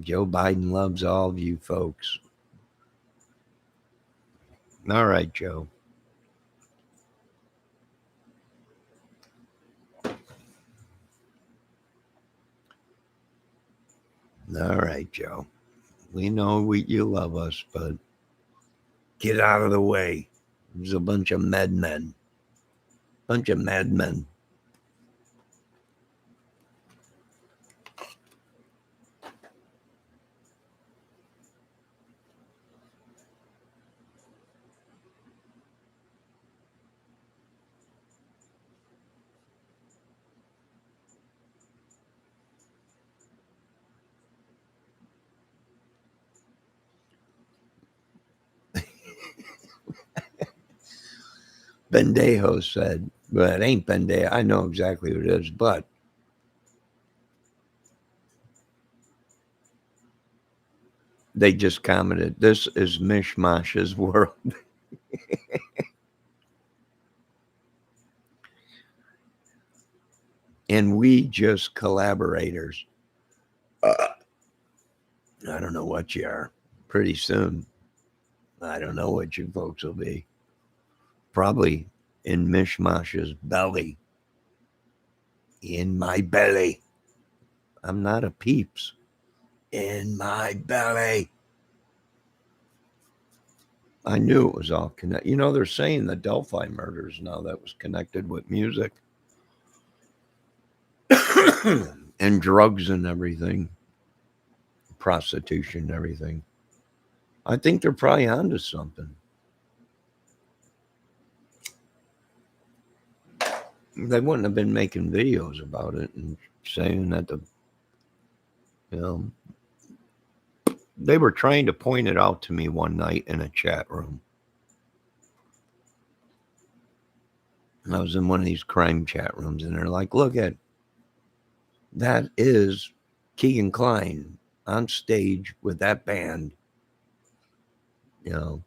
Joe Biden loves all of you folks. All right, Joe. All right, Joe. We know you love us, but get out of the way. There's a bunch of madmen. Bunch of madmen. Bendejo said, well, it ain't Bendejo. I know exactly who it is, but they just commented, this is Mishmash's world. And we just collaborators. I don't know what you are. Pretty soon, I don't know what you folks will be. Probably in Mishmash's belly. In my belly. I'm not a peeps. In my belly. I knew it was all connected. You know, they're saying the Delphi murders now that was connected with music and drugs and everything, prostitution and everything. I think they're probably onto something. They wouldn't have been making videos about it and saying that you know, they were trying to point it out to me one night in a chat room. And I was in one of these crime chat rooms, and they're like, look at that is Keegan Kline on stage with that band, you know,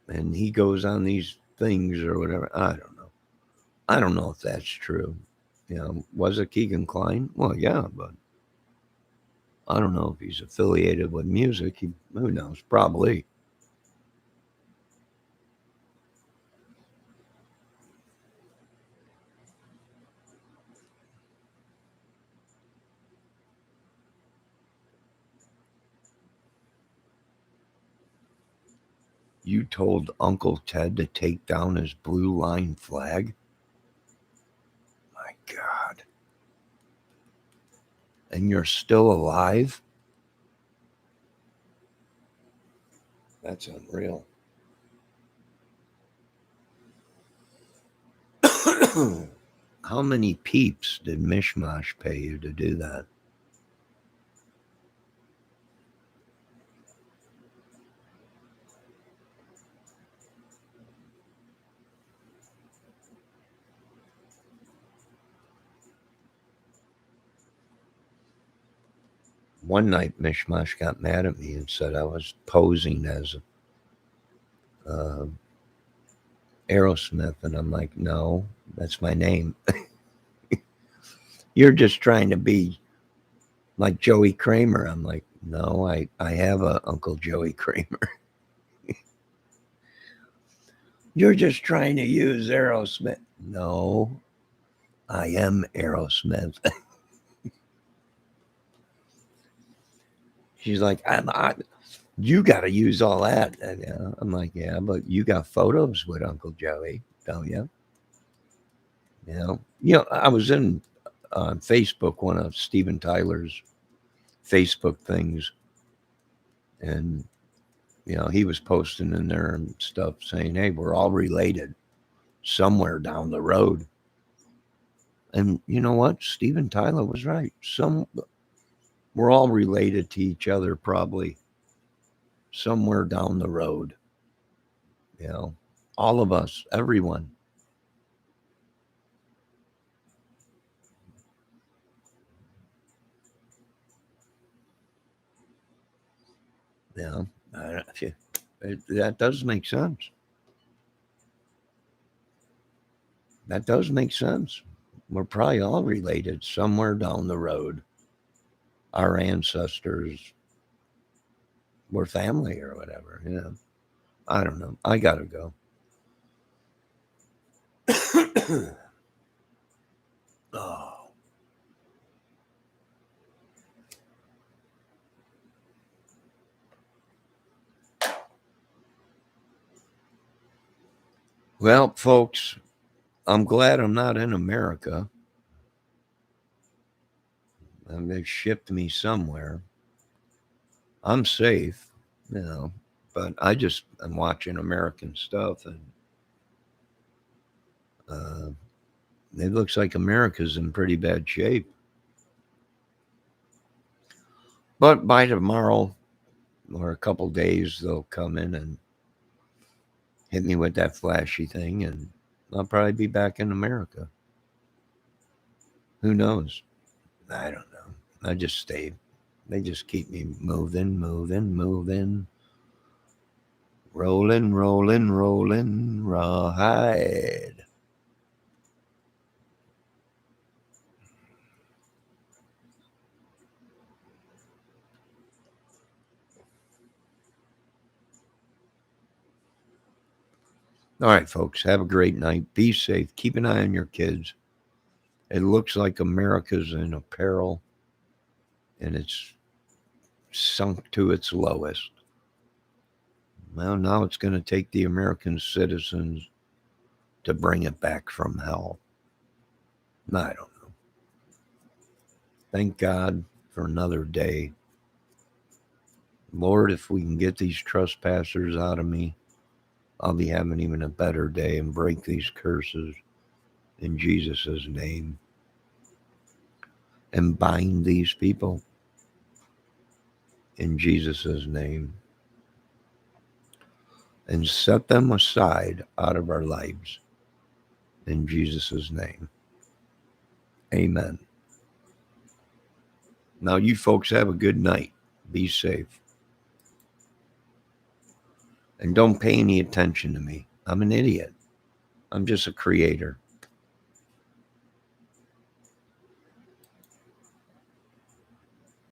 and he goes on these things or whatever. I don't know. I don't know if that's true. You know, was it Keegan Kline? Well, yeah, but I don't know if he's affiliated with music. Who knows? Probably. You told Uncle Ted to take down his blue line flag? My God. And you're still alive? That's unreal. How many peeps did Mishmash pay you to do that? One night, Mishmash got mad at me and said I was posing as Aerosmith. And I'm like, no, that's my name. You're just trying to be like Joey Kramer. I'm like, no, I have a Uncle Joey Kramer. You're just trying to use Aerosmith. No, I am Aerosmith. She's like, you got to use all that. And, I'm like, yeah, but you got photos with Uncle Joey, don't you? You know, I was in Facebook, one of Steven Tyler's Facebook things, and you know, he was posting in there and stuff saying, hey, we're all related somewhere down the road. And you know what? Steven Tyler was right. We're all related to each other probably somewhere down the road. You know, all of us, everyone. You know, that does make sense. That does make sense. We're probably all related somewhere down the road. our ancestors were family or whatever. You know, I don't know. I gotta go. Oh. Well, folks, I'm glad I'm not in America. They've shipped me somewhere. I'm safe, you know, but I'm watching American stuff, and uh, it looks like America's in pretty bad shape. But by tomorrow or a couple days, they'll come in and hit me with that flashy thing, and I'll probably be back in America. Who knows? I don't know. I just stay. They just keep me moving, moving, moving. Rolling, rolling, rolling, rawhide. All right, folks, have a great night. Be safe. Keep an eye on your kids. It looks like America's in a peril, and it's sunk to its lowest. Well, now it's going to take the American citizens to bring it back from hell. I don't know. Thank God for another day. Lord, if we can get these trespassers out of me, I'll be having even a better day and break these curses in Jesus' name and bind these people in Jesus' name and set them aside out of our lives in Jesus' name. Amen. Now, you folks have a good night. Be safe. And don't pay any attention to me. I'm an idiot. I'm just a creator.